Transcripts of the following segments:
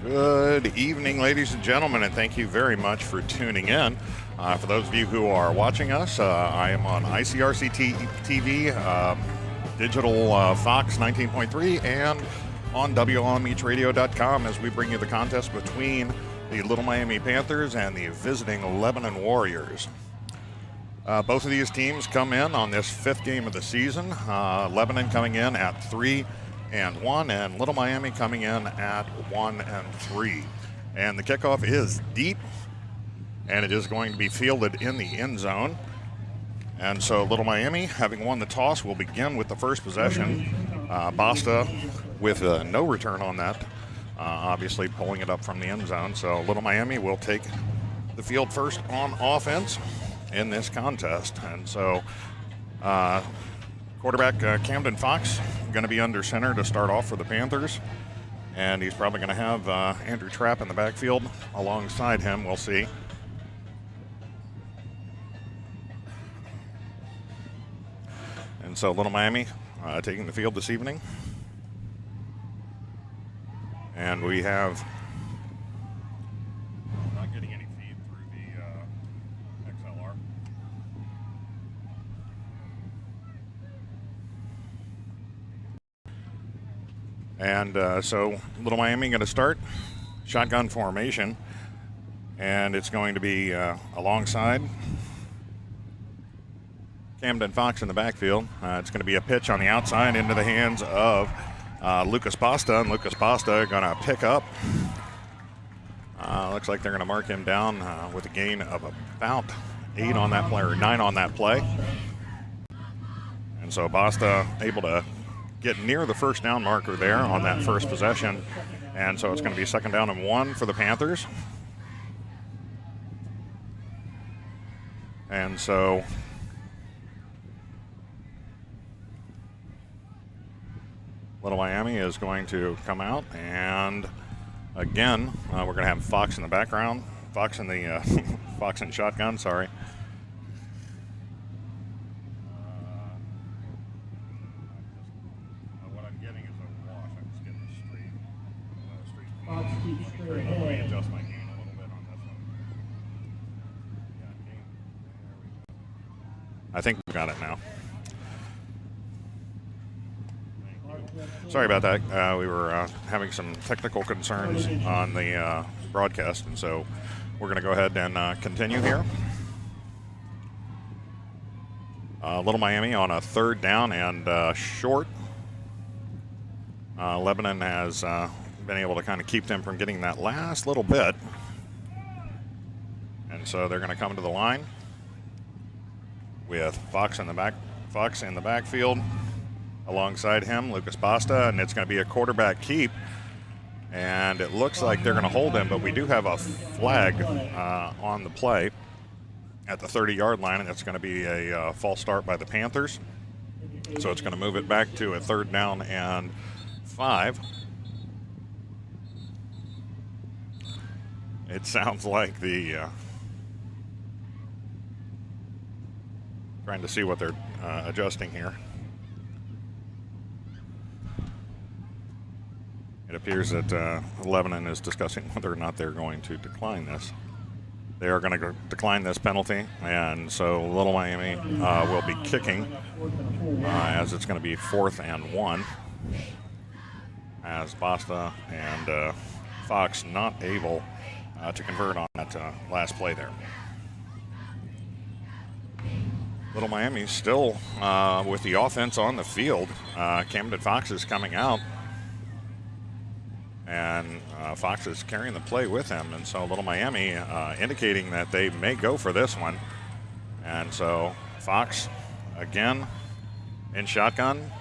Good evening, ladies and gentlemen, and thank you very much for tuning in. For those of you who are watching us, I am on ICRC-TV, digital Fox 19.3, and on WLMHradio.com as we bring you the contest between the Little Miami Panthers and the visiting Lebanon Warriors. Both of these teams come in on this fifth game of the season. Lebanon coming in at 3-1, and Little Miami coming in at 1-3. And the kickoff is deep, and it is going to be fielded in the end zone. And so Little Miami, having won the toss, will begin with the first possession. Basta with no return on that, obviously pulling it up from the end zone. So Little Miami will take the field first on offense in this contest. And so quarterback Camden Fox going to be under center to start off for the Panthers. And he's probably going to have Andrew Trapp in the backfield alongside him. We'll see. And so Little Miami taking the field this evening. And we have... not getting any feed through the XLR. And so Little Miami going to start shotgun formation, and it's going to be alongside Camden Fox in the backfield. It's going to be a pitch on the outside into the hands of Lucas Basta, and Lucas Basta going to pick up. Looks like they're going to mark him down with a gain of about 8 on that play, or 9 on that play. And so Basta able to get near the first down marker there on that first possession. And so it's going to be 2nd down and 1 for the Panthers. And so Little Miami is going to come out, and again, we're going to have Fox in the background. Fox in the Fox in shotgun, sorry. What I'm getting is a wash. I'm just getting the street feed. Let me adjust my gain a little bit on this one. Yeah, gain. There we go. I think we got it now. Sorry about that. We were having some technical concerns on the broadcast, and so we're going to go ahead and continue here. Little Miami on a 3rd down and short. Lebanon has been able to kind of keep them from getting that last little bit, and so they're going to come to the line with Fox in the backfield. Alongside him, Lucas Basta, and it's going to be a quarterback keep. And it looks like they're going to hold him, but we do have a flag on the play at the 30-yard line, and it's going to be a false start by the Panthers. So it's going to move it back to a 3rd down and 5. It sounds like the... trying to see what they're adjusting here. It appears that Lebanon is discussing whether or not they're going to decline this. They are going to decline this penalty, and so Little Miami will be kicking as it's going to be 4th and 1, as Basta and Fox not able to convert on that last play there. Little Miami still with the offense on the field. Camden Fox is coming out, and Fox is carrying the play with him, and so Little Miami indicating that they may go for this one. And so Fox again in shotgun,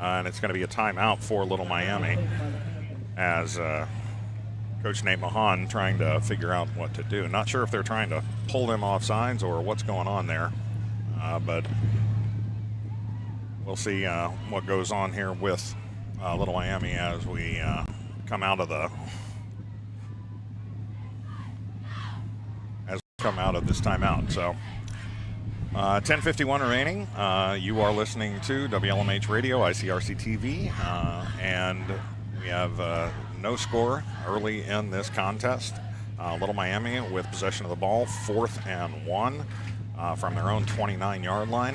and it's going to be a timeout for Little Miami as Coach Nate Mahan trying to figure out what to do. Not sure if they're trying to pull them off sides or what's going on there, but we'll see what goes on here with Little Miami as we come out of this timeout. So 10:51 remaining. You are listening to WLMH Radio, ICRC-TV, and we have no score early in this contest. Little Miami with possession of the ball, 4th and 1 from their own 29-yard line.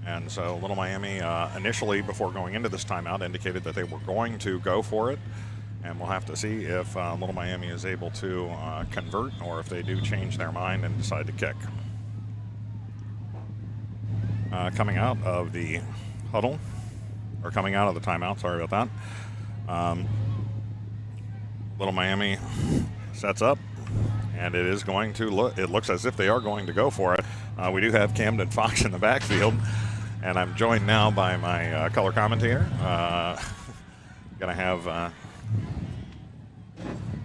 And so Little Miami initially, before going into this timeout, indicated that they were going to go for it. And we'll have to see if Little Miami is able to convert or if they do change their mind and decide to kick. Coming out of the huddle, or coming out of the timeout, sorry about that. Little Miami sets up, and it is going to look, it looks as if they are going to go for it. We do have Camden Fox in the backfield, and I'm joined now by my color commentator. Going to have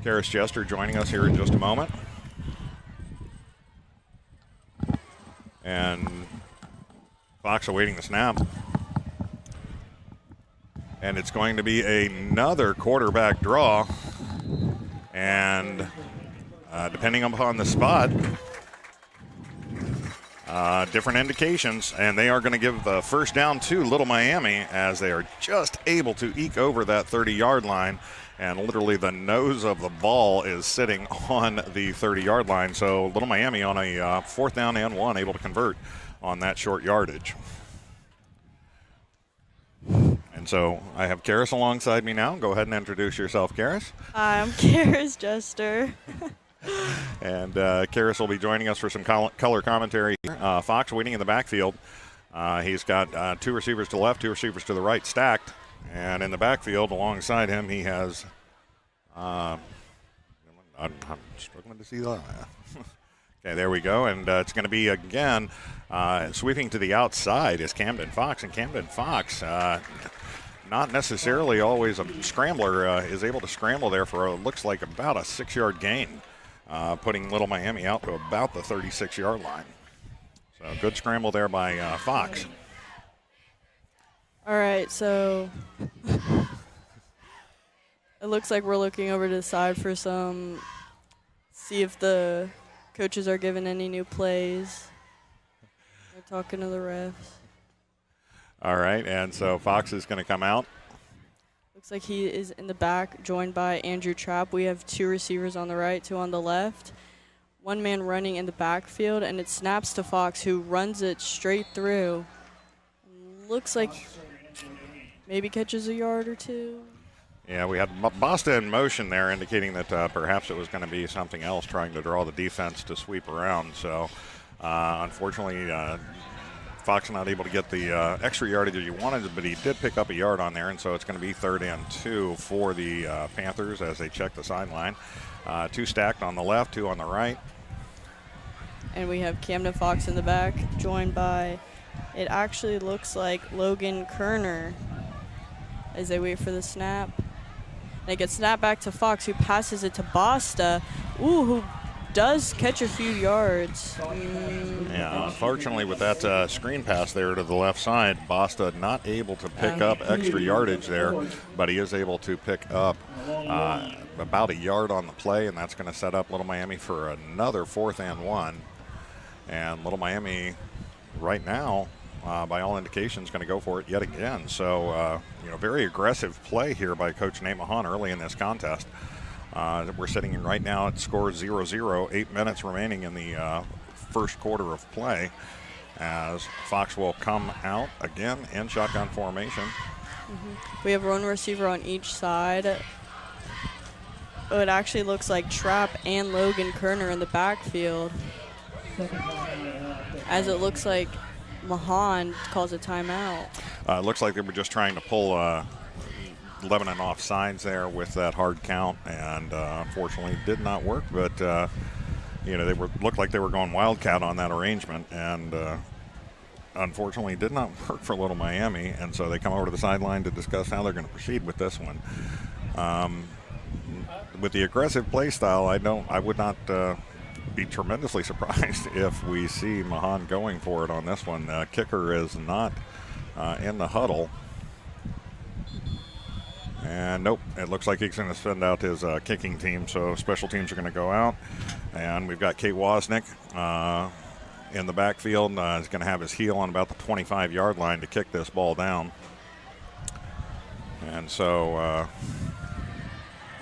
Karis Jester joining us here in just a moment. And Fox awaiting the snap. And it's going to be another quarterback draw. And depending upon the spot, different indications. And they are going to give the first down to Little Miami as they are just able to eke over that 30-yard line. And literally the nose of the ball is sitting on the 30-yard line. So Little Miami on a 4th down and 1 able to convert on that short yardage. And so I have Karis alongside me now. Go ahead and introduce yourself, Karis. Hi, I'm Karis Jester. And Karis will be joining us for some color commentary here. Fox waiting in the backfield. He's got 2 receivers to the left, 2 receivers to the right stacked. And in the backfield alongside him, he has, I'm struggling to see that. Okay, there we go. And it's going to be, again, sweeping to the outside is Camden Fox. And Camden Fox, not necessarily always a scrambler, is able to scramble there for, looks like about a 6-yard gain, putting Little Miami out to about the 36-yard line. So good scramble there by Fox. All right, so it looks like we're looking over to the side for see if the coaches are giving any new plays. They're talking to the refs. All right, and so Fox is going to come out. Looks like he is in the back, joined by Andrew Trapp. We have 2 receivers on the right, 2 on the left. 1 man running in the backfield, and it snaps to Fox, who runs it straight through. Looks like maybe catches a yard or 2. Yeah, we had Basta in motion there, indicating that perhaps it was going to be something else, trying to draw the defense to sweep around. So, unfortunately, Fox not able to get the extra yardage that he wanted, but he did pick up a yard on there, and so it's going to be 3rd and 2 for the Panthers as they check the sideline. 2 stacked on the left, 2 on the right. And we have Camden Fox in the back, joined by, it actually looks like Logan Kerner, as they wait for the snap. And it gets snapped back to Fox, who passes it to Basta, who does catch a few yards. Yeah, unfortunately with that screen pass there to the left side, Basta not able to pick up extra yardage there, but he is able to pick up about a yard on the play, and that's going to set up Little Miami for another 4th and 1. And Little Miami right now, by all indications, going to go for it yet again. So, very aggressive play here by Coach Nate Mahan early in this contest. We're sitting right now at score 0-0, 8 minutes remaining in the first quarter of play, as Fox will come out again in shotgun formation. We have 1 receiver on each side. Oh, it actually looks like Trapp and Logan Kerner in the backfield, as it looks like Mahan calls a timeout. It looks like they were just trying to pull Lebanon off sides there with that hard count, and unfortunately did not work. But they looked like they were going wildcat on that arrangement, and unfortunately did not work for Little Miami. And so they come over to the sideline to discuss how they're going to proceed with this one. With the aggressive play style, I would not be tremendously surprised if we see Mahan going for it on this one. Kicker is not in the huddle. And nope, it looks like he's going to send out his kicking team, so special teams are going to go out. And we've got Kate Wozniak in the backfield. He's going to have his heel on about the 25-yard line to kick this ball down. And so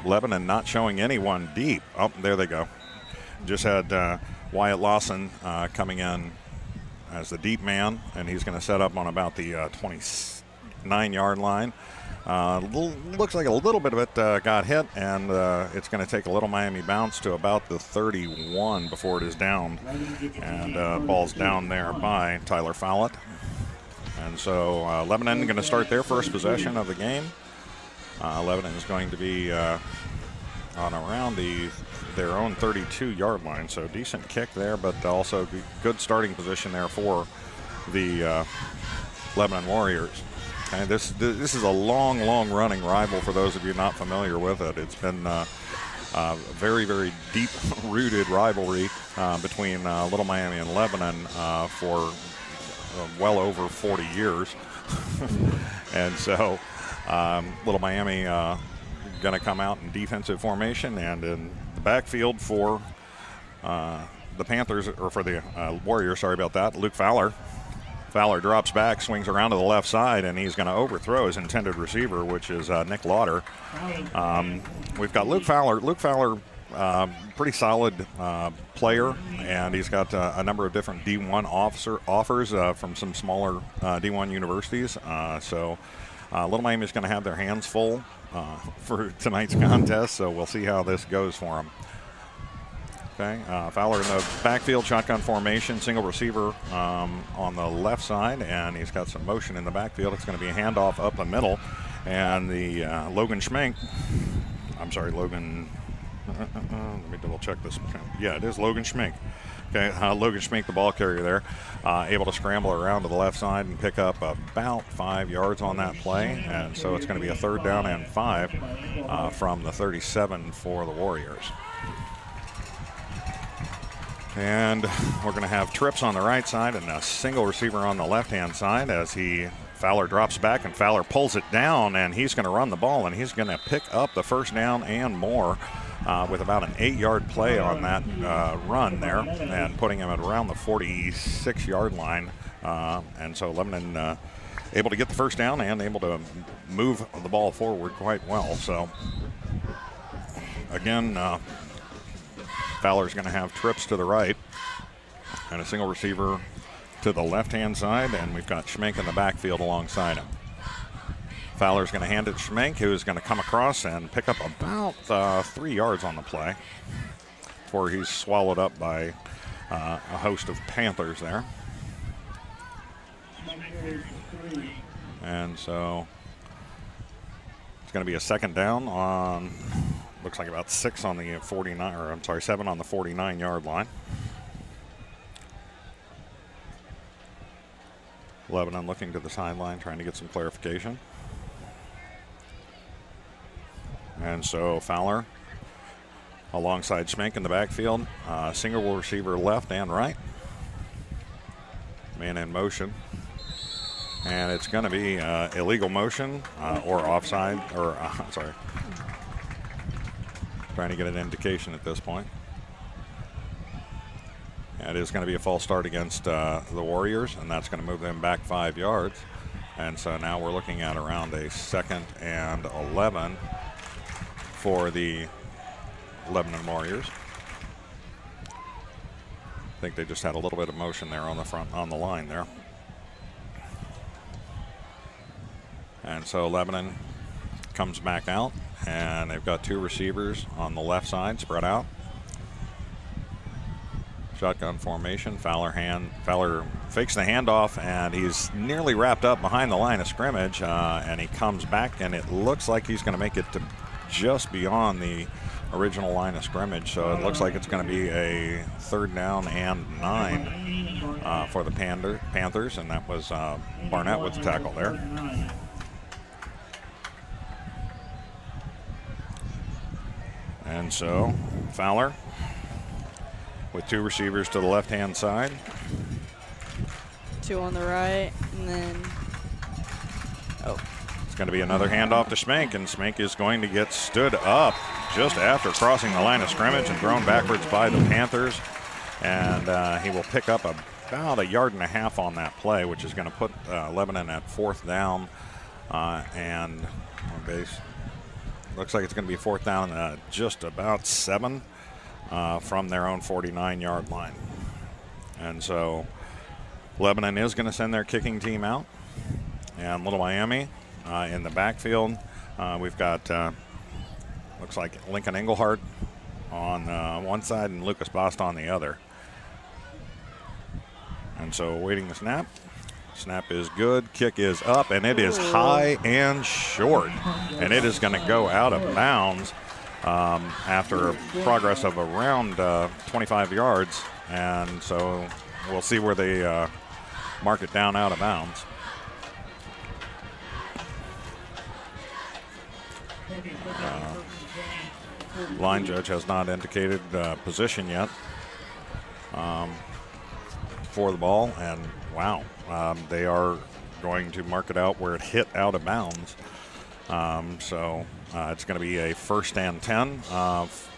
Lebanon not showing anyone deep. Oh, there they go. Just had Wyatt Lawson coming in as the deep man, and he's going to set up on about the 29-yard line. Looks like a little bit of it got hit, and it's going to take a Little Miami bounce to about the 31 before it is down. And ball's down there by Tyler Follett. And so Lebanon going to start their first possession of the game. Lebanon is going to be on around their own 32-yard line. So decent kick there, but also good starting position there for the Lebanon Warriors. Okay, this is a long running rival for those of you not familiar with it. It's been a very, very deep-rooted rivalry between Little Miami and Lebanon for well over 40 years. And so Little Miami going to come out in defensive formation, and in the backfield for the Panthers, or for the Warriors, sorry about that, Luke Fowler. Fowler drops back, swings around to the left side, and he's going to overthrow his intended receiver, which is Nick Lauder. We've got Luke Fowler. Luke Fowler, pretty solid player, and he's got a number of different D1 offers from some smaller D1 universities. So Little Miami is going to have their hands full for tonight's contest, so we'll see how this goes for them. Okay, Fowler in the backfield, shotgun formation, single receiver on the left side, and he's got some motion in the backfield. It's going to be a handoff up the middle, and the Logan Schmink, Logan, let me double check this. Yeah, it is Logan Schmink. Okay, Logan Schmink, the ball carrier there, able to scramble around to the left side and pick up about 5 yards on that play, and so it's going to be a 3rd down and 5 from the 37 for the Warriors. And we're going to have trips on the right side and a single receiver on the left-hand side as Fowler drops back and Fowler pulls it down, and he's going to run the ball, and he's going to pick up the 1st down and more with about an 8-yard play on that run there, and putting him at around the 46-yard line. And so Lebanon able to get the 1st down and able to move the ball forward quite well. So again, Fowler's going to have trips to the right and a single receiver to the left-hand side, and we've got Schmink in the backfield alongside him. Fowler's going to hand it to Schmink, who's going to come across and pick up about 3 yards on the play before he's swallowed up by a host of Panthers there. And so it's going to be a 2nd down on, looks like about 6 on the 49, or I'm sorry, 7 on the 49-yard line. Lebanon looking to the sideline, trying to get some clarification. And so Fowler alongside Schmink in the backfield, single receiver left and right. Man in motion. And it's going to be illegal motion or offside, or sorry. Trying to get an indication at this point. It is going to be a false start against the Warriors, and that's going to move them back 5 yards. And so now we're looking at around a 2nd and 11 for the Lebanon Warriors. I think they just had a little bit of motion there on the front, on the line there. And so Lebanon comes back out, and they've got 2 receivers on the left side spread out. Shotgun formation. Fowler fakes the handoff, and he's nearly wrapped up behind the line of scrimmage, and he comes back, and it looks like he's going to make it to just beyond the original line of scrimmage. So it looks like it's going to be a 3rd down and 9 for the Panthers, and that was Barnett with the tackle there. And so Fowler with 2 receivers to the left-hand side. 2 on the right, and then, It's going to be another handoff to Schmink, and Schmink is going to get stood up just after crossing the line of scrimmage and thrown backwards by the Panthers. And he will pick up about 1.5 yards on that play, which is going to put Lebanon at 4th down and on base. looks like it's going to be fourth down just about 7 from their own 49-yard line. And so Lebanon is going to send their kicking team out. And Little Miami in the backfield. We've got, looks like Lincoln Engelhardt on one side and Lucas Basta on the other. And so awaiting the snap. Snap is good. Kick is up, and it is high and short. And it is going to go out of bounds after a progress of around 25 yards. And so we'll see where they mark it down out of bounds. Line judge has not indicated position yet for the ball, and wow, they are going to mark it out where it hit out of bounds. So it's going to be a first and 10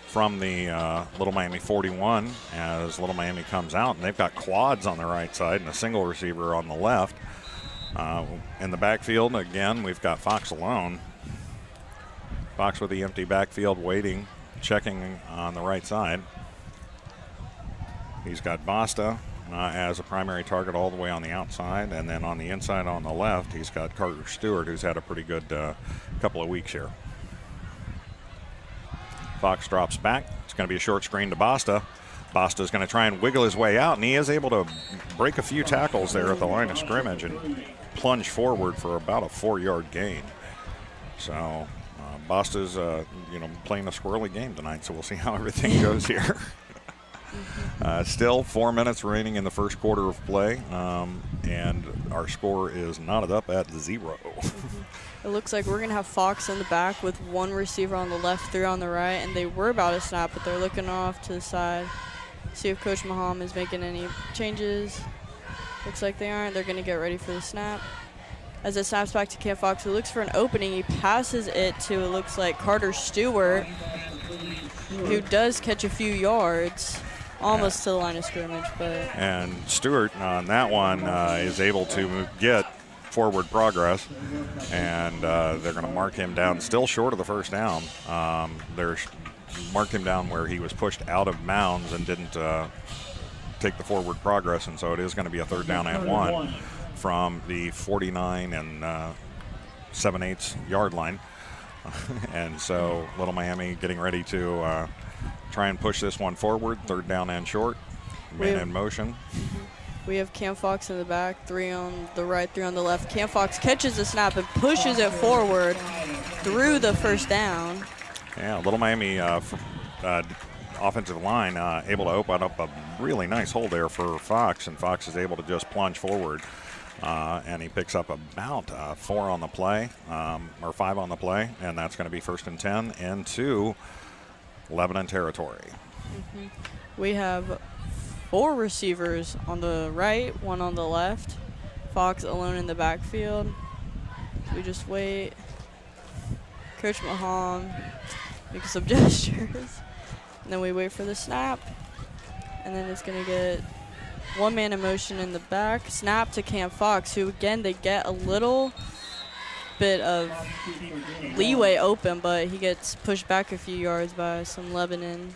from the Little Miami 41 as Little Miami comes out, and they've got quads on the right side and a single receiver on the left. In the backfield, again, we've got Fox alone. Fox with the empty backfield waiting, checking on the right side. He's got Basta as a primary target all the way on the outside, and then on the inside on the left, he's got Carter Stewart, who's had a pretty good couple of weeks here. Fox drops back. It's going to be a short screen to Basta. Basta's going to try and wiggle his way out, and he is able to break a few tackles there at the line of scrimmage and plunge forward for about a 4-yard gain. So Basta's, playing a squirrely game tonight, so we'll see how everything goes here. Still 4 minutes remaining in the first quarter of play, and our score is knotted up at 0. It looks like we're going to have Fox in the back with one receiver on the left, 3 on the right, and they were about to snap, but they're looking off to the side. See if Coach Maham is making any changes. Looks like they aren't. They're going to get ready for the snap. As it snaps back to Cam Fox, who looks for an opening. He passes it to, it looks like, Carter Stewart, who does catch a few yards, almost to the line of scrimmage. And Stewart on that one is able to get forward progress, and they're going to mark him down, still short of the first down. They're marked him down where he was pushed out of bounds and didn't take the forward progress, and so it is going to be a third down and 1 from the 49 and 7/8 yard line. And so Little Miami getting ready to try and push this one forward, third down and short, man in motion. We have Cam Fox in the back, 3 on the right, 3 on the left. Cam Fox catches the snap and pushes it forward through the first down. Yeah, Little Miami offensive line able to open up a really nice hole there for Fox, and Fox is able to just plunge forward. And he picks up about 4 on the play, or 5 on the play, and that's going to be first and 10 into Lebanon territory. We have 4 receivers on the right, 1 on the left. Fox alone in the backfield. We just wait. Coach Maham makes some gestures. And then we wait for the snap. And then it's going to get one man in motion in the back. Snap to Cam Fox, who, again, they get a little bit of leeway open, but he gets pushed back a few yards by some Lebanon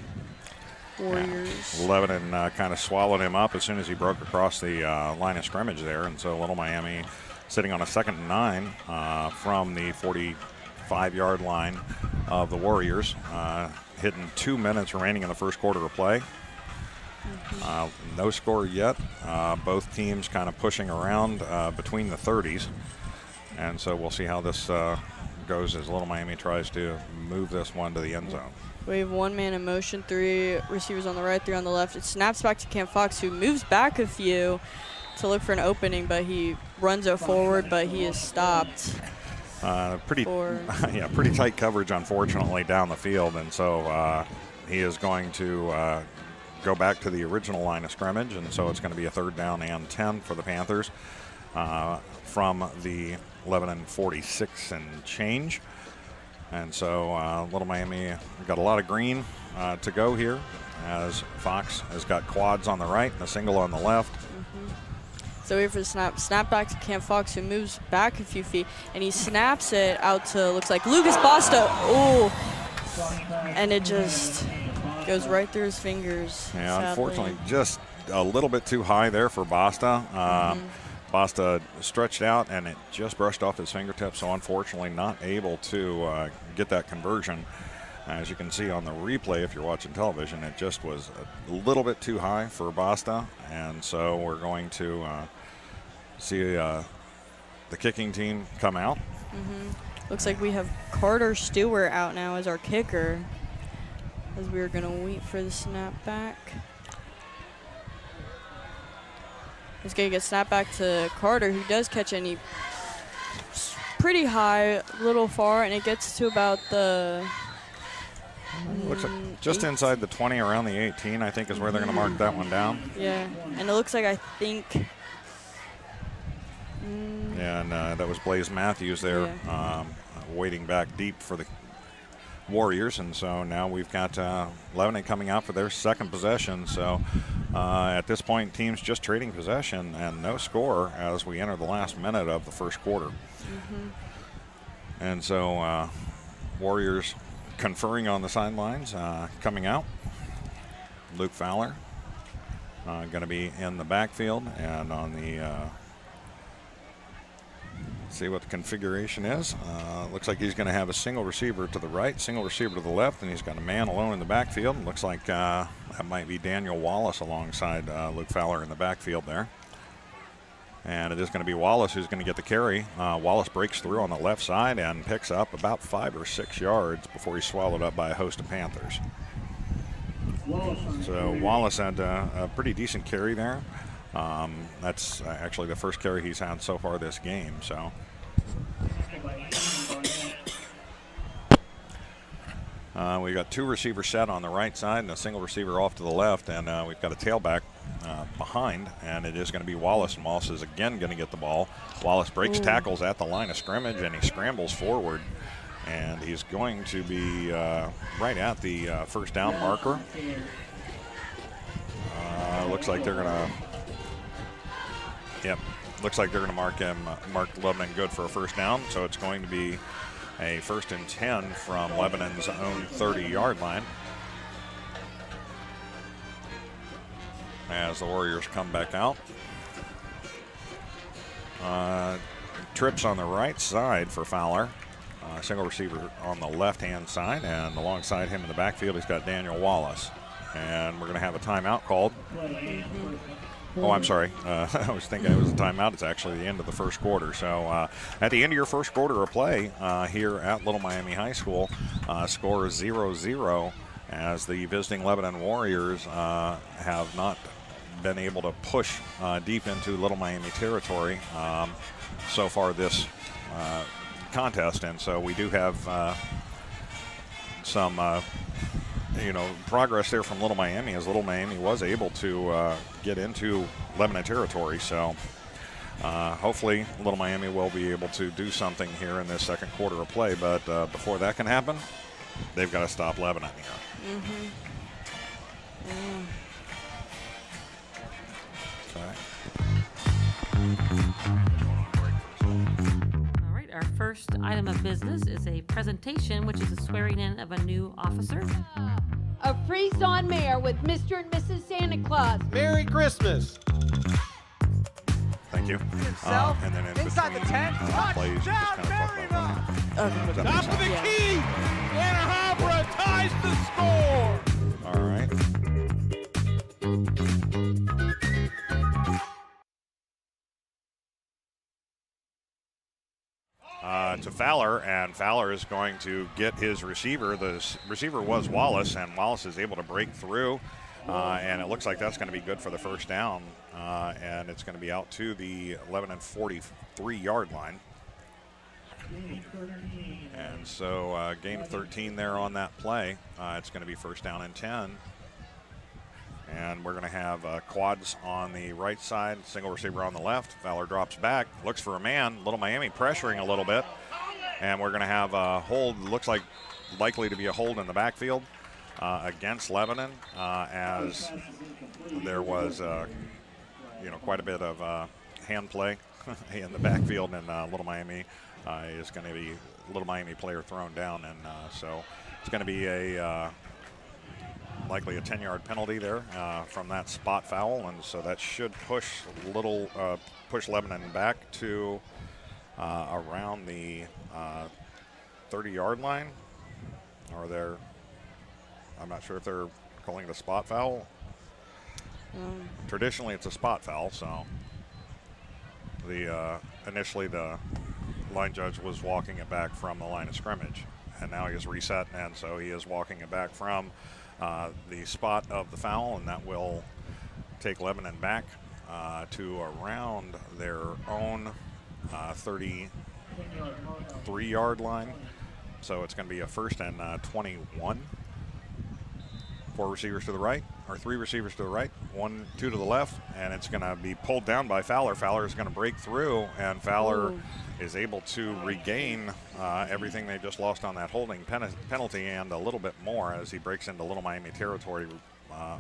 Warriors. Lebanon kind of swallowed him up as soon as he broke across the line of scrimmage there, and so Little Miami sitting on a 2nd and 9 from the 45-yard line of the Warriors, hitting 2 minutes remaining in the first quarter of play. No score yet. Both teams kind of pushing around between the 30s, and so we'll see how this goes as Little Miami tries to move this one to the end zone. We have 1 man in motion, 3 receivers on the right, 3 on the left. It snaps back to Cam Fox, who moves back a few to look for an opening, but he runs it forward, but he is stopped. Pretty tight coverage, unfortunately, down the field, and so he is going to go back to the original line of scrimmage, and so it's going to be a third down and 10 for the Panthers from the Lebanon 46 and change. And so Little Miami got a lot of green to go here, as Fox has got quads on the right and a single on the left. So wait for the snap. Snap back to Cam Fox, who moves back a few feet, and he snaps it out to, looks like, Lucas Basta. Oh, and it just goes right through his fingers. Yeah, sadly. unfortunately, just a little bit too high there for Basta. Basta stretched out, and it just brushed off his fingertips, so unfortunately not able to get that conversion. As you can see on the replay, if you're watching television, it just was a little bit too high for Basta, and so we're going to see the kicking team come out. Looks like we have Carter Stewart out now as our kicker, as we are going to wait for the snap back. It's going to get snapped back to Carter, who does catch any pretty high, little far, and it gets to about the Looks like just inside the 20, around the 18, I think is where they're going to mark that one down. Yeah, and it looks like, I think. Yeah, and that was Blaze Matthews there, waiting back deep for the Warriors, and so now we've got Lebanon coming out for their second possession. So at this point, teams just trading possession and no score as we enter the last minute of the first quarter. And so Warriors conferring on the sidelines, coming out. Luke Fowler going to be in the backfield, and on the see what the configuration is. Looks like he's going to have a single receiver to the right, single receiver to the left, and he's got a man alone in the backfield. Looks like that might be Daniel Wallace alongside Luke Fowler in the backfield there. And it is going to be Wallace who's going to get the carry. Wallace breaks through on the left side and picks up about 5 or 6 yards before he's swallowed up by a host of Panthers. So Wallace had a pretty decent carry there. That's actually the first carry he's had so far this game. So we've got 2 receivers set on the right side and a single receiver off to the left, and we've got a tailback behind, and it is going to be Wallace, and Wallace is again going to get the ball. Wallace breaks tackles at the line of scrimmage, and he scrambles forward, and he's going to be right at the first down marker. Looks like they're going to looks like they're going to mark Lebanon good for a first down. So it's going to be a 1st and 10 from Lebanon's own 30-yard line, as the Warriors come back out. Trips on the right side for Fowler. Single receiver on the left-hand side, and alongside him in the backfield, he's got Daniel Wallace. And we're going to have a timeout called. Oh, I'm sorry. I was thinking it was a timeout. It's actually the end of the first quarter. So at the end of your first quarter of play here at Little Miami High School, score is 0-0 as the visiting Lebanon Warriors have not been able to push deep into Little Miami territory so far this contest. And so we do have some progress there from Little Miami, as Little Miami was able to get into Lebanon territory. So hopefully Little Miami will be able to do something here in this second quarter of play. But before that can happen, they've got to stop Lebanon here. All right, our first item of business is a presentation, which is a swearing in of a new officer. A Freeze-On Mayor with Mr. and Mrs. Santa Claus. Merry Christmas. Thank you. And then Inside the tent. plays, you just kind of talk about that. Top of the key. Anna Habra ties the score. All right. To Fowler, and Fowler is going to get his receiver. The receiver was Wallace, and Wallace is able to break through, and it looks like that's going to be good for the first down, and it's going to be out to the 11 and 43-yard line. And so gain of 13 there on that play. It's going to be first down and 10. And we're going to have quads on the right side, single receiver on the left. Fowler drops back, looks for a man. Little Miami pressuring a little bit. And we're going to have a hold, looks like likely to be a hold in the backfield against Lebanon, as there was quite a bit of hand play in the backfield, and Little Miami is going to be Little Miami player thrown down, and so it's going to be a likely a 10-yard penalty there from that spot foul, and so that should push Lebanon back to around the 30-yard line, or I'm not sure if they're calling it a spot foul. Traditionally, it's a spot foul, so initially the line judge was walking it back from the line of scrimmage, and now he has reset, and so he is walking it back from the spot of the foul, and that will take Lebanon back to around their own 33-yard line. So it's going to be a 1st and 21. 4 receivers to the right, or 3 receivers to the right, 1, 2 to the left, and it's going to be pulled down by Fowler. Fowler is going to break through, and Fowler is able to regain everything they just lost on that holding penalty and a little bit more as he breaks into Little Miami territory,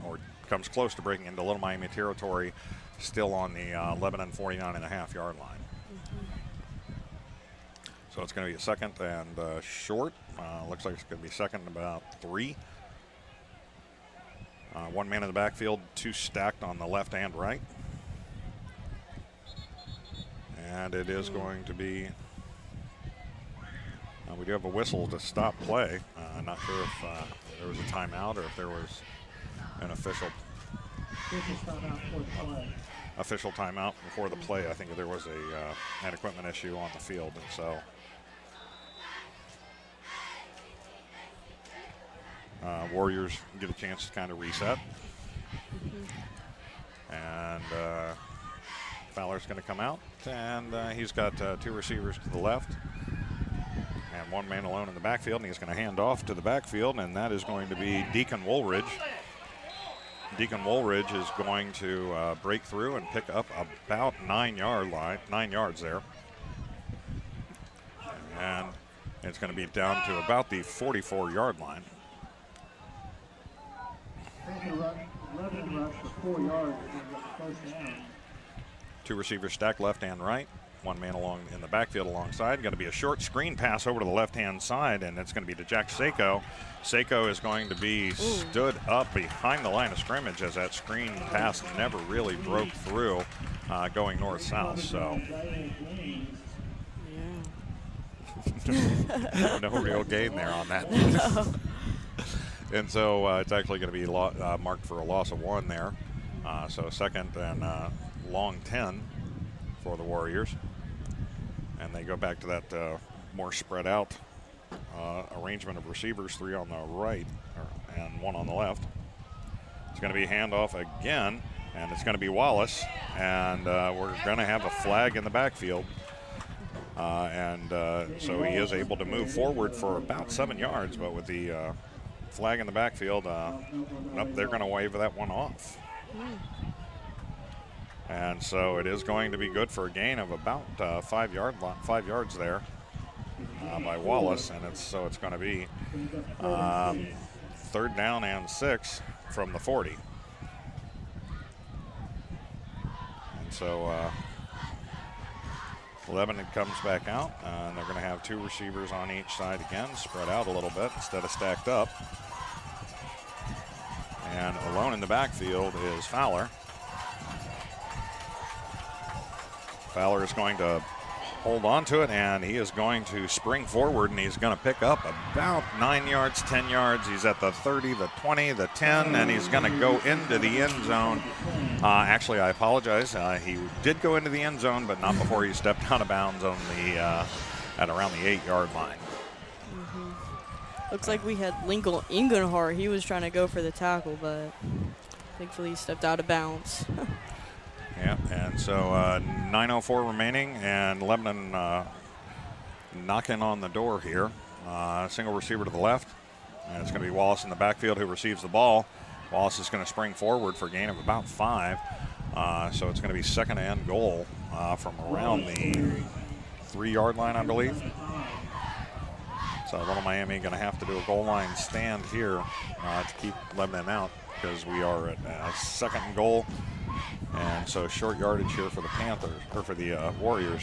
or comes close to breaking into Little Miami territory, still on the Lebanon 49.5-yard line. So it's going to be a 2nd and short. Looks like it's going to be 2nd and about 3. 1 man in the backfield, 2 stacked on the left and right. And it is going to be, we do have a whistle to stop play. I'm not sure if there was a timeout or if there was an official timeout before the play. I think there was an equipment issue on the field, and so Warriors get a chance to kind of reset. And Fowler's going to come out, and he's got 2 receivers to the left and 1 man alone in the backfield, and he's going to hand off to the backfield, and that is going to be Deacon Woolridge. Deacon Woolridge is going to break through and pick up about 9 yards there. And it's going to be down to about the 44-yard line. Lebanon rush for 4 yards first down. 2 receivers stacked left and right. 1 man along in the backfield alongside. Going to be a short screen pass over to the left-hand side, and it's going to be to Jack Seiko. Seiko is going to be stood up behind the line of scrimmage as that screen pass never really broke through going north-south. So no real gain there on that. No. And so it's actually going to be marked for a loss of 1 there. So 2nd and long 10 for the Warriors. And they go back to that more spread out arrangement of receivers, 3 on the right and 1 on the left. It's going to be handoff again, and it's going to be Wallace. And we're going to have a flag in the backfield. So he is able to move forward for about 7 yards, but with the flag in the backfield, nope, they're going to wave that one off. And so it is going to be good for a gain of about 5 yards there by Wallace, and it's going to be 3rd down and 6 from the 40. And so Lebanon comes back out, and they're going to have 2 receivers on each side again, spread out a little bit instead of stacked up. And alone in the backfield is Fowler. Fowler is going to hold on to it, and he is going to spring forward, and he's going to pick up about 9 yards, 10 yards. He's at the 30, the 20, the 10, and he's going to go into the end zone. Actually, I apologize. He did go into the end zone, but not before he stepped out of bounds on at around the 8-yard line. Looks like we had Lincoln Ingenhart. He was trying to go for the tackle, but thankfully he stepped out of bounds. Yeah, and so 9:04 remaining, and Lebanon knocking on the door here. Single receiver to the left, and it's going to be Wallace in the backfield who receives the ball. Wallace is going to spring forward for a gain of about 5. So it's going to be 2nd and goal from around the 3-yard line, I believe. So Little Miami going to have to do a goal line stand here to keep Lebanon out, because we are at 2nd and goal And so short yardage here for the Panthers, or for the Warriors.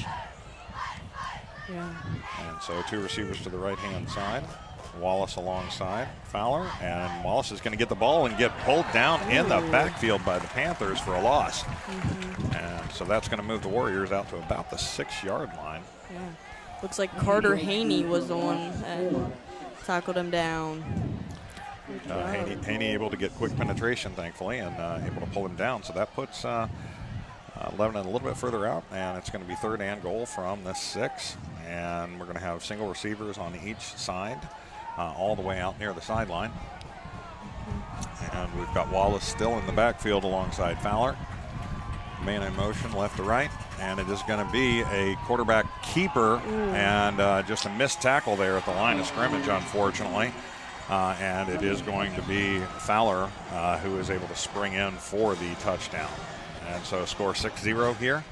Yeah. And so 2 receivers to the right-hand side. Wallace alongside Fowler. And Wallace is going to get the ball and get pulled down in the backfield by the Panthers for a loss. And so that's going to move the Warriors out to about the 6-yard line. Yeah. Looks like Carter Haney was the one that tackled him down. Haney able to get quick penetration, thankfully, and able to pull him down. So that puts Lebanon a little bit further out, and it's going to be 3rd and goal from the 6. And we're going to have single receivers on each side, all the way out near the sideline. And we've got Wallace still in the backfield alongside Fowler. Man in motion left to right, and it is going to be a quarterback keeper and just a missed tackle there at the line of scrimmage, unfortunately. And it is going to be Fowler who is able to spring in for the touchdown. And so score 6-0 here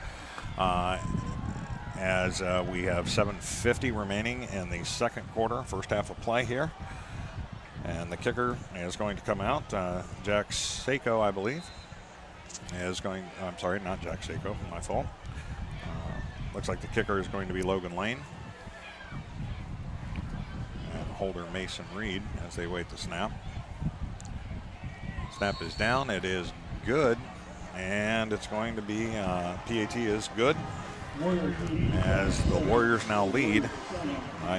as we have 7:50 remaining in the second quarter, first half of play here. And the kicker is going to come out. Jack Seiko, I believe, is going, I'm sorry, not Jack Seiko, my fault. Looks like the kicker is going to be Logan Lane. And holder Mason Reed as they wait the snap. Snap is down, it is good. And it's going to be, PAT is good. As the Warriors now lead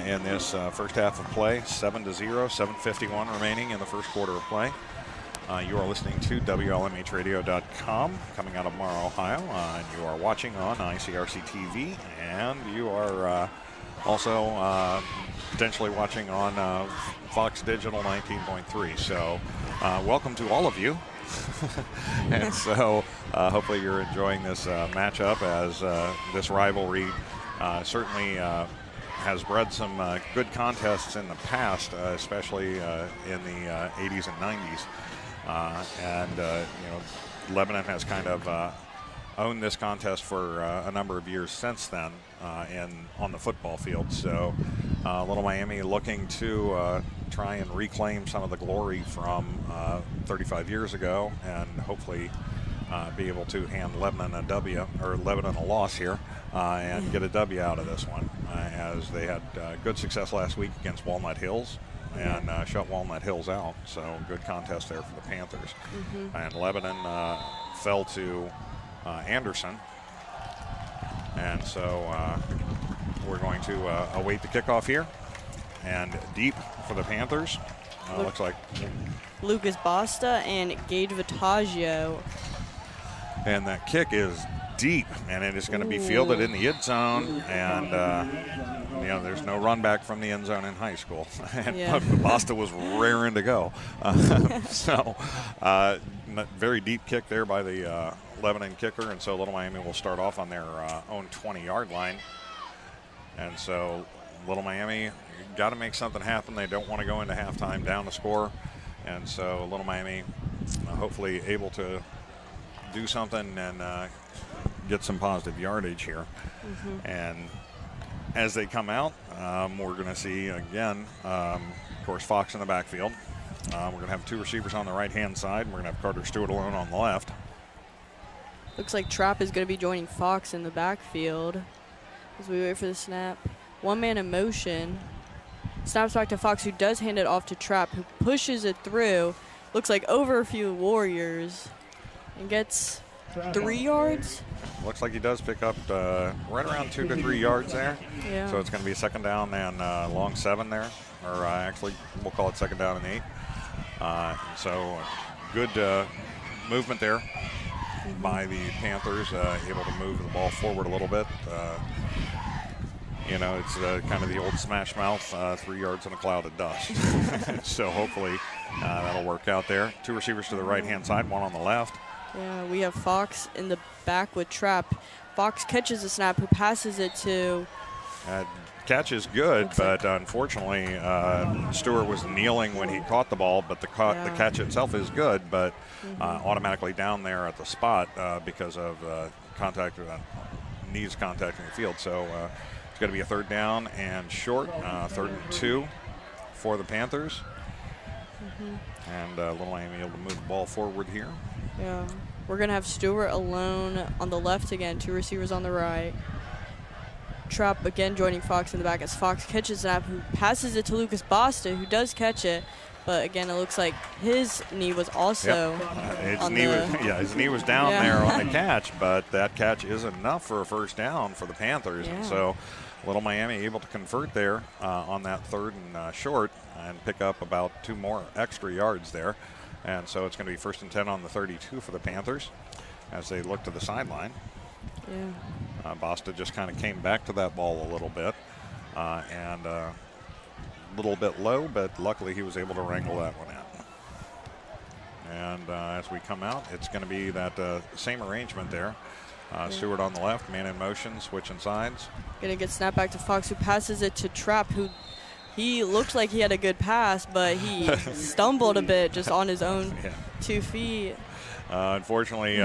in this first half of play, 7-0, 7:51 remaining in the first quarter of play. You are listening to WLMHradio.com, coming out of Morrow, Ohio, and you are watching on ICRC-TV, and you are also potentially watching on Fox Digital 19.3. So welcome to all of you. And so hopefully you're enjoying this matchup, as this rivalry certainly has bred some good contests in the past, especially in the 80s and 90s. Lebanon has kind of owned this contest for a number of years since then on the football field. So Little Miami looking to try and reclaim some of the glory from 35 years ago, and hopefully be able to hand Lebanon a loss here and get a W out of this one, as they had good success last week against Walnut Hills and shut Walnut Hills out. So good contest there for the Panthers. And Lebanon fell to Anderson. And so we're going to await the kickoff here. And deep for the Panthers. Looks like Lucas Basta and Gage Vitaggio. And that kick is deep, and it is going to be fielded in the end zone. And there's no run back from the end zone in high school. And Basta was raring to go. So very deep kick there by the Lebanon kicker, and so Little Miami will start off on their own 20-yard line. And so Little Miami got to make something happen. They don't want to go into halftime down the score. And so Little Miami hopefully able to do something and get some positive yardage here. And as they come out, we're going to see again, of course, Fox in the backfield. We're going to have 2 receivers on the right-hand side. We're going to have Carter Stewart alone on the left. Looks like Trapp is going to be joining Fox in the backfield as we wait for the snap. One man in motion. Snaps back to Fox, who does hand it off to Trapp, who pushes it through. Looks like over a few Warriors and gets 3 yards. Looks like he does pick up right around 2 to 3 yards there. Yeah. So it's going to be a 2nd down and long 7 there. Or actually, we'll call it 2nd down and 8. So good movement there by the Panthers, able to move the ball forward a little bit. It's kind of the old smash mouth, 3 yards in a cloud of dust. So hopefully that'll work out there. 2 receivers to the right-hand side, 1 on the left. Yeah, we have Fox in the back with Trapp. Fox catches the snap, who passes it to... Catch is good, but unfortunately Stewart was kneeling when he caught the ball, but the catch itself is good, but automatically down there at the spot because of knees contacting the field. So it's going to be a 3rd down and short, 3rd and 2 for the Panthers. And Little Miami able to move the ball forward here. Yeah. We're going to have Stewart alone on the left again, 2 receivers on the right. Trapp again joining Fox in the back as Fox catches snap, who passes it to Lucas Basta, who does catch it. But again, it looks like his knee was also his knee was down there on the catch, but that catch is enough for a first down for the Panthers. And so Little Miami able to convert there on that 3rd and short and pick up about 2 more extra yards there. And so it's going to be 1st and 10 on the 32 for the Panthers as they look to the sideline. Yeah. Basta just kind of came back to that ball a little bit and a little bit low, but luckily he was able to wrangle that one out. And as we come out, it's going to be that same arrangement there. Stewart on the left, man in motion, switching sides. Going to get snapped back to Fox, who passes it to Trapp, who he looked like he had a good pass, but he stumbled a bit just on his own 2 feet. Unfortunately,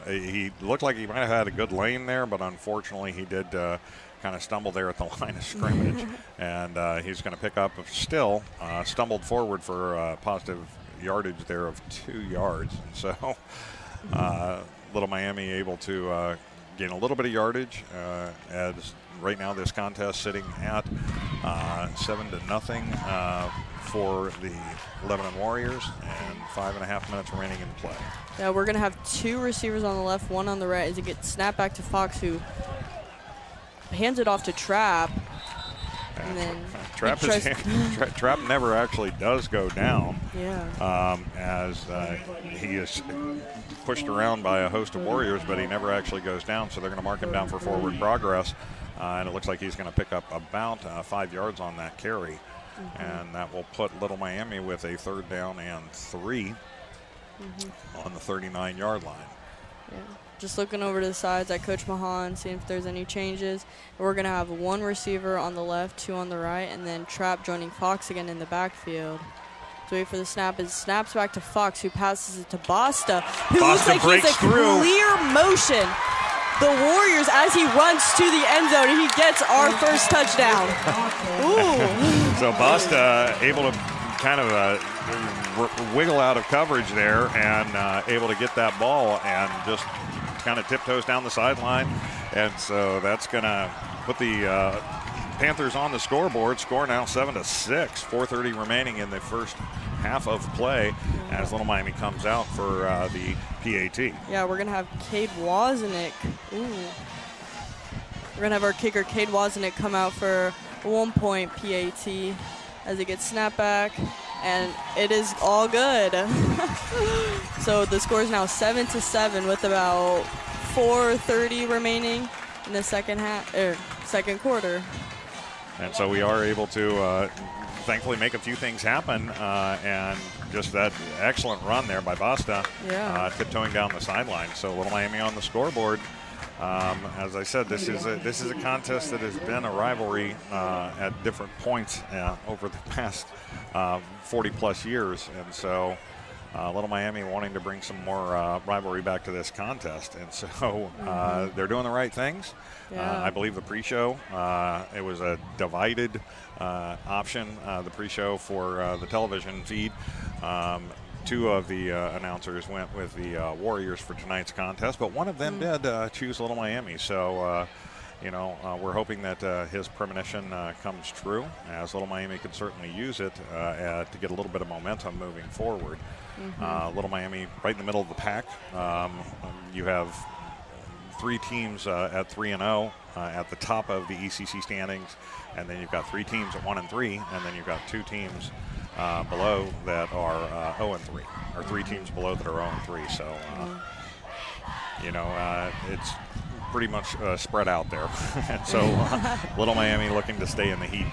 he looked like he might have had a good lane there, but unfortunately he did kind of stumble there at the line of scrimmage. And he's going to pick up stumbled forward for positive yardage there of 2 yards. And so Little Miami able to gain a little bit of yardage as right now this contest sitting at 7-0 for the Lebanon Warriors and 5.5 minutes remaining in play. Yeah, we're going to have 2 receivers on the left, 1 on the right as it gets snapped back to Fox, who hands it off to Trapp. And then Trapp never actually does go down. Yeah. As he is pushed around by a host of Warriors, but he never actually goes down, so they're going to mark him down for forward progress. And it looks like he's going to pick up about 5 yards on that carry. And that will put Little Miami with a 3rd down and 3 on the 39-yard line. Yeah. Just looking over to the sides at Coach Mahan, seeing if there's any changes. We're going to have 1 receiver on the left, 2 on the right, and then Trapp joining Fox again in the backfield. So wait for the snap. It snaps back to Fox, who passes it to Basta, who looks like he's a clear motion. The Warriors, as he runs to the end zone, he gets our first touchdown. Ooh. So Basta able to kind of wiggle out of coverage there and able to get that ball and just kind of tiptoes down the sideline. And so that's going to put the Panthers on the scoreboard. Score now 7-6, 4:30 remaining in the first half of play as Little Miami comes out for the PAT. Yeah, we're going to have Cade Wozniak. Ooh. We're going to have our kicker, Cade Wozniak, come out for a 1-point PAT as it gets snapped back, and it is all good. So the score is now 7-7 with about 4:30 remaining in the second quarter. And so we are able to thankfully make a few things happen, and just that excellent run there by Basta, tiptoeing down the sideline. So Little Miami on the scoreboard. As I said, this is a contest that has been a rivalry at different points over the past 40-plus years, and so Little Miami wanting to bring some more rivalry back to this contest, and so they're doing the right things. I believe the pre-show, it was a divided option, the pre-show for the television feed. 2 of the announcers went with the Warriors for tonight's contest, but one of them did choose Little Miami. So, we're hoping that his premonition comes true, as Little Miami can certainly use it to get a little bit of momentum moving forward. Little Miami right in the middle of the pack. You have 3 teams at 3-0 at the top of the ECC standings, and then you've got 3 teams at 1-3, and then you've got 2 teams below that are 0-3, or 3 teams below that are 0-3. So, it's pretty much spread out there. And so Little Miami looking to stay in the heat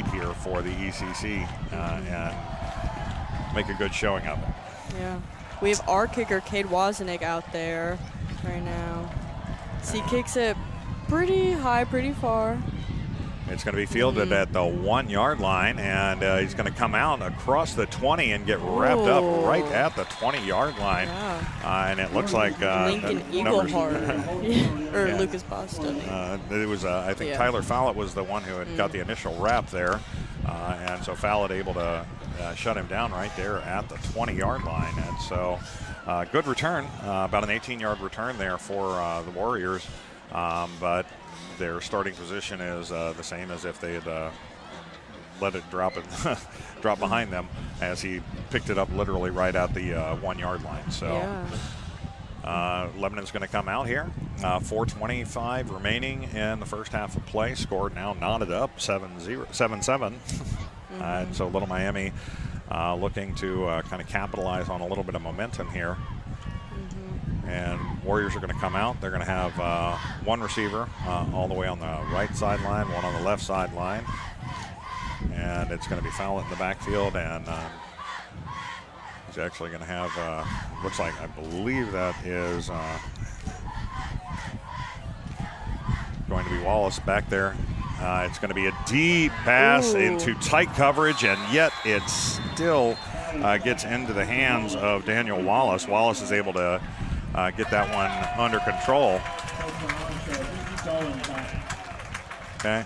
here for the ECC and make a good showing of it. Yeah. We have our kicker, Cade Wozniak, out there right now. So he kicks it pretty high, pretty far. It's going to be fielded at the 1-yard line, and he's going to come out across the 20 and get wrapped up right at the 20-yard line. Yeah. And it looks like Lincoln Eagleheart or Lucas Boston. It was, I think, Tyler Fallett was the one who had got the initial wrap there, and so Fallett able to shut him down right there at the 20-yard line. And so good return, about an 18-yard return there for the Warriors. But their starting position is the same as if they had let it drop behind them, as he picked it up literally right at the 1-yard line. So Lebanon's going to come out here. 4:25 remaining in the first half of play. Score now knotted up 7-7. And so Little Miami looking to kind of capitalize on a little bit of momentum here. And Warriors are going to come out. They're going to have one receiver all the way on the right sideline, one on the left sideline. And it's going to be Fowler in the backfield. And he's actually going to have, looks like, I believe that is going to be Wallace back there. It's going to be a deep pass into tight coverage, and yet it still gets into the hands of Daniel Wallace. Wallace is able to get that one under control. Okay,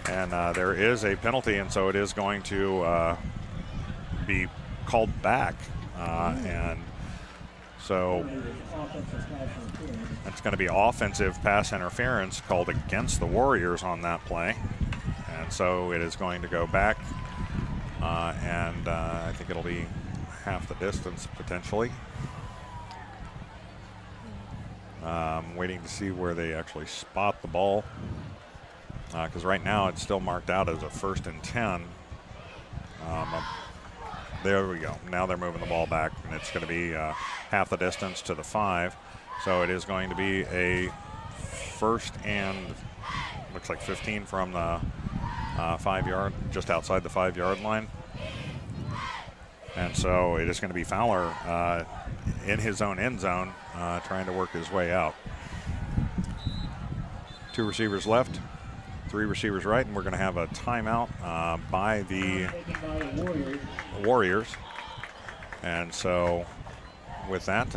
and there is a penalty, and so it is going to be called back, and so it's going to be offensive pass interference called against the Warriors on that play, and so it is going to go back, and I think it'll be half the distance potentially. Waiting to see where they actually spot the ball, because right now it's still marked out as a 1st and 10. There we go. Now they're moving the ball back, and it's going to be half the distance to the 5. So it is going to be a 1st and looks like 15 from the 5-yard, just outside the 5-yard line. And so it is going to be Fowler in his own end zone, trying to work his way out. 2 receivers left, 3 receivers right, and we're going to have a timeout by the Warriors. And so with that,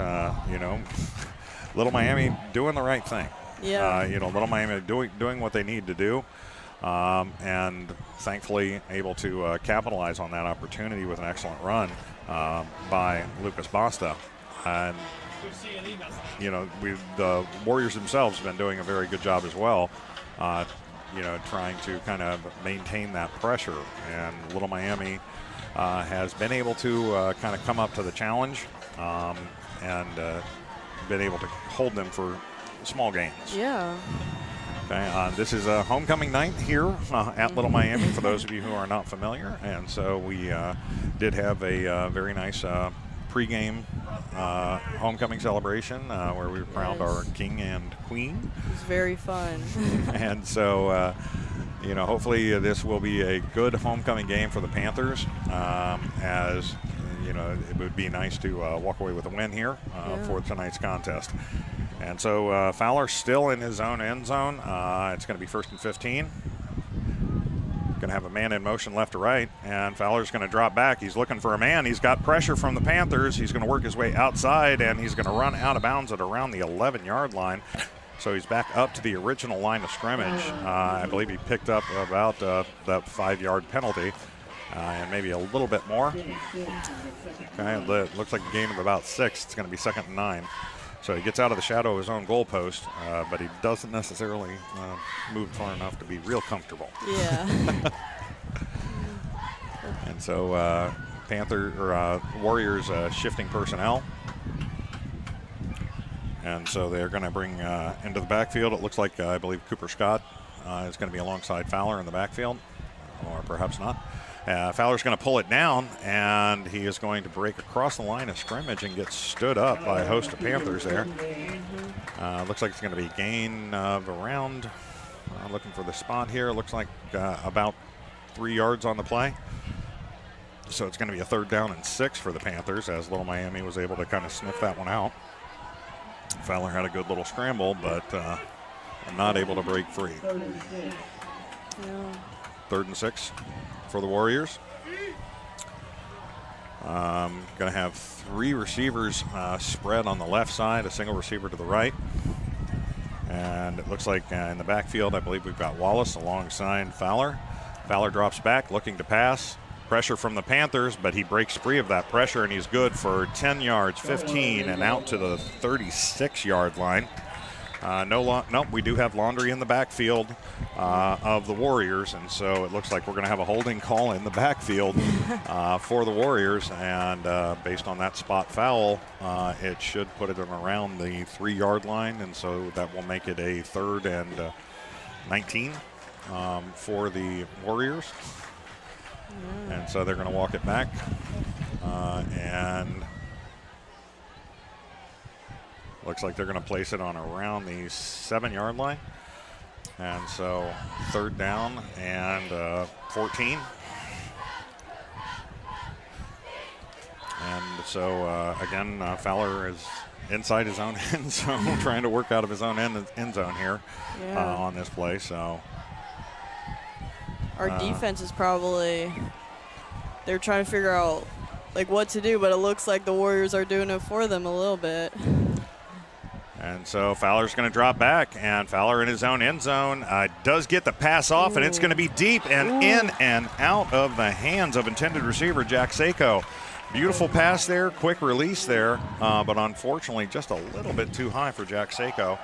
Little Miami doing the right thing. Yeah. Little Miami doing what they need to do, and thankfully able to capitalize on that opportunity with an excellent run by Lucas Basta. And the Warriors themselves have been doing a very good job as well, trying to kind of maintain that pressure. And Little Miami has been able to kind of come up to the challenge and been able to hold them for small gains. Yeah. Okay, this is a homecoming night here at Little Miami, for those of you who are not familiar. And so we did have a very nice pregame homecoming celebration where we crowned our king and queen. It was very fun. And so, hopefully this will be a good homecoming game for the Panthers, as it would be nice to walk away with a win here for tonight's contest. And so Fowler still in his own end zone. It's going to be 1st and 15. Going to have a man in motion left to right, and Fowler's going to drop back. He's looking for a man. He's got pressure from the Panthers. He's going to work his way outside, and he's going to run out of bounds at around the 11-yard line. So he's back up to the original line of scrimmage. I believe he picked up about that 5-yard penalty, and maybe a little bit more. Okay, it looks like a gain of about 6. It's going to be 2nd and 9. So he gets out of the shadow of his own goalpost, but he doesn't necessarily move far enough to be real comfortable. Yeah. And so Warriors shifting personnel. And so they're going to bring into the backfield. It looks like, I believe, Cooper Scott is going to be alongside Fowler in the backfield, or perhaps not. Fowler's going to pull it down, and he is going to break across the line of scrimmage and get stood up by a host of Panthers there. Looks like it's going to be a gain of around, looking for the spot here, looks like about 3 yards on the play. So it's going to be a 3rd down and 6 for the Panthers, as Little Miami was able to kind of sniff that one out. Fowler had a good little scramble, but not able to break free. 3rd and 6 for the Warriors. Going to have 3 receivers spread on the left side, a single receiver to the right. And it looks like in the backfield, I believe we've got Wallace alongside Fowler. Fowler drops back, looking to pass. pressure from the Panthers, but he breaks free of that pressure, and he's good for 10 yards, 15, and out to the 36-yard line. No, we do have laundry in the backfield of the Warriors, and so it looks like we're going to have a holding call in the backfield for the Warriors, and based on that spot foul, it should put it around the 3-yard line, and so that will make it a 3rd and 19 for the Warriors. And so they're going to walk it back, and looks like they're going to place it on around the 7-yard line. And so 3rd down and 14. And so, again, Fowler is inside his own end zone, trying to work out of his own end zone here on this play. So our defense is probably, they're trying to figure out like what to do, but it looks like the Warriors are doing it for them a little bit. And so Fowler's going to drop back, and Fowler in his own end zone does get the pass off, and it's going to be deep and in and out of the hands of intended receiver Jack Seiko. Beautiful pass there, quick release there, but unfortunately just a little bit too high for Jack Seiko,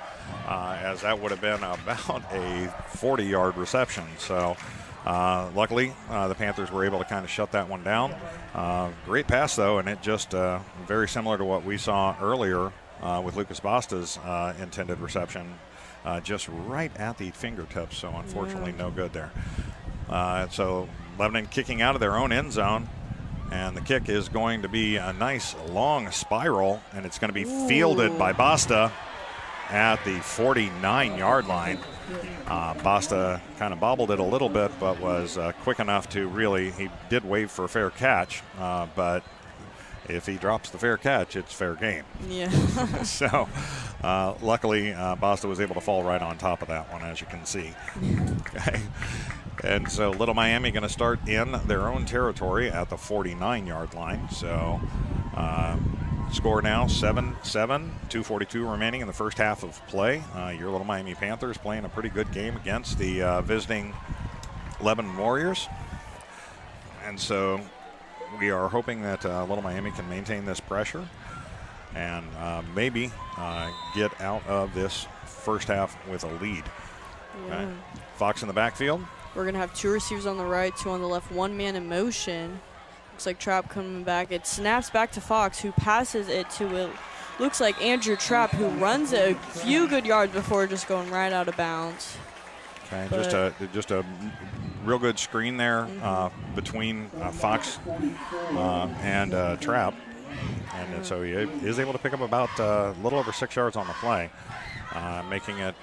as that would have been about a 40-yard reception. So luckily, the Panthers were able to kind of shut that one down. Great pass, though, and it just very similar to what we saw earlier with Lucas Basta's intended reception, just right at the fingertips. So unfortunately, no good there. So Lebanon kicking out of their own end zone. And the kick is going to be a nice long spiral, and it's going to be fielded by Basta at the 49-yard line. Basta kind of bobbled it a little bit, but was quick enough to really, he did wave for a fair catch, but if he drops the fair catch, it's fair game. Yeah. So luckily, Basta was able to fall right on top of that one, as you can see. Okay. And so Little Miami going to start in their own territory at the 49-yard line. So score now 7-7, 2:42 remaining in the first half of play. Your Little Miami Panthers playing a pretty good game against the visiting Lebanon Warriors. And so we are hoping that Little Miami can maintain this pressure and maybe get out of this first half with a lead. Yeah. Okay. Fox in the backfield. We're going to have 2 receivers on the right, 2 on the left, 1 man in motion. Looks like Trapp coming back. It snaps back to Fox, who passes it to, looks like Andrew Trapp, who runs a few good yards before just going right out of bounds. Okay, just a real good screen there between Fox and Trapp. And so he is able to pick up about a little over 6 yards on the play, making it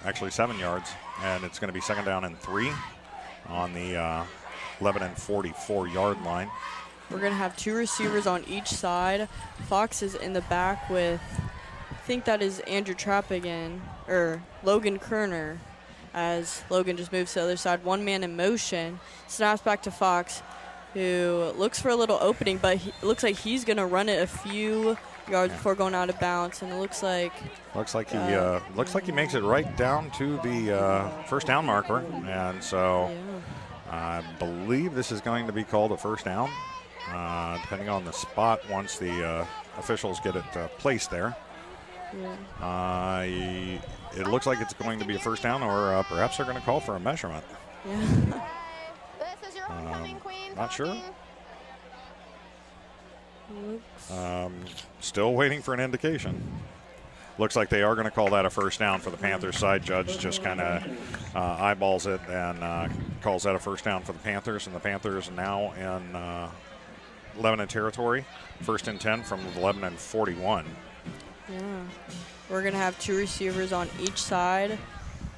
actually 7 yards. And it's going to be 2nd down and 3 on the Lebanon 44-yard line. We're going to have 2 receivers on each side. Fox is in the back with, I think that is Andrew Trapp again, or Logan Kerner, as Logan just moves to the other side. 1 man in motion. Snaps back to Fox, who looks for a little opening, but it looks like he's going to run it a few yards before going out of bounds, and it looks like he makes it right down to the first down marker, and so I believe this is going to be called a first down, depending on the spot once the officials get it placed there. It looks like it's going to be a first down, or perhaps they're going to call for a measurement. This is your homecoming queen. Not sure. Still waiting for an indication. Looks like they are going to call that a first down for the Panthers side. Judge just kind of eyeballs it and calls that a first down for the Panthers. And the Panthers now in Lebanon territory. 1st and 10 from the Lebanon 41. Yeah. We're going to have 2 receivers on each side.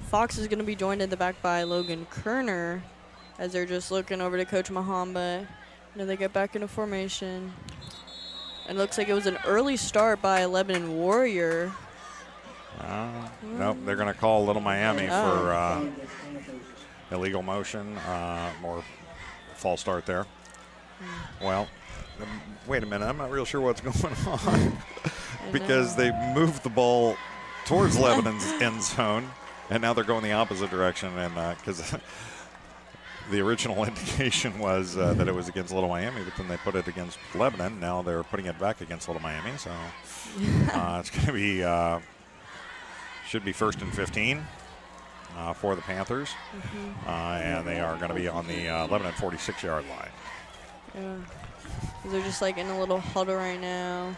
Fox is going to be joined in the back by Logan Kerner as they're just looking over to Coach Mahamba. And then they get back into formation. And it looks like it was an early start by a Lebanon Warrior. Nope, they're going to call Little Miami for illegal motion, or false start there. Well, wait a minute, I'm not real sure what's going on because they moved the ball towards Lebanon's end zone, and now they're going the opposite direction. And because the original indication was that it was against Little Miami, but then they put it against Lebanon. Now they're putting it back against Little Miami. So it's going to be, should be 1st and 15 for the Panthers. And they are going to be on the Lebanon 46-yard line. Yeah. They're just like in a little huddle right now.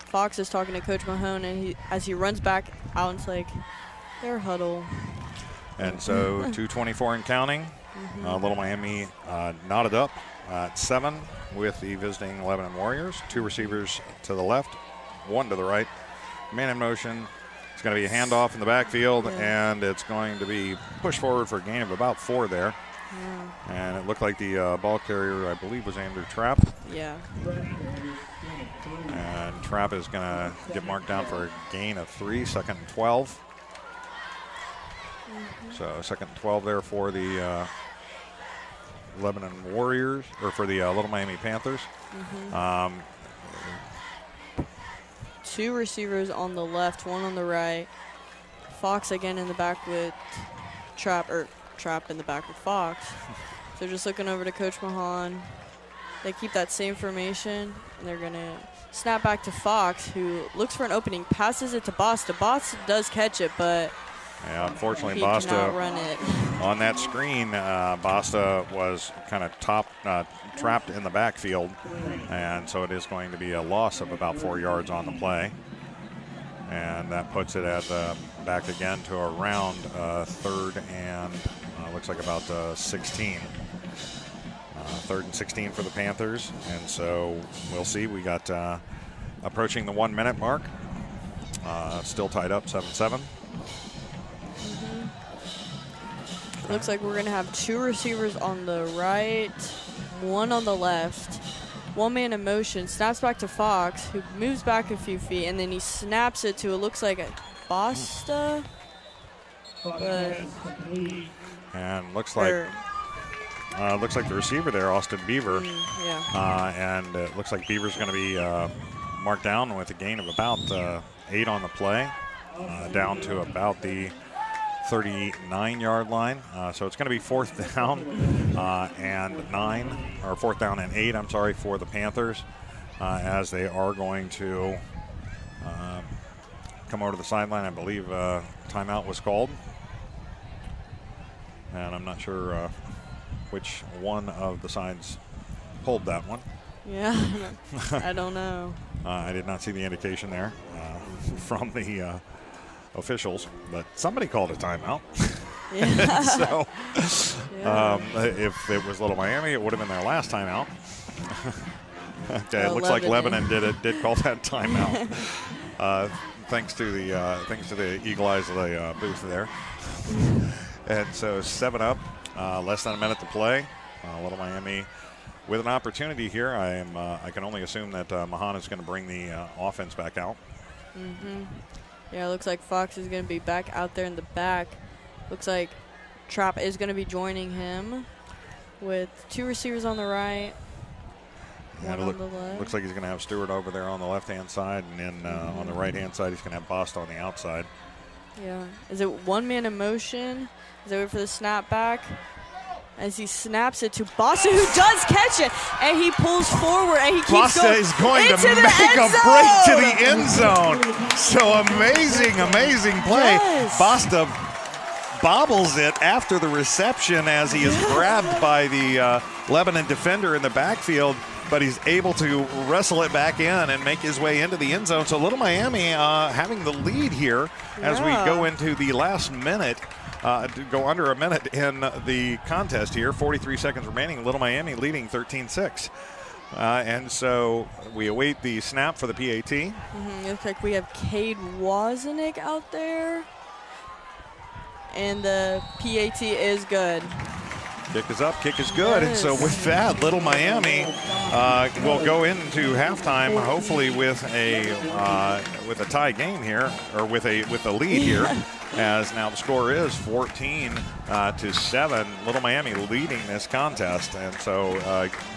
Fox is talking to Coach Mahone, and as he runs back out, it's like their huddle. And so 2:24 and counting. Little Miami knotted up at 7 with the visiting Lebanon Warriors. 2 receivers to the left, 1 to the right. Man in motion. It's going to be a handoff in the backfield, and it's going to be pushed forward for a gain of about 4 there. And it looked like the ball carrier, I believe, was Andrew Trapp. Yeah. And Trapp is going to get marked down for a gain of 3, 2nd and 12. So 2nd and 12 there for the Lebanon Warriors, or for the Little Miami Panthers. 2 receivers on the left, 1 on the right. Fox again in the back with Trapp in the back with Fox. So just looking over to Coach Mahon. They keep that same formation, and they're going to snap back to Fox, who looks for an opening, passes it to Basta. Basta does catch it, but yeah, unfortunately, he Basta cannot run it. on that screen. Basta was kind of trapped in the backfield, and so it is going to be a loss of about 4 yards on the play. And that puts it at back again to around 3rd and looks like about 16. 3rd and 16 for the Panthers. And so we'll see. We got approaching the 1 minute mark. Still tied up 7-7. Looks like we're going to have 2 receivers on the right, 1 on the left. 1 man in motion, snaps back to Fox, who moves back a few feet, and then he snaps it to, it looks like a Basta. And looks like the receiver there, Austin Beaver. And it looks like Beaver's going to be marked down with a gain of about 8 on the play, down to about the 39-yard line. So it's going to be 4th down and 9, or 4th down and 8, I'm sorry, for the Panthers, as they are going to come over to the sideline. I believe timeout was called. And I'm not sure which one of the sides pulled that one. Yeah, I don't know. I did not see the indication there from the officials, but somebody called a timeout. Yeah. So if it was Little Miami, it would have been their last timeout. Okay, it looks like Lebanon did call that timeout. Thanks to the eagle eyes of the booth there. And so 7 up, less than a minute to play. Little Miami with an opportunity here. I can only assume that Mahan is going to bring the offense back out. Yeah, it looks like Fox is going to be back out there in the back. Looks like Trapp is going to be joining him with 2 receivers on the right, 1 on the left. Looks like he's going to have Stewart over there on the left-hand side, and then on the right-hand side, he's going to have Basta on the outside. Yeah. Is it 1 man in motion? Is it wait for the snap back? As he snaps it to Basta, who does catch it, and he pulls forward, and he keeps Basta going is going to into make a the break to end the end zone. So amazing play. Yes. Basta bobbles it after the reception as he is grabbed by the Lebanon defender in the backfield, but he's able to wrestle it back in and make his way into the end zone. So Little Miami having the lead here as we go into the last minute. Go under a minute in the contest here. 43 seconds remaining. Little Miami leading 13-6. And so we await the snap for the PAT. Looks like we have Cade Wozniak out there. And the PAT is good. Kick is up, kick is good. Yes. And so with that, Little Miami will go into halftime, hopefully with a tie game here, or with a lead here, as now the score is 14-7. Little Miami leading this contest, and so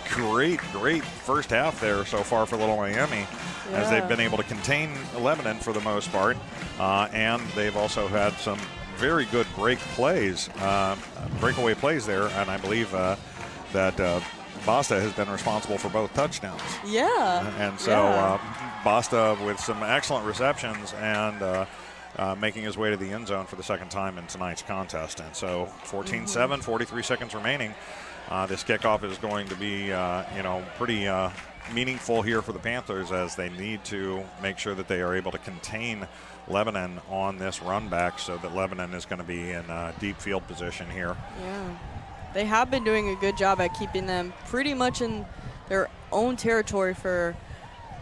great first half there so far for Little Miami, as they've been able to contain Lebanon for the most part, and they've also had some very good breakaway plays there, and I believe that Basta has been responsible for both touchdowns. Yeah. And so Basta with some excellent receptions and making his way to the end zone for the second time in tonight's contest. And so 14-7, 43 seconds remaining. This kickoff is going to be, pretty meaningful here for the Panthers, as they need to make sure that they are able to contain Lebanon on this run back, so that Lebanon is going to be in deep field position here. Yeah. They have been doing a good job at keeping them pretty much in their own territory for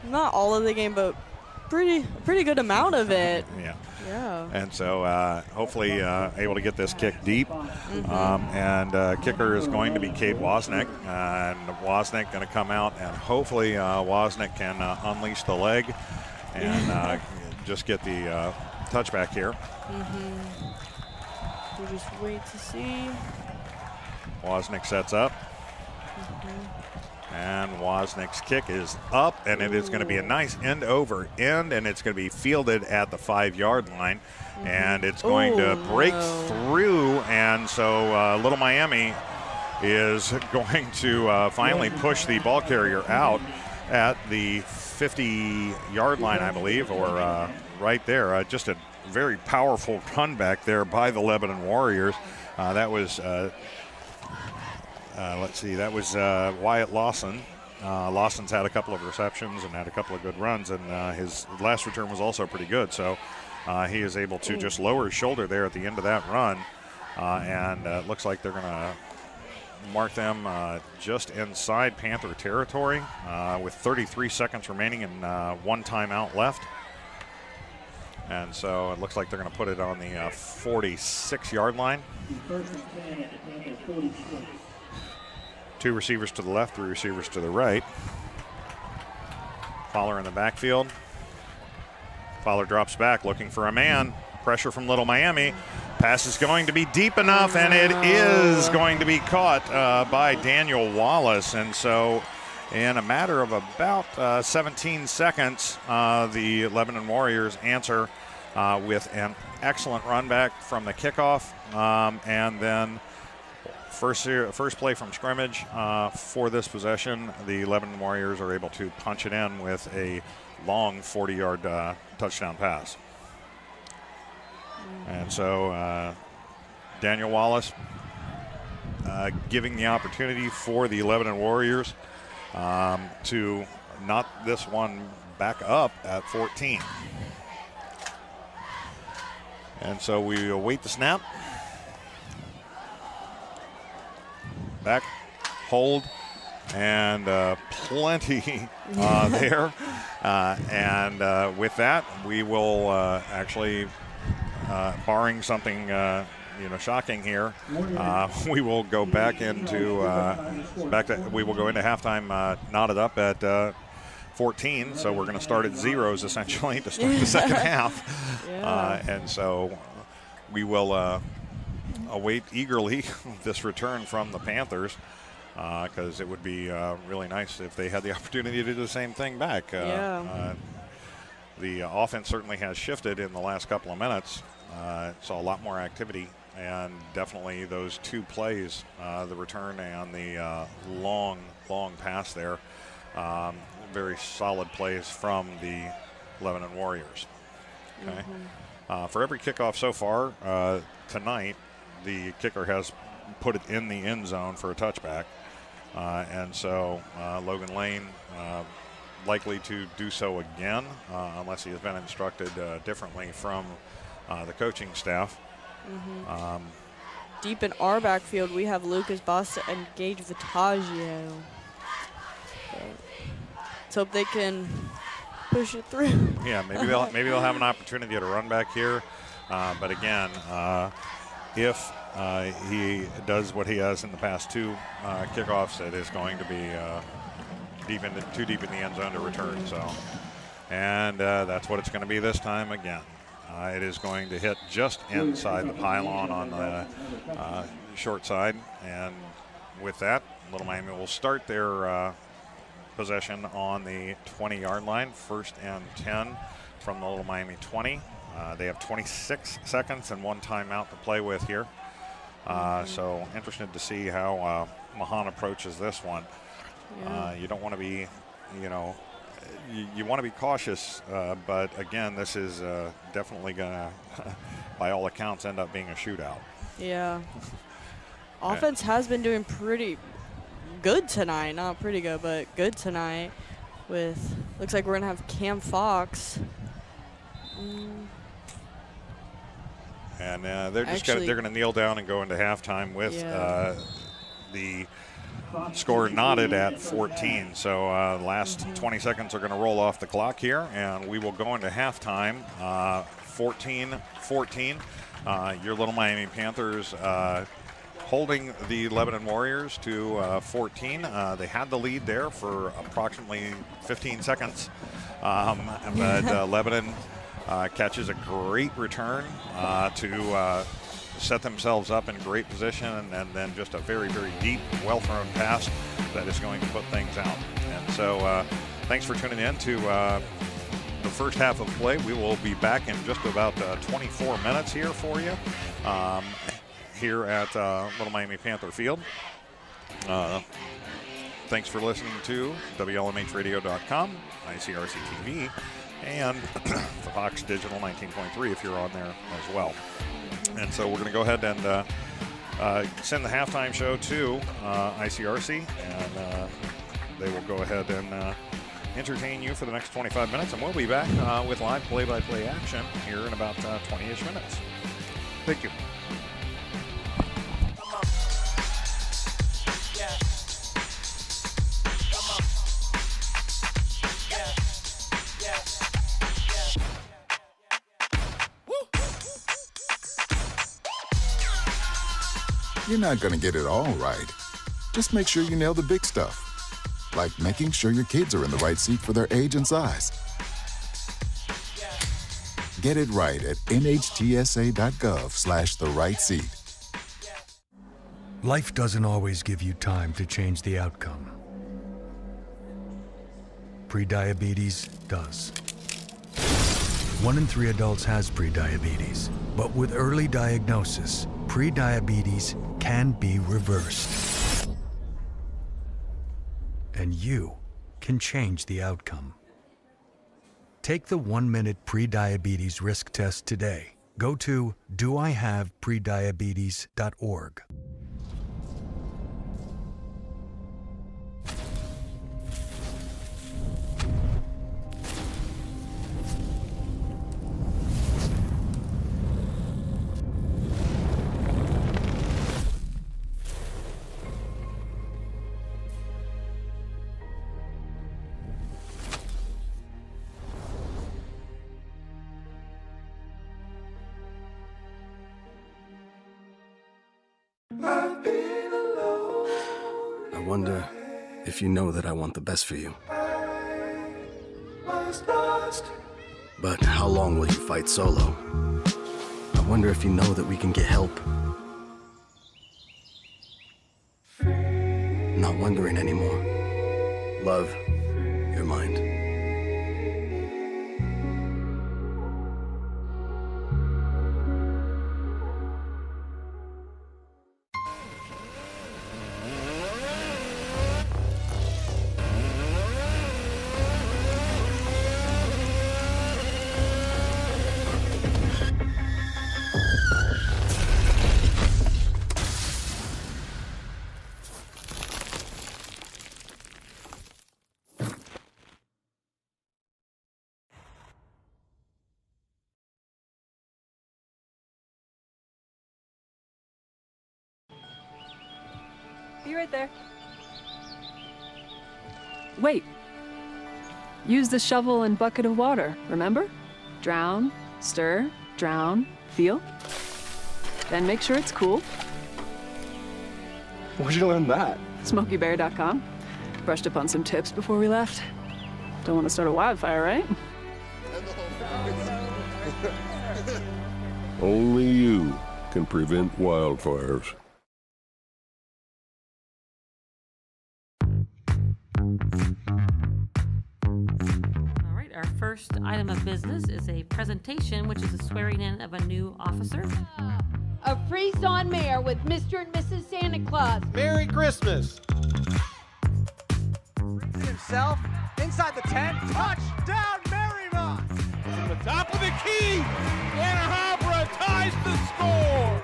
not all of the game, but pretty good amount of it. Yeah. Yeah. And so hopefully able to get this kick deep. And kicker is going to be Kate Wozniak. And Wozniak going to come out, and hopefully Wozniak can unleash the leg and just get the touchback here. We'll just wait to see. Wozniak sets up. And Wozniak's kick is up, and it is going to be a nice end over end, and it's going to be fielded at the 5-yard line. And it's going to break through, and so Little Miami is going to finally push the ball carrier out at the 50-yard line, I believe, or right there. Just a very powerful run back there by the Lebanon Warriors. That was that was Wyatt Lawson. Lawson's had a couple of receptions and had a couple of good runs, and his last return was also pretty good. So he is able to just lower his shoulder there at the end of that run, and it looks like they're going to mark them just inside Panther territory with 33 seconds remaining and 1 timeout left. And so it looks like they're going to put it on the 46-yard line. 2 receivers to the left, 3 receivers to the right. Fowler in the backfield. Fowler drops back looking for a man. Pressure from Little Miami. Pass is going to be deep enough, and it is going to be caught by Daniel Wallace. And so in a matter of about 17 seconds, the Lebanon Warriors answer with an excellent run back from the kickoff, and then first play from scrimmage for this possession, the Lebanon Warriors are able to punch it in with a long 40-yard touchdown pass. And so Daniel Wallace giving the opportunity for the Lebanon Warriors to knot this one back up at 14. And so we await the snap. Back, hold, and plenty there. And with that, we will actually, barring something shocking here, we will go back into we will go into halftime knotted up at 14. So we're going to start at zeros essentially to start the second half. And so we will await eagerly this return from the Panthers, because it would be really nice if they had the opportunity to do the same thing back. The offense certainly has shifted in the last couple of minutes. Saw a lot more activity, and definitely those 2 plays, the return and the long pass there, very solid plays from the Lebanon Warriors. Okay. For every kickoff so far tonight, the kicker has put it in the end zone for a touchback. And so Logan Lane likely to do so again, unless he has been instructed differently from the coaching staff. Deep in our backfield, we have Lucas Basta and Gage Vitaggio. Let's hope they can push it through. Yeah, maybe they'll have an opportunity to run back here. But again, if he does what he has in the past 2 kickoffs, it is going to be too deep in the end zone to return. So, and that's what it's going to be this time again. It is going to hit just inside the pylon on the short side, and with that, Little Miami will start their possession on the 20-yard line, 1st and 10 from the Little Miami 20. They have 26 seconds and 1 timeout to play with here. So interested to see how Mahan approaches this one. Yeah. You don't want to be, you want to be cautious, but again, this is definitely going to, by all accounts, end up being a shootout. Yeah. Offense has been doing pretty good tonight. Not pretty good, but good tonight. With looks like we're gonna have Cam Fox. And they're just they're gonna kneel down and go into halftime with the score knotted at 14. So last 20 seconds are gonna roll off the clock here, and we will go into halftime. 14-14. Your Little Miami Panthers holding the Lebanon Warriors to 14. They had the lead there for approximately 15 seconds. But Lebanon catches a great return to set themselves up in great position, and then just a very, very deep, well-thrown pass that is going to put things out. And so thanks for tuning in to the first half of play. We will be back in just about 24 minutes here for you. Here at Little Miami Panther Field. Thanks for listening to WLMHradio.com, ICRC-TV, and the Fox Digital 19.3 if you're on there as well. And so we're going to go ahead and send the halftime show to ICRC, and they will go ahead and entertain you for the next 25 minutes, and we'll be back with live play-by-play action here in about 20-ish minutes. Thank you. You're not going to get it all right. Just make sure you nail the big stuff, like making sure your kids are in the right seat for their age and size. Get it right at nhtsa.gov/the-right-seat. Life doesn't always give you time to change the outcome. Prediabetes does. 1 in 3 adults has prediabetes, but with early diagnosis, prediabetes can be reversed. And you can change the outcome. Take the 1-minute prediabetes risk test today. Go to doihaveprediabetes.org. I wonder if you know that I want the best for you. But how long will you fight solo? I wonder if you know that we can get help. Not wondering anymore. Love, your mind. Be right there. Wait. Use the shovel and bucket of water, remember? Drown, stir, drown, feel. Then make sure it's cool. Where'd you learn that? SmokeyBear.com. Brushed up on some tips before we left. Don't want to start a wildfire, right? Only you can prevent wildfires. our first item of business is a presentation, which is a swearing in of a new officer. A Frise Mayor with Mr. and Mrs. Santa Claus. Merry Christmas. Brings it himself inside the 10. Touchdown, Marymount. From the top of the key, Anna Habra ties the score.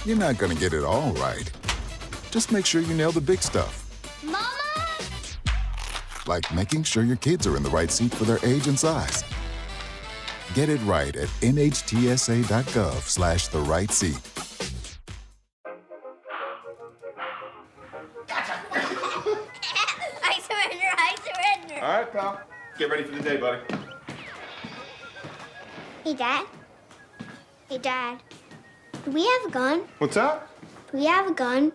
You're not going to get it all right. Just make sure you nail the big stuff. Mama! Like making sure your kids are in the right seat for their age and size. Get it right at nhtsa.gov/the-right-seat. I surrender. All right, pal. Get ready for the day, buddy. Hey, Dad. Hey, Dad. Do we have a gun? What's that? Do we have a gun?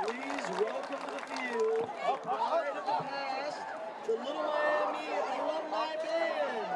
Please welcome to the field, the pride of the past, the Little Miami Alumni Band.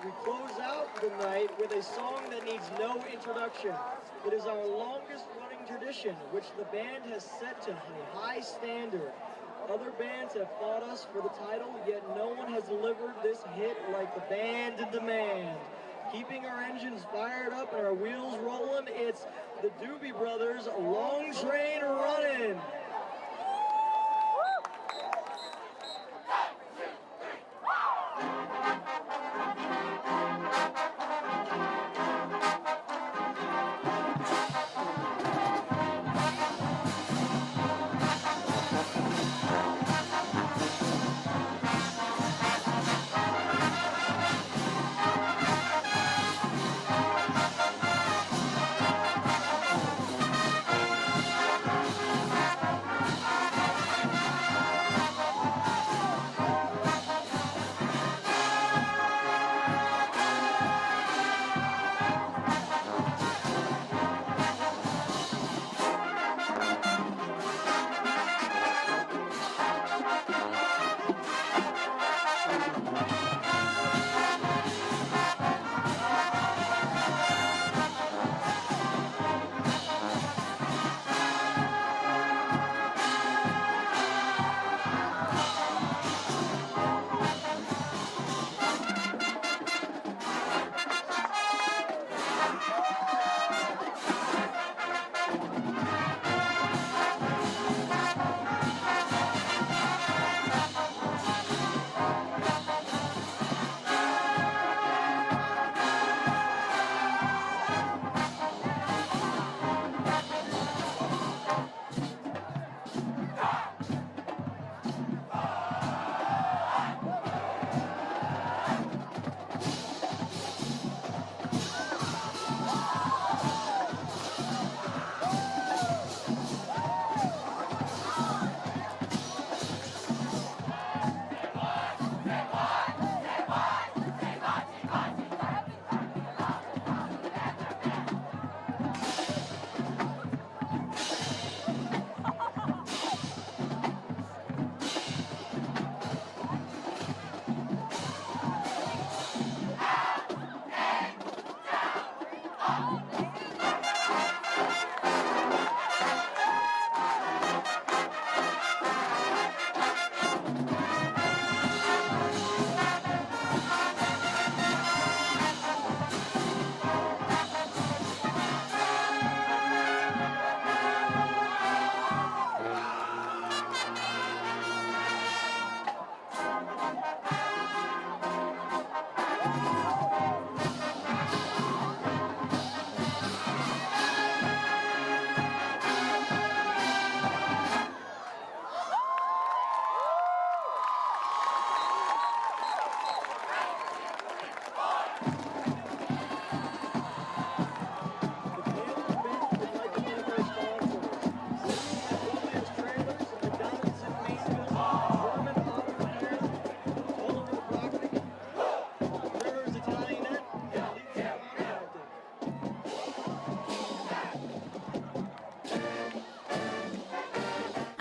We close out the night with a song that needs no introduction. It is our longest running tradition, which the band has set to a high standard. Other bands have fought us for the title, yet no one has delivered this hit like the band demand. Keeping our engines fired up and our wheels rolling, it's the Doobie Brothers' Long Train Running.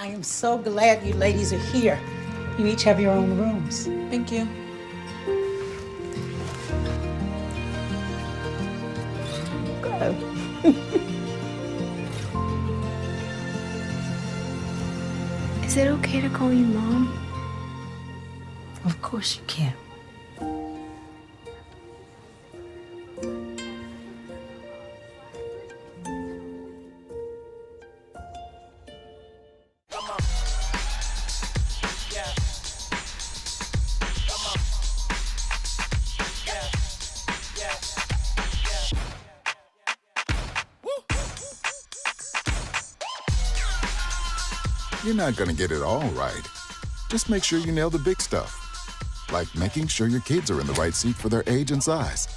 I am so glad you ladies are here. You each have your own rooms. Thank you. Go. Is it okay to call you Mom? Of course you can. You're not going to get it all right. Just make sure you nail the big stuff, like making sure your kids are in the right seat for their age and size.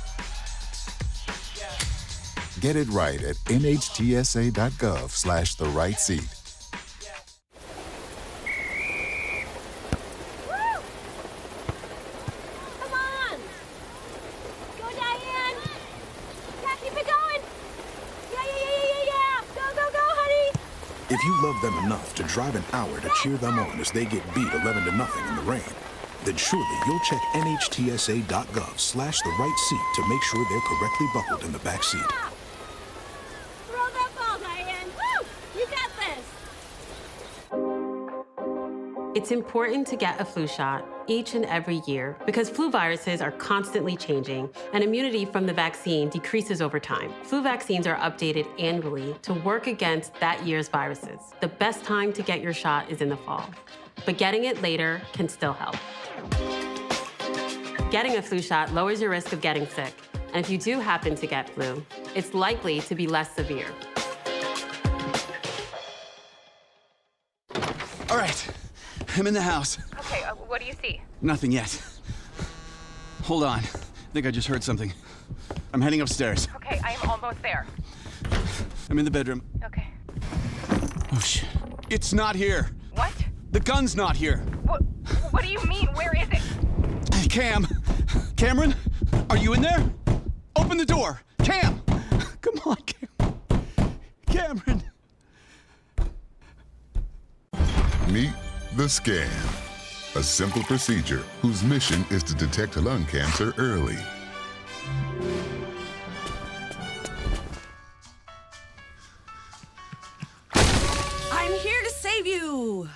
Get it right at nhtsa.gov/the-right-seat. Come on! Go, Diane! Yeah, keep it going! Yeah! Go, honey! If you love them enough to drive an hour to cheer them on as they get beat 11-0 in the rain, then surely you'll check nhtsa.gov/the-right-seat to make sure they're correctly buckled in the back seat. Throw that ball, Diane! Woo! You got this! It's important to get a flu shot each and every year because flu viruses are constantly changing and immunity from the vaccine decreases over time. Flu vaccines are updated annually to work against that year's viruses. The best time to get your shot is in the fall, but getting it later can still help. Getting a flu shot lowers your risk of getting sick, and if you do happen to get flu, it's likely to be less severe. All right, I'm in the house. Okay, what do you see? Nothing yet. Hold on. I think I just heard something. I'm heading upstairs. Okay, I am almost there. I'm in the bedroom. Okay. Oh, shit. It's not here. What? The gun's not here. What do you mean? Where is it? Cameron, are you in there? Open the door. Cam! Come on, Cameron. Meet the scan, a simple procedure whose mission is to detect lung cancer early. I'm here to save you.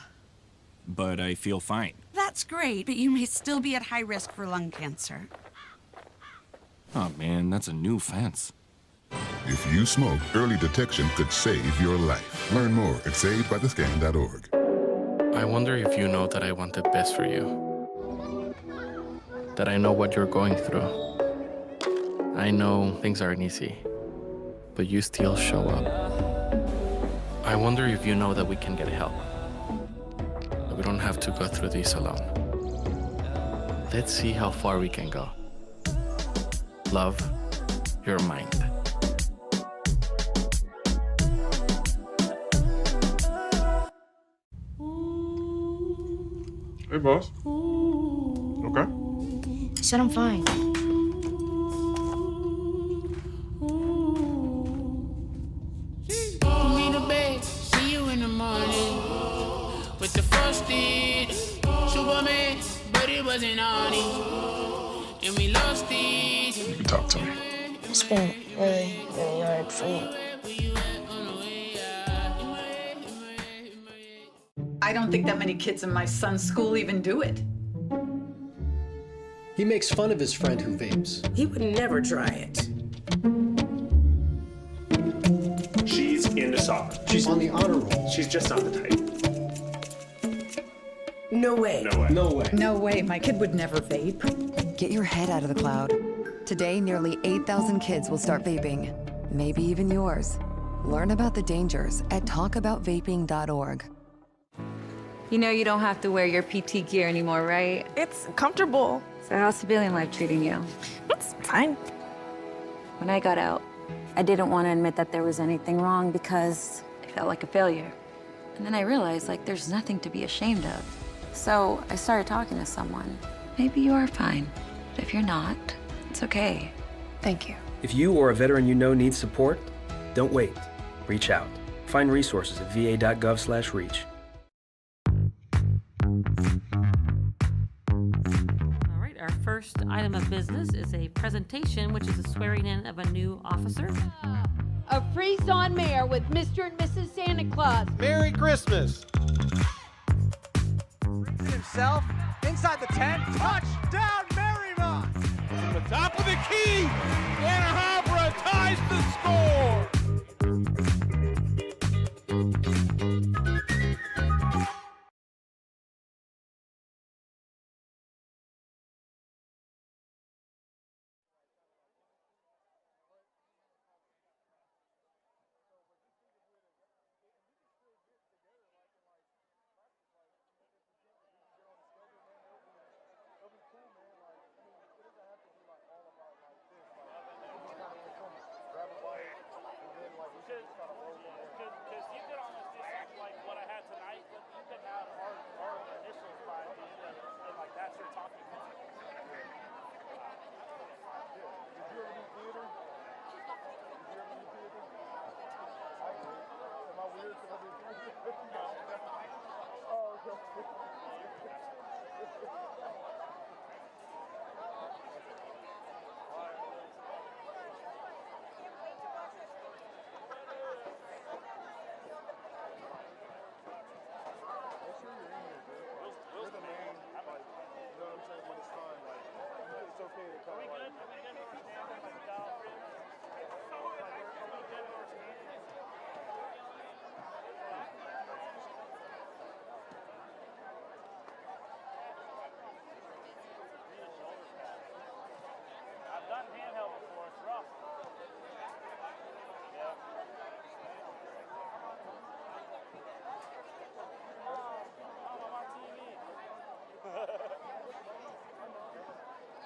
But I feel fine. That's great, but you may still be at high risk for lung cancer. Oh man, that's a new fence. If you smoke, early detection could save your life. Learn more at savedbythescan.org. I wonder if you know that I want the best for you. That I know what you're going through. I know things aren't easy, but you still show up. I wonder if you know that we can get help. That we don't have to go through this alone. Let's see how far we can go. Love your mind. Hey, boss. Okay? I said I'm fine. Put me to bed, see you in the morning. With the first date, Superman, but it wasn't on it. And we lost it. You can talk to me. It's been really, really hard for me. I don't think that many kids in my son's school even do it. He makes fun of his friend who vapes. He would never try it. She's into soccer. She's on the honor roll. She's just not the type. No way. No way. No way. No way, my kid would never vape. Get your head out of the cloud. Today, nearly 8,000 kids will start vaping. Maybe even yours. Learn about the dangers at talkaboutvaping.org. You know you don't have to wear your PT gear anymore, right? It's comfortable. So how's civilian life treating you? It's fine. When I got out, I didn't want to admit that there was anything wrong because I felt like a failure. And then I realized, like, there's nothing to be ashamed of. So I started talking to someone. Maybe you are fine, but if you're not, it's okay. Thank you. If you or a veteran you know needs support, don't wait. Reach out. Find resources at va.gov/reach. first item of business is a presentation, which is a swearing in of a new officer. A Freeze-On Mayor with Mr. and Mrs. Santa Claus. Merry Christmas. Himself inside the 10. Touchdown, Marymount. From the top of the key, Anna Habra ties the score.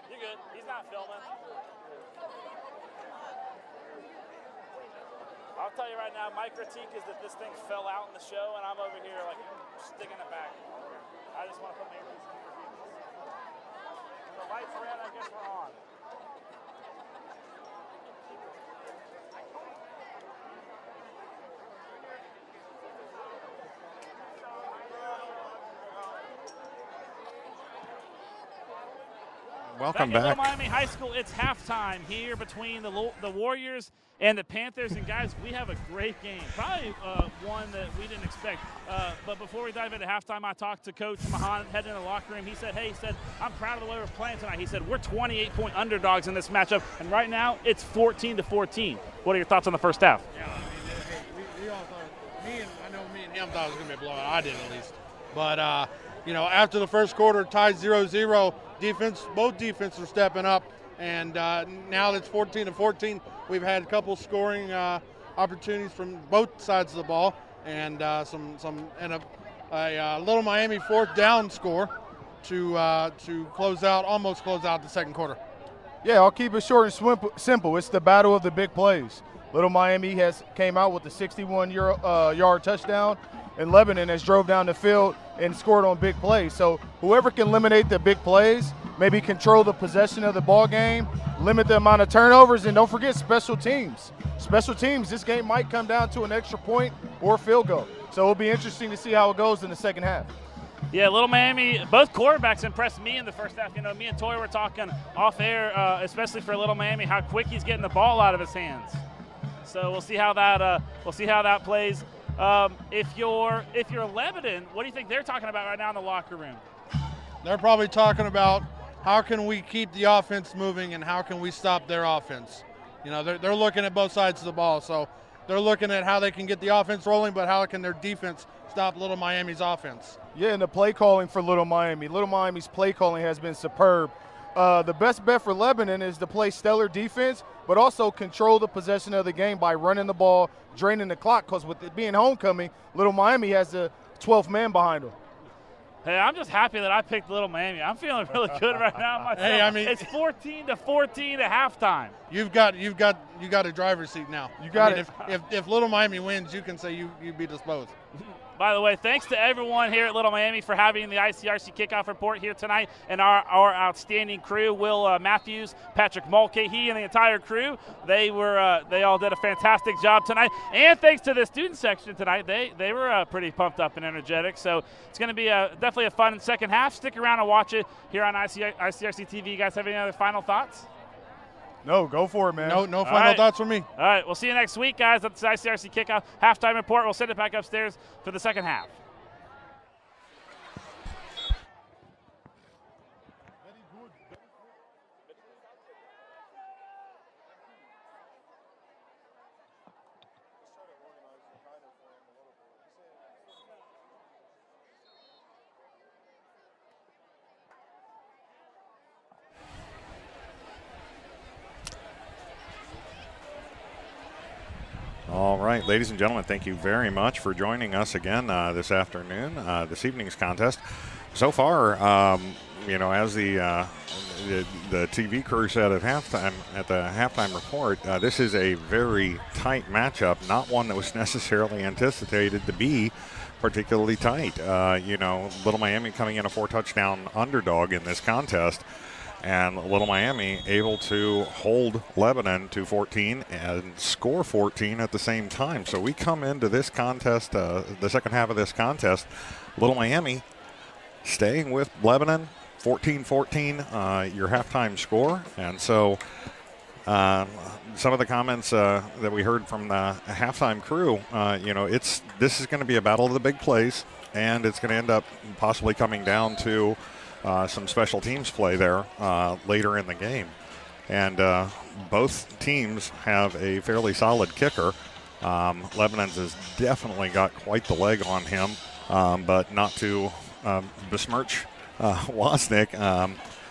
You're good. He's not filming. I'll tell you right now, my critique is that this thing fell out in the show, and I'm over here like sticking it back. I just want to put my earpiece in your views. The lights are red, I guess we're on. Welcome back. back. At Little Miami High School, it's halftime here between the Warriors and the Panthers. And guys, we have a great game. Probably one that we didn't expect. But before we dive into halftime, I talked to Coach Mahan heading in the locker room. He said, I'm proud of the way we're playing tonight. He said, we're 28-point underdogs in this matchup. And right now, it's 14-14. What are your thoughts on the first half? Yeah, we all thought, me and him thought it was going to be a blowout. I did at least. But, after the first quarter, tied 0-0, both defenses are stepping up. And now that it's 14-14, we've had a couple scoring opportunities from both sides of the ball, and a Little Miami fourth down score to almost close out the second quarter. Yeah, I'll keep it short and simple. It's the battle of the big plays. Little Miami came out with a 61-yard touchdown, and Lebanon has drove down the field and scored on big plays. So whoever can eliminate the big plays, maybe control the possession of the ball game, limit the amount of turnovers, and don't forget special teams. Special teams, this game might come down to an extra point or a field goal. So it'll be interesting to see how it goes in the second half. Yeah, Little Miami, both quarterbacks impressed me in the first half. Me and Toy were talking off air, especially for Little Miami, how quick he's getting the ball out of his hands. So we'll see how that plays. If you're Lebanon, what do you think they're talking about right now in the locker room? They're probably talking about how can we keep the offense moving and how can we stop their offense. They're looking at both sides of the ball, so they're looking at how they can get the offense rolling, but how can their defense stop Little Miami's offense. Yeah, and the play calling for Little Miami's play calling has been superb. The best bet for Lebanon is to play stellar defense, but also control the possession of the game by running the ball, draining the clock, because with it being homecoming, Little Miami has the 12th man behind them. Hey, I'm just happy that I picked Little Miami. I'm feeling really good right now myself. Hey, it's 14-14 at halftime. you've got a driver's seat now. You got it. If Little Miami wins, you can say you beat us both. By the way, thanks to everyone here at Little Miami for having the ICRC kickoff report here tonight, and our outstanding crew, Will Matthews, Patrick Mulcahy, and the entire crew. They all did a fantastic job tonight. And thanks to the student section tonight, they were pretty pumped up and energetic. So it's going to be definitely a fun second half. Stick around and watch it here on ICRC-TV. You guys have any other final thoughts? No, go for it, man. No final thoughts from me. All right, we'll see you next week, guys. That's the ICRC kickoff halftime report. We'll send it back upstairs for the second half. All right, ladies and gentlemen, thank you very much for joining us again this afternoon, this evening's contest. So far, as the TV crew said at the halftime report, this is a very tight matchup, not one that was necessarily anticipated to be particularly tight. Little Miami coming in a 4-touchdown underdog in this contest. And Little Miami able to hold Lebanon to 14 and score 14 at the same time. So we come into this contest, the second half of this contest, Little Miami staying with Lebanon, 14-14, your halftime score. And so some of the comments that we heard from the halftime crew, this is going to be a battle of the big plays, and it's going to end up possibly coming down to some special teams play there later in the game. And both teams have a fairly solid kicker. Lebanon's has definitely got quite the leg on him, but not to besmirch Wozniak.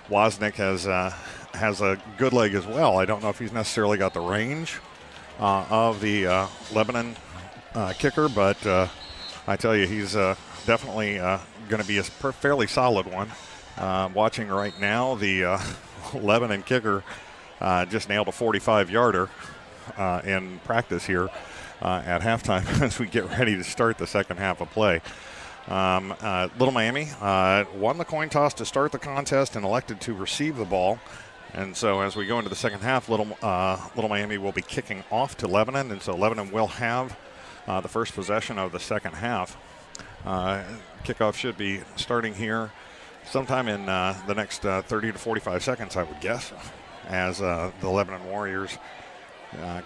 Wozniak has a good leg as well. I don't know if he's necessarily got the range of the Lebanon kicker, but I tell you, he's definitely going to be a fairly solid one. Watching right now, the Lebanon kicker just nailed a 45-yarder in practice here at halftime as we get ready to start the second half of play. Little Miami won the coin toss to start the contest and elected to receive the ball. And so as we go into the second half, Little Miami will be kicking off to Lebanon, and so Lebanon will have the first possession of the second half. Kickoff should be starting here sometime in the next 30 to 45 seconds, I would guess, as the Lebanon Warriors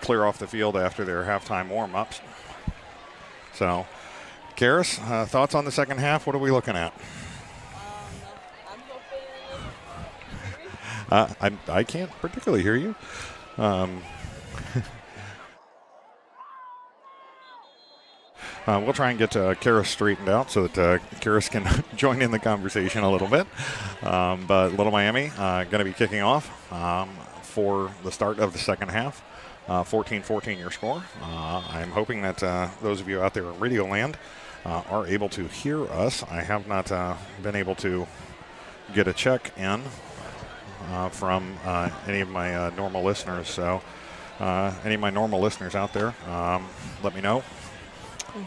clear off the field after their halftime warm-ups. So, Karis, thoughts on the second half? What are we looking at? I can't particularly hear you. We'll try and get Karis straightened out so that Karis can join in the conversation a little bit. But Little Miami going to be kicking off for the start of the second half. 14-14 your score. I'm hoping that those of you out there in Radio Land are able to hear us. I have not been able to get a check in from any of my normal listeners. So any of my normal listeners out there, let me know.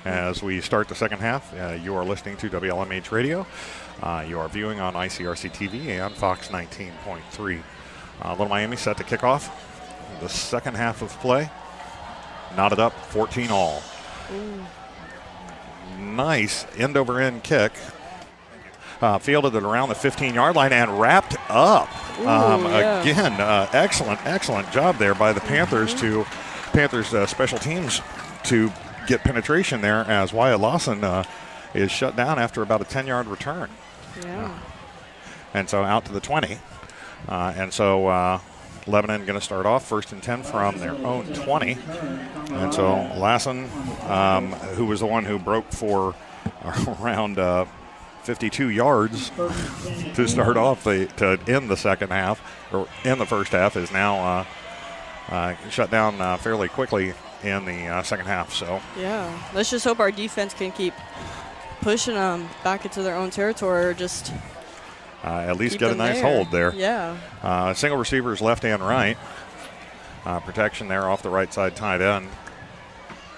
As we start the second half, you are listening to WLMH Radio. You are viewing on ICRC-TV and Fox 19.3. Little Miami set to kick off the second half of play. Knotted up, 14-all. Nice end-over-end kick. Fielded it around the 15-yard line and wrapped up. Again, excellent job there by the Panthers special teams to get penetration there as Wyatt Lawson is shut down after about a 10-yard return. Yeah. And so out to the 20. And so Lebanon going to start off 1st and 10 from their own 20. And so Lawson, who was the one who broke for around 52 yards to start off to end the second half, or in the first half, is now shut down fairly quickly in the second half. So yeah, let's just hope our defense can keep pushing them back into their own territory, or just at least get a nice hold there. Yeah. Single receivers left and right. protection there off the right side tight end.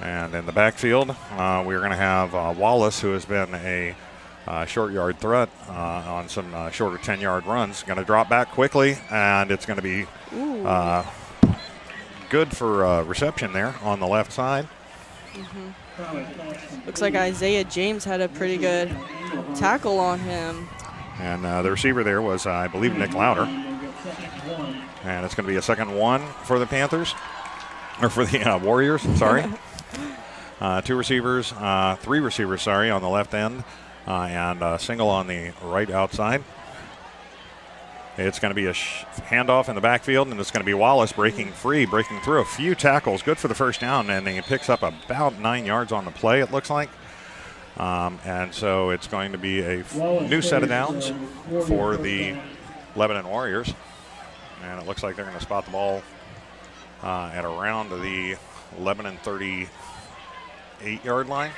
And in the backfield, we're going to have Wallace, who has been a short yard threat on some shorter 10-yard runs. Going to drop back quickly, and it's going to be good for reception there on the left side. Looks like Isaiah James had a pretty good tackle on him. And the receiver there was, I believe, Nick Lauder. And it's going to be a 2nd 1 for the Panthers, or for the Warriors, sorry. 3 receivers, on the left end, and a single on the right outside. It's going to be a handoff in the backfield, and it's going to be Wallace breaking through a few tackles. Good for the first down, and he picks up about 9 yards on the play, it looks like. And so it's going to be a new set of downs for the Lebanon Warriors. And it looks like they're going to spot the ball at around the Lebanon 38-yard line.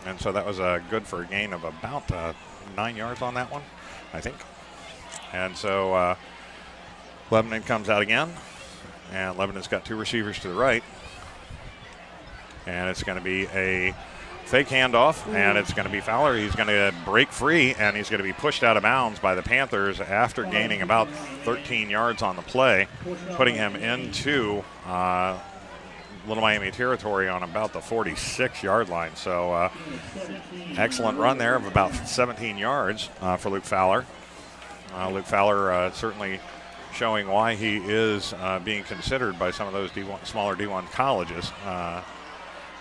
And so that was good for a gain of about 9 yards on that one, I think. And so Lebanon comes out again, and Lebanon's got 2 receivers to the right. And it's going to be a fake handoff, and it's going to be Fowler. He's going to break free, and he's going to be pushed out of bounds by the Panthers after gaining about 13 yards on the play, putting him into Little Miami territory on about the 46-yard line. So excellent run there of about 17 yards for Luke Fowler. Luke Fowler certainly showing why he is being considered by some of those smaller D1 colleges.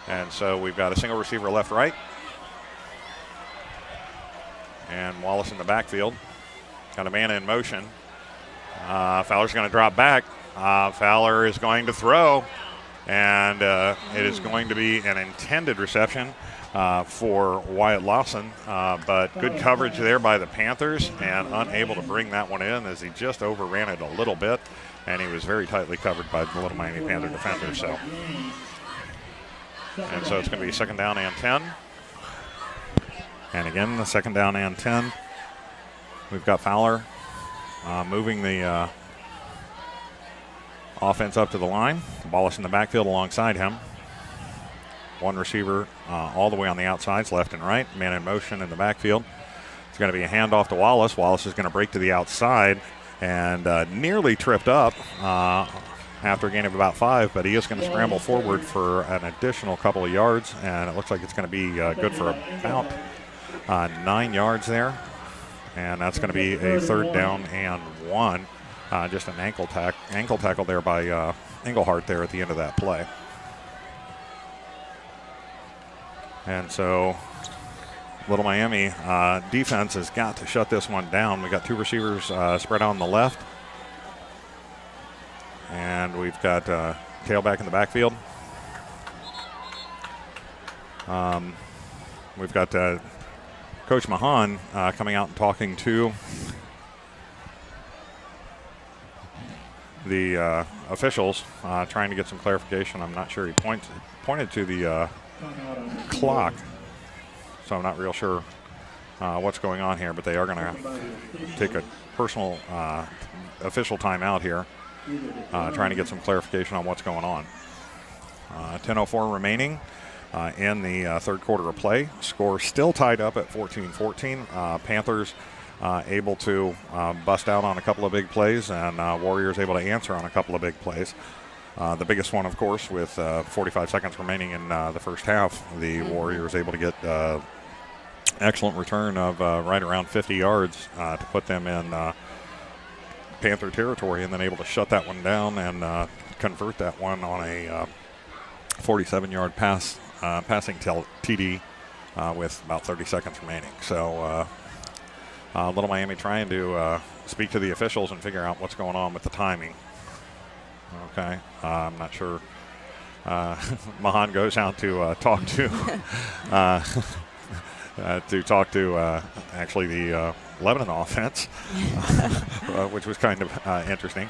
And so we've got a single receiver left-right. And Wallace in the backfield. Got a man in motion. Fowler's going to drop back. Fowler is going to throw. And it is going to be an intended reception for Wyatt Lawson. But good coverage there by the Panthers, and unable to bring that one in as he just overran it a little bit. And he was very tightly covered by the Little Miami Panther defender. And so it's going to be 2nd down and 10. And again, the 2nd down and 10. We've got Fowler moving the offense up to the line. Wallace in the backfield alongside him. 1 receiver all the way on the outsides, left and right. Man in motion in the backfield. It's going to be a handoff to Wallace. Wallace is going to break to the outside and nearly tripped up after a gain of about 5, but he is going to scramble forward for an additional couple of yards, and it looks like it's going to be good for about 9 yards there. And that's going to be a 3rd down and 1. Just an ankle tackle there by Englehart there at the end of that play. And so Little Miami defense has got to shut this one down. We got 2 receivers spread out on the left. And we've got tailback in the backfield. We've got Coach Mahan coming out and talking to the officials, trying to get some clarification. I'm not sure. He pointed to the clock, so I'm not real sure what's going on here, but they are going to take a personal official timeout here. Trying to get some clarification on what's going on. 10:04 remaining in the 3rd quarter of play. Score still tied up at 14-14. Panthers able to bust out on a couple of big plays, and Warriors able to answer on a couple of big plays. The biggest one, of course, with 45 seconds remaining in the first half, the Warriors able to get excellent return of right around 50 yards to put them in Panther territory, and then able to shut that one down and convert that one on a 47-yard passing TD with about 30 seconds remaining. So Little Miami trying to speak to the officials and figure out what's going on with the timing. Okay, I'm not sure. Mahan goes out to talk to actually the Lebanon offense, which was kind of interesting.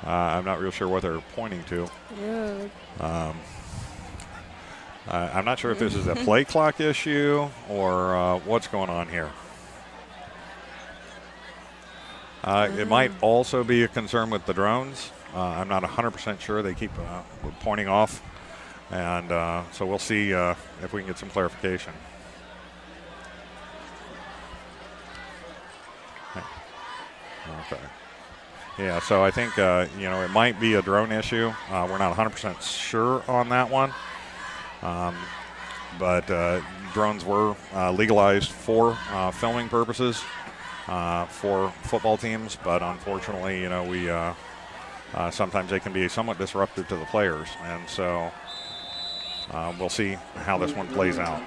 I'm not real sure what they're pointing to. Yeah. I'm not sure if this is a play clock issue or what's going on here. It might also be a concern with the drones. I'm not 100% sure. They keep pointing off. And so we'll see if we can get some clarification. Okay. Yeah, so I think, it might be a drone issue. We're not 100% sure on that one. But drones were legalized for filming purposes for football teams. But unfortunately, we sometimes they can be somewhat disruptive to the players. And so we'll see how this one plays out.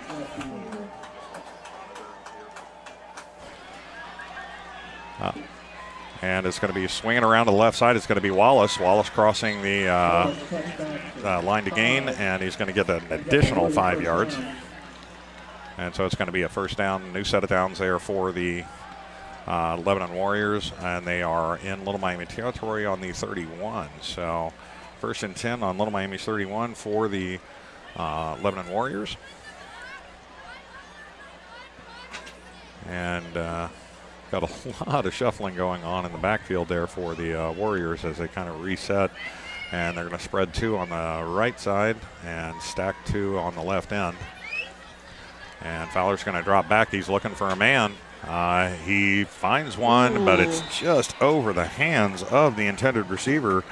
And it's going to be swinging around to the left side. It's going to be Wallace. Wallace crossing the line to gain, and he's going to get an additional 5 yards. And so it's going to be a first down, new set of downs there for the Lebanon Warriors, and they are in Little Miami territory on the 31. So 1st and 10 on Little Miami's 31 for the Lebanon Warriors. And got a lot of shuffling going on in the backfield there for the Warriors as they kind of reset. And they're going to spread 2 on the right side and stack 2 on the left end. And Fowler's going to drop back. He's looking for a man. He finds one, but it's just over the hands of the intended receiver,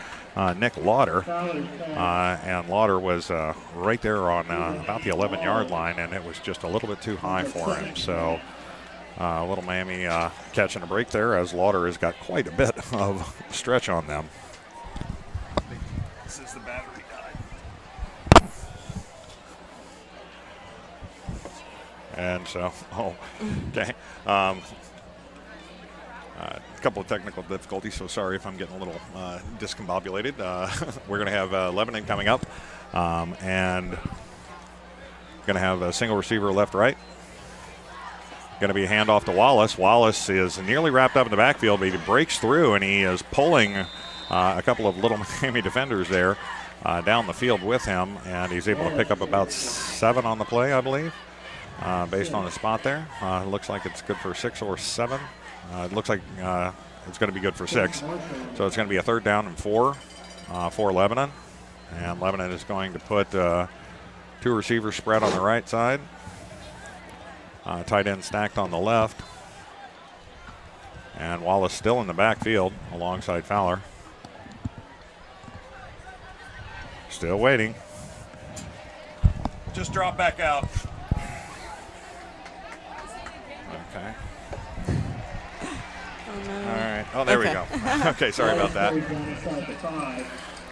Nick Lauder. And Lauder was right there on about the 11-yard line, and it was just a little bit too high for him. So Little Miami catching a break there as Lauder has got quite a bit of stretch on them. This is the battery guy. And so, okay. A couple of technical difficulties, so sorry if I'm getting a little discombobulated. We're going to have Lebanon coming up and going to have a single receiver left-right. Going to be a handoff to Wallace. Wallace is nearly wrapped up in the backfield, but he breaks through, and he is pulling a couple of Little Miami defenders there down the field with him, and he's able to pick up about 7 on the play, I believe, based on the spot there. It looks like it's good for 6 or 7. It looks like it's going to be good for 6. So it's going to be a 3rd down and 4 for Lebanon. And Lebanon is going to put 2 receivers spread on the right side. Tight end stacked on the left. And Wallace still in the backfield alongside Fowler. Still waiting. Just drop back out. Okay. All right. Oh, there we go. Okay, sorry about that.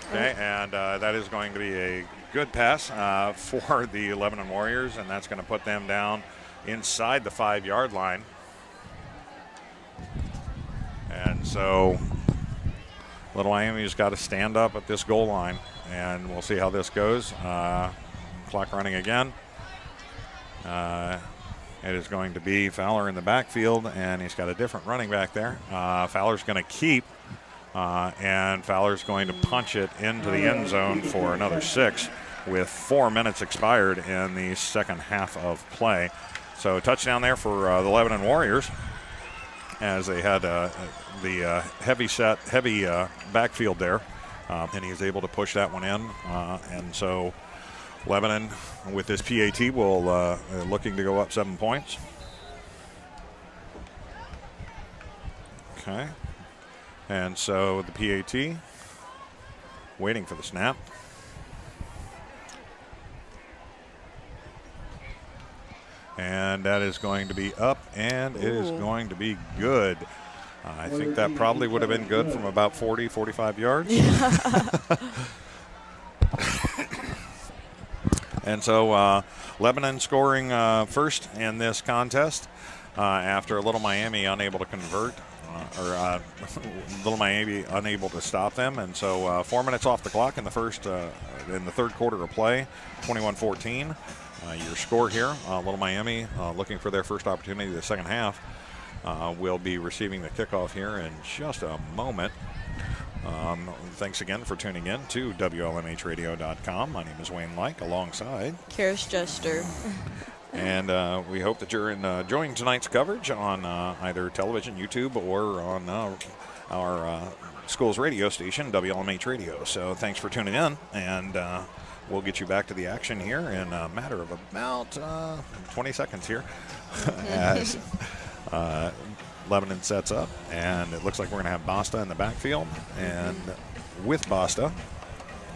Okay, and that is going to be a good pass for the Lebanon Warriors, and that's going to put them down inside the 5-yard line. And so Little Miami's got to stand up at this goal line, and we'll see how this goes. Clock running again. It is going to be Fowler in the backfield, and he's got a different running back there. Fowler's going to keep, and Fowler's going to punch it into the end zone for another 6 with 4 minutes expired in the second half of play. So touchdown there for the Lebanon Warriors as they had the heavy backfield there, and he's able to push that one in. And so Lebanon, with this PAT, will looking to go up 7 points. Okay. And so the PAT waiting for the snap. And that is going to be up, and it is going to be good. I think that probably would have been good from about 40, 45 yards. And so Lebanon scoring first in this contest after Little Miami unable to convert, or Little Miami unable to stop them. And so 4 minutes off the clock in the third quarter of play, 21-14. Your score here, Little Miami looking for their first opportunity the second half. Will be receiving the kickoff here in just a moment. Thanks again for tuning in to WLMHradio.com. My name is Wayne Like, alongside Karis Jester. And we hope that you're enjoying tonight's coverage on either television, YouTube, or on our school's radio station, WLMH Radio. So thanks for tuning in, and we'll get you back to the action here in a matter of about 20 seconds here as Lebanon sets up. And it looks like we're going to have Basta in the backfield. And with Basta,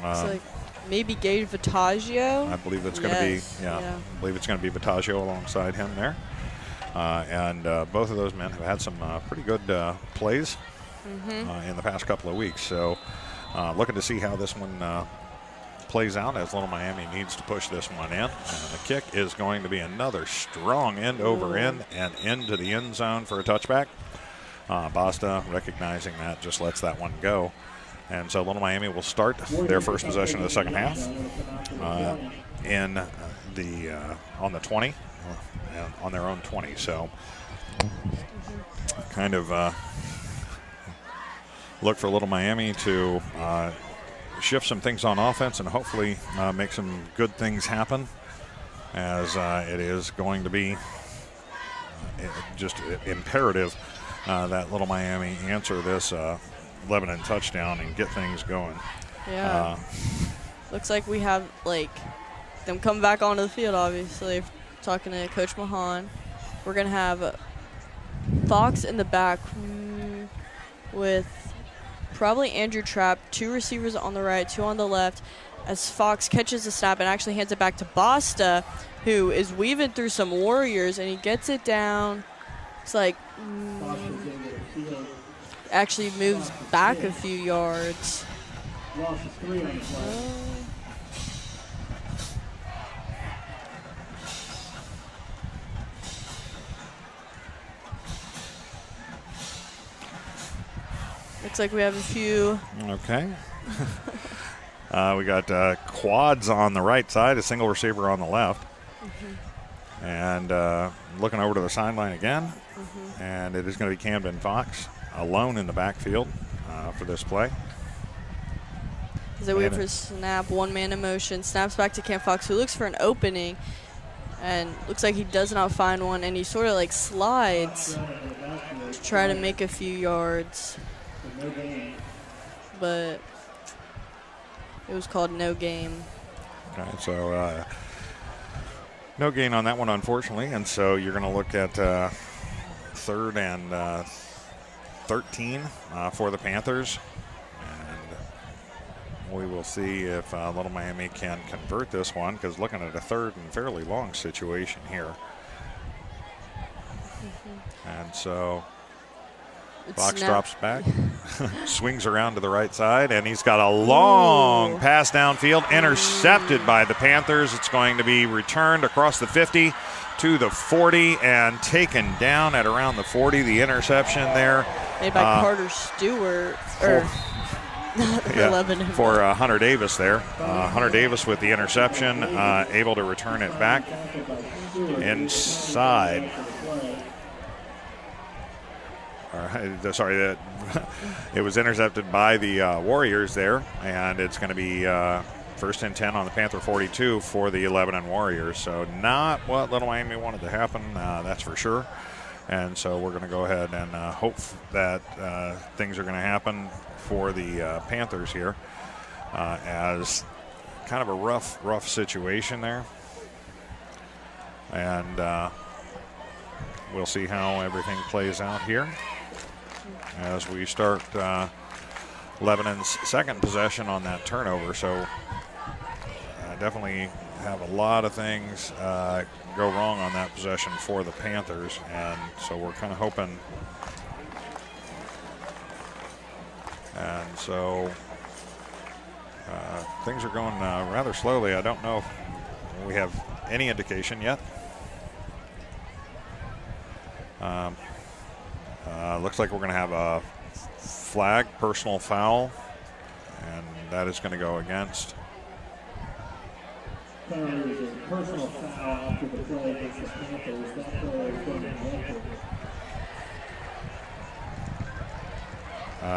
it's like maybe Gabe Vitaggio. I believe it's going to be, I believe it's going to be Vitaggio alongside him there. And both of those men have had some pretty good plays in the past couple of weeks. So looking to see how this one plays out, as Little Miami needs to push this one in. And the kick is going to be another strong end over end and into the end zone for a touchback. Basta, recognizing that, just lets that one go. And so Little Miami will start their first possession of the second half on the 20, on their own 20. So kind of look for Little Miami to shift some things on offense and hopefully make some good things happen, as it is going to be just imperative that Little Miami answer this Lebanon touchdown and get things going. Yeah. Looks like we have them come back onto the field, obviously. Talking to Coach Mahan. We're going to have Fox in the back with probably Andrew Trapp, 2 receivers on the right, 2 on the left, as Fox catches the snap and actually hands it back to Basta, who is weaving through some Warriors, and he gets it down. It's like actually moves back a few yards. Looks like we have a few. Okay. We got quads on the right side, a single receiver on the left. And looking over to the sideline again. And it is going to be Camden Fox alone in the backfield for this play. As they wait for a snap, 1 man in motion, snaps back to Cam Fox, who looks for an opening, and looks like he does not find one, and he sort of slides to try to make a few yards. But it was called no game. Okay, so no gain on that one, unfortunately, and so you're going to look at 3rd and 13 for the Panthers, and we will see if Little Miami can convert this one, because looking at a 3rd and fairly long situation here. And so Fox drops back, swings around to the right side, and he's got a long pass downfield, intercepted by the Panthers. It's going to be returned across the 50 to the 40 and taken down at around the 40. The interception there. Made by Carter Stewart. For Hunter Davis there. Hunter Davis with the interception, able to return it back inside. Sorry, it was intercepted by the Warriors there, and it's going to be 1st and 10 on the Panther 42 for the Lebanon Warriors. So not what Little Miami wanted to happen, that's for sure. And so we're going to go ahead and hope that things are going to happen for the Panthers here, as kind of a rough situation there. And we'll see how everything plays out here as we start Lebanon's second possession on that turnover. So definitely have a lot of things go wrong on that possession for the Panthers, and so we're kind of hoping. And so things are going rather slowly. I don't know if we have any indication yet. Looks like we're going to have a flag, personal foul, and that is going to go against. Personal foul after the play against the Panthers. That play is going to be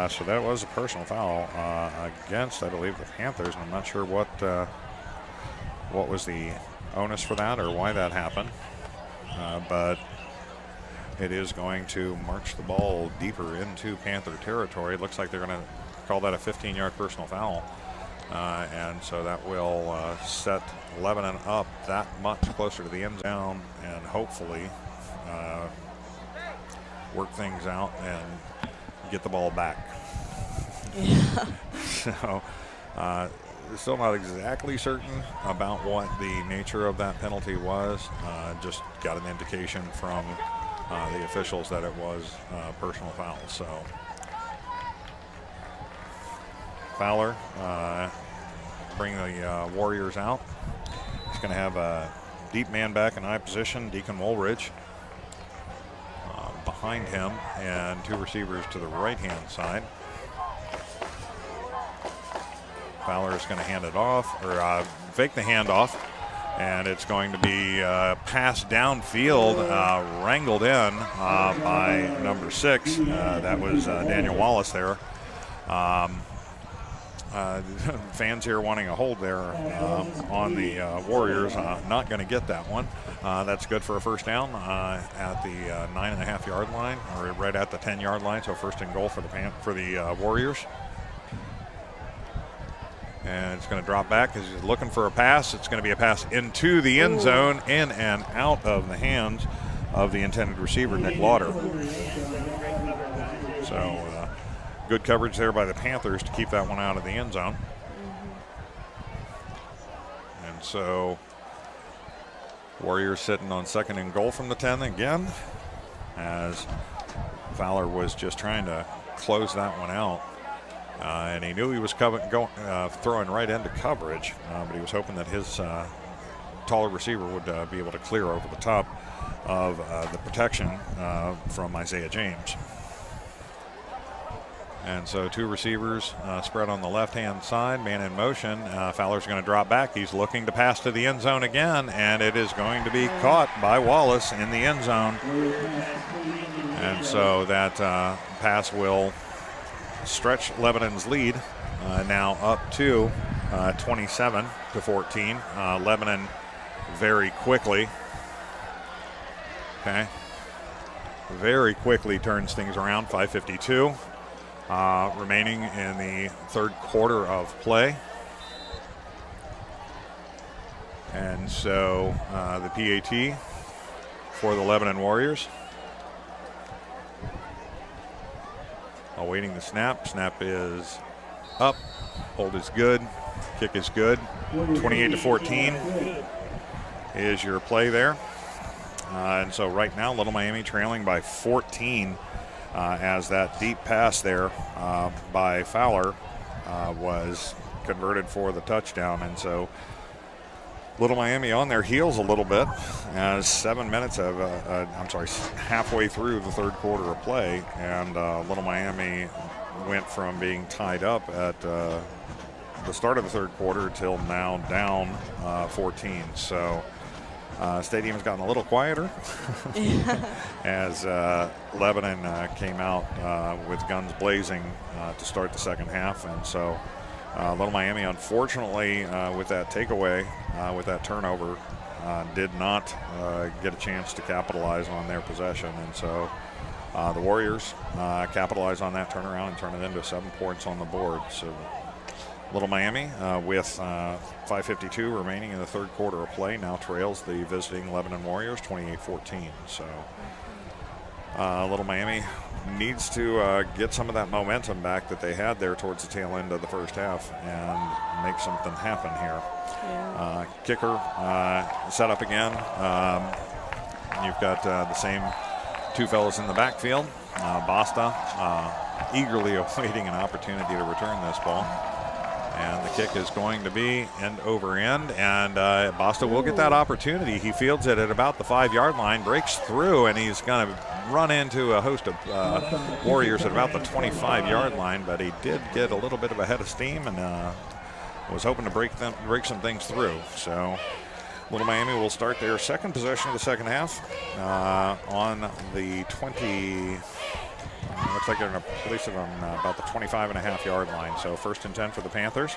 so that was a personal foul against, I believe, the Panthers. I'm not sure what was the onus for that or why that happened, but it is going to march the ball deeper into Panther territory. It looks like they're going to call that a 15-yard personal foul. And so that will set Lebanon up that much closer to the end zone and hopefully work things out and get the ball back. Yeah. So still not exactly certain about what the nature of that penalty was. Just got an indication from the officials that it was personal foul. So Fowler bring the Warriors out. He's going to have a deep man back in eye position, Deacon Woolridge behind him, and 2 receivers to the right-hand side. Fowler is going to hand it off, or fake the handoff, and it's going to be passed downfield, wrangled in by number 6. That was Daniel Wallace there. Fans here wanting a hold there on the Warriors. Not going to get that one. That's good for a first down at the 9.5-yard line, or right at the 10-yard line. So first and goal for the Warriors. And it's going to drop back as he's looking for a pass. It's going to be a pass into the end zone, in and out of the hands of the intended receiver, Nick Lauder. So good coverage there by the Panthers to keep that one out of the end zone. And so Warriors sitting on second and goal from the 10 again, as Fowler was just trying to close that one out. And he knew he was throwing right into coverage, but he was hoping that his taller receiver would be able to clear over the top of the protection from Isaiah James. And so 2 receivers spread on the left-hand side, man in motion. Fowler's going to drop back. He's looking to pass to the end zone again, and it is going to be caught by Wallace in the end zone. And so that pass will stretch Lebanon's lead now up to 27-14. Lebanon very quickly, very quickly turns things around. 5:52 remaining in the third quarter of play. And so the PAT for the Lebanon Warriors. Awaiting the snap. Snap is up. Hold is good. Kick is good. 28-14 is your play there. And so right now, Little Miami trailing by 14 as that deep pass there by Fowler was converted for the touchdown. And so Little Miami on their heels a little bit as 7 minutes of, halfway through the third quarter of play, and Little Miami went from being tied up at the start of the third quarter till now down 14. So stadium's gotten a little quieter as Lebanon came out with guns blazing to start the second half. And so Little Miami, unfortunately, with that takeaway, with that turnover, did not get a chance to capitalize on their possession. And so the Warriors capitalize on that turnaround and turn it into 7 points on the board. So Little Miami, with 5:52 remaining in the third quarter of play, now trails the visiting Lebanon Warriors 28-14. So Little Miami needs to get some of that momentum back that they had there towards the tail end of the first half and make something happen here. Yeah. Kicker set up again. You've got the same 2 fellas in the backfield. Basta eagerly awaiting an opportunity to return this ball. And the kick is going to be end over end, and Basta will get that opportunity. He fields it at about the 5-yard line, breaks through, and he's going to run into a host of Warriors at about the 25-yard line, but he did get a little bit of a head of steam and was hoping to break some things through. So Little Miami will start their second possession of the second half on the 20. Looks like they're going to place it on about the 25.5-yard line. So 1st and 10 for the Panthers.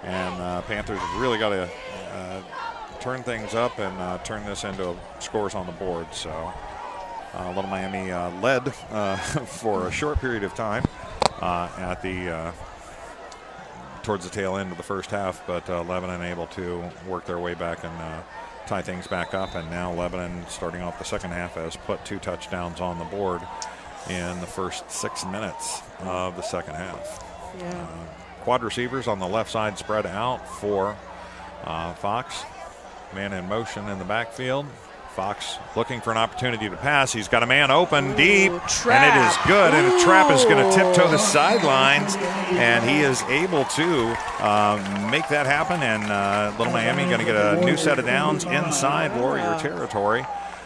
And Panthers have really got to turn things up and turn this into scores on the board. So Little Miami led for a short period of time at the towards the tail end of the first half, but Lebanon able to work their way back and tie things back up. And now Lebanon, starting off the second half, has put 2 touchdowns on the board in the first 6 minutes of the second half. Yeah. Quad receivers on the left side spread out for Fox. Man in motion in the backfield. Fox looking for an opportunity to pass. He's got a man open deep, and it is good. And a trap is going to tiptoe the sidelines, and he is able to make that happen. And Little Miami going to get a new set of downs inside Warrior territory.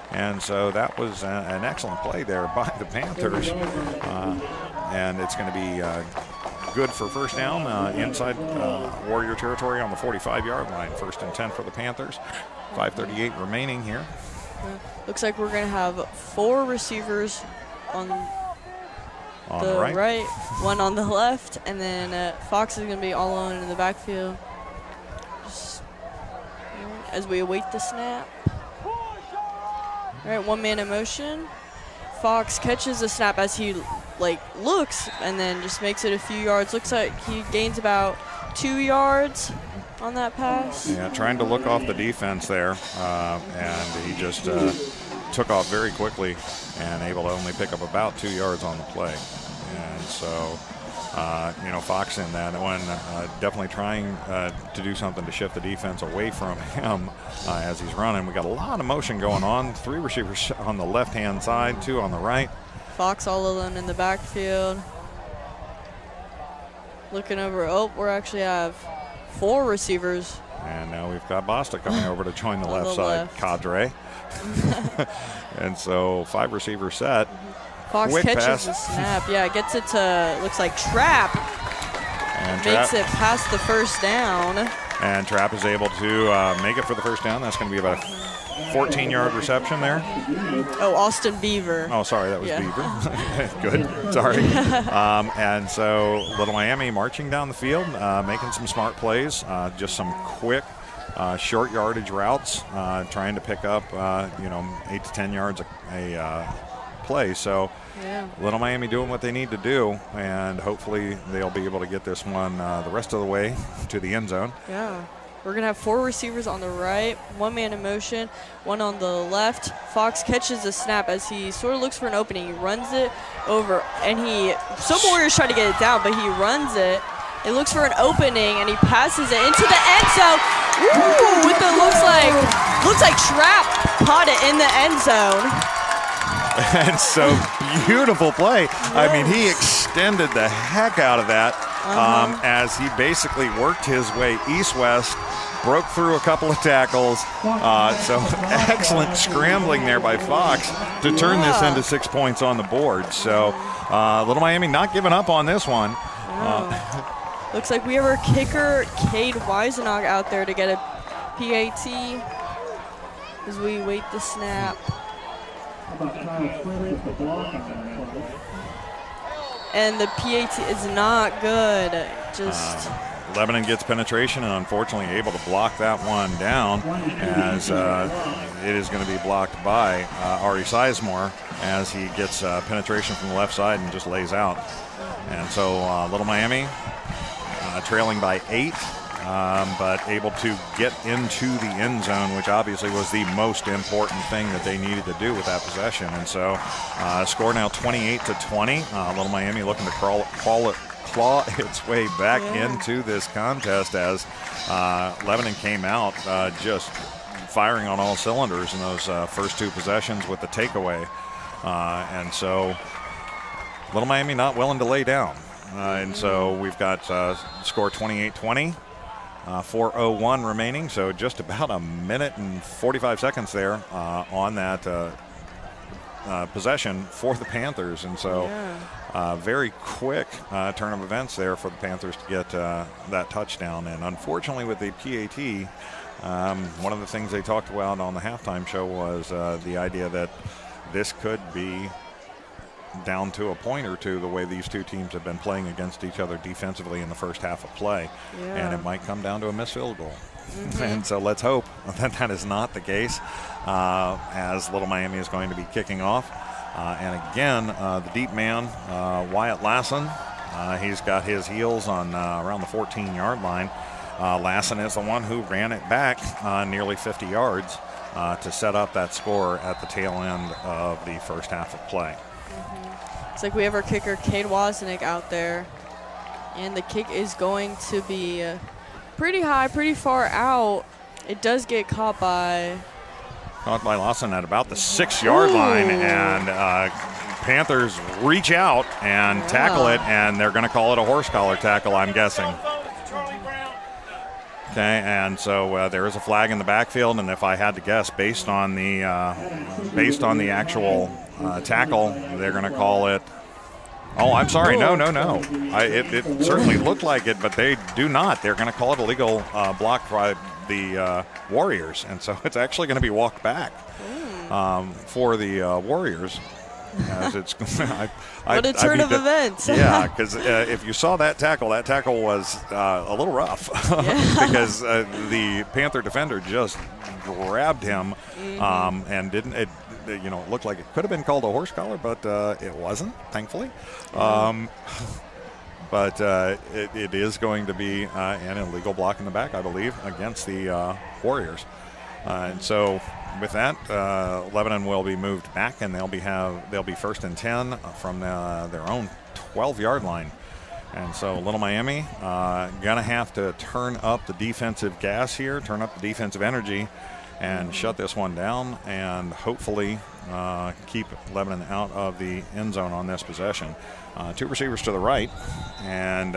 And so that was an excellent play there by the Panthers. And it's going to be good for first down inside Warrior territory on the 45-yard line. 1st and 10 for the Panthers. 5:38 remaining here. Looks like we're going to have 4 receivers on the right, 1 on the left, and then Fox is going to be all alone in the backfield. Just, as we await the snap. All right, 1 man in motion. Fox catches the snap as he looks and then just makes it a few yards. Looks like he gains about 2 yards on that pass. Yeah, trying to look off the defense there, and he just took off very quickly and able to only pick up about 2 yards on the play. And so, Fox in that one definitely trying to do something to shift the defense away from him as he's running. We got a lot of motion going on. 3 receivers on the left-hand side, 2 on the right. Fox all alone in the backfield. Looking over. Oh, we actually have 4 receivers. And now we've got Bostic coming over to join the left side cadre. And so 5 receivers set. Fox Quick catches pass. the snap. Yeah, gets it to, looks like Trap. And Makes it past the first down. And Trapp is able to make it for the first down. That's going to be about a 14-yard reception there. Oh, Austin Beaver. Oh, sorry, that was Beaver. Good, sorry. And so Little Miami marching down the field, making some smart plays, just some quick, short yardage routes, trying to pick up, 8 to 10 yards a play. So Little Miami doing what they need to do, and hopefully they'll be able to get this one the rest of the way to the end zone. Yeah. We're going to have 4 receivers on the right, 1 man in motion, 1 on the left. Fox catches the snap as he sort of looks for an opening. He runs it over, and some Warriors try to get it down, but he runs it. It looks for an opening, and he passes it into the end zone. Ooh, with the looks like Trap caught it in the end zone. And so beautiful play. I mean, he extended the heck out of that as he basically worked his way east-west, broke through a couple of tackles. So excellent scrambling there by Fox to turn this into 6 points on the board. So Little Miami not giving up on this one. Looks like we have our kicker, Cade Weisenach, out there to get a PAT as we wait the snap. And the PAT is not good. Just Lebanon gets penetration and unfortunately able to block that one down as it is going to be blocked by Ari Sizemore as he gets penetration from the left side and just lays out. And so Little Miami trailing by 8. But able to get into the end zone, which obviously was the most important thing that they needed to do with that possession. And so score now 28-20. Little Miami looking to claw its way back into this contest as Lebanon came out just firing on all cylinders in those first 2 possessions with the takeaway. And so Little Miami not willing to lay down. And so we've got score 28-20. 4:01 remaining, so just about a minute and 45 seconds there on that possession for the Panthers. And so very quick turn of events there for the Panthers to get that touchdown. And unfortunately with the PAT, one of the things they talked about on the halftime show was the idea that this could be down to a point or two the way these two teams have been playing against each other defensively in the first half of play. Yeah. And it might come down to a missed field goal. And so let's hope that that is not the case, as Little Miami is going to be kicking off. And again, the deep man, Wyatt Lassen, he's got his heels on around the 14-yard line. Lassen is the one who ran it back nearly 50 yards to set up that score at the tail end of the first half of play. It's like we have our kicker, Cade Wozniak, out there. And the kick is going to be pretty high, pretty far out. It does get caught by Lawson at about the 6-yard line, and Panthers reach out and tackle it, and they're going to call it a horse collar tackle, I'm guessing. Okay, and so there is a flag in the backfield, and if I had to guess, based on the actual tackle, they're going to call it. Oh, I'm sorry. No. It certainly looked like it, but they do not. They're going to call it a legal block by the Warriors, and so it's actually going to be walked back for the Warriors. As it's what a turn of events. Yeah, because if you saw that tackle was a little rough because the Panther defender just grabbed him and didn't. It looked like it could have been called a horse collar, but it wasn't, thankfully. But it is going to be an illegal block in the back, I believe, against the Warriors. And so with that, Lebanon will be moved back, and they'll be first and 10 from their own 12-yard line. And so Little Miami gonna have to turn up the defensive gas here, turn up the defensive energy, and shut this one down, and hopefully keep Lebanon out of the end zone on this possession. Two receivers to the right, and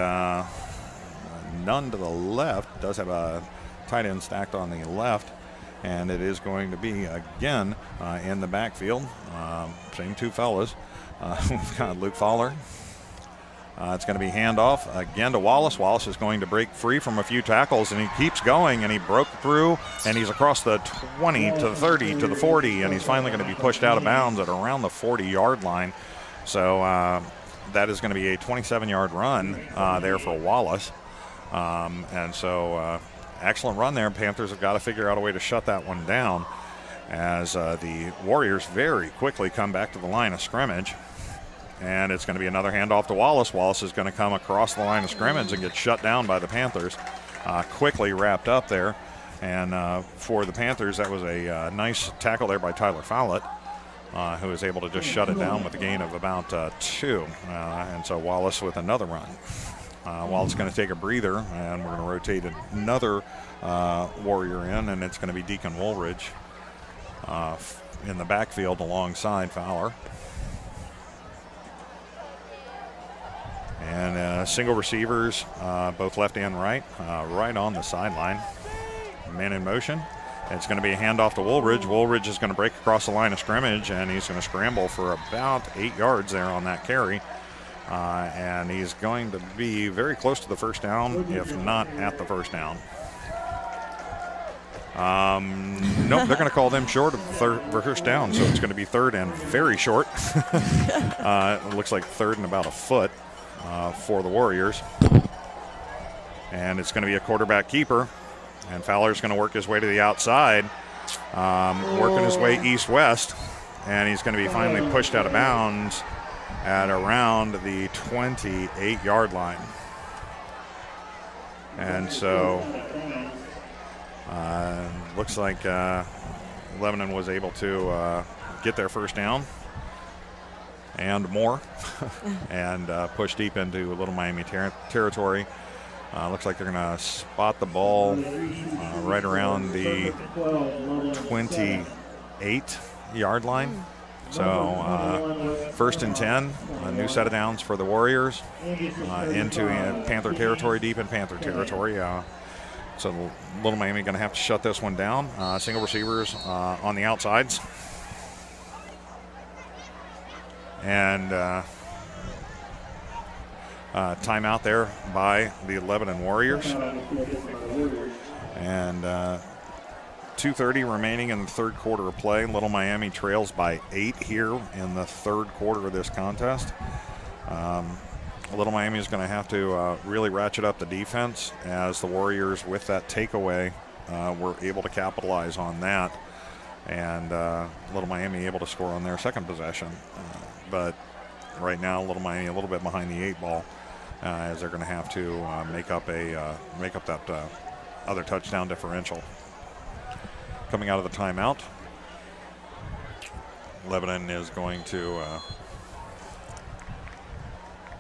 none to the left. Does have a tight end stacked on the left. And it is going to be, again, in the backfield. Same two fellas. We've got Luke Fowler. It's going to be handoff again to Wallace. Wallace is going to break free from a few tackles, and he keeps going, and he broke through, and he's across the 20 to the 30 to the 40, and he's finally going to be pushed out of bounds at around the 40-yard line. So that is going to be a 27-yard run there for Wallace. And so excellent run there. Panthers have got to figure out a way to shut that one down as the Warriors very quickly come back to the line of scrimmage. And it's going to be another handoff to Wallace. Wallace is going to come across the line of scrimmage and get shut down by the Panthers. Quickly wrapped up there. And for the Panthers, that was a nice tackle there by Tyler Fowlett, who was able to just shut it down with a gain of about 2. And so Wallace with another run. Wallace is going to take a breather, and we're going to rotate another Warrior in, and it's going to be Deacon Woolridge in the backfield alongside Fowler. And single receivers, both left and right, right on the sideline. Man in motion. It's going to be a handoff to Woolridge. Woolridge is going to break across the line of scrimmage, and he's going to scramble for about 8 yards there on that carry. And he's going to be very close to the first down, if not at the first down. Nope, they're going to call them short of the first down, so it's going to be third and very short. It looks like third and about a foot for the Warriors. And it's going to be a quarterback keeper, and Fowler's going to work his way to the outside, working his way east-west, and he's going to be finally pushed out of bounds at around the 28-yard line. And so looks like Lebanon was able to get their first down and more and push deep into Little Miami territory. Looks like they're going to spot the ball right around the 28-yard line. So first and 10, a new set of downs for the Warriors into Panther territory, deep in Panther territory. So Little Miami going to have to shut this one down. Single receivers on the outsides. And timeout there by the Lebanon Warriors. And 2:30 remaining in the third quarter of play. Little Miami trails by 8 here in the third quarter of this contest. Little Miami is going to have to really ratchet up the defense, as the Warriors, with that takeaway, were able to capitalize on that. And Little Miami able to score on their second possession. But right now, Little Miami a little bit behind the 8 ball, as they're going to have to make up that other touchdown differential. Coming out of the timeout, Lebanon is going to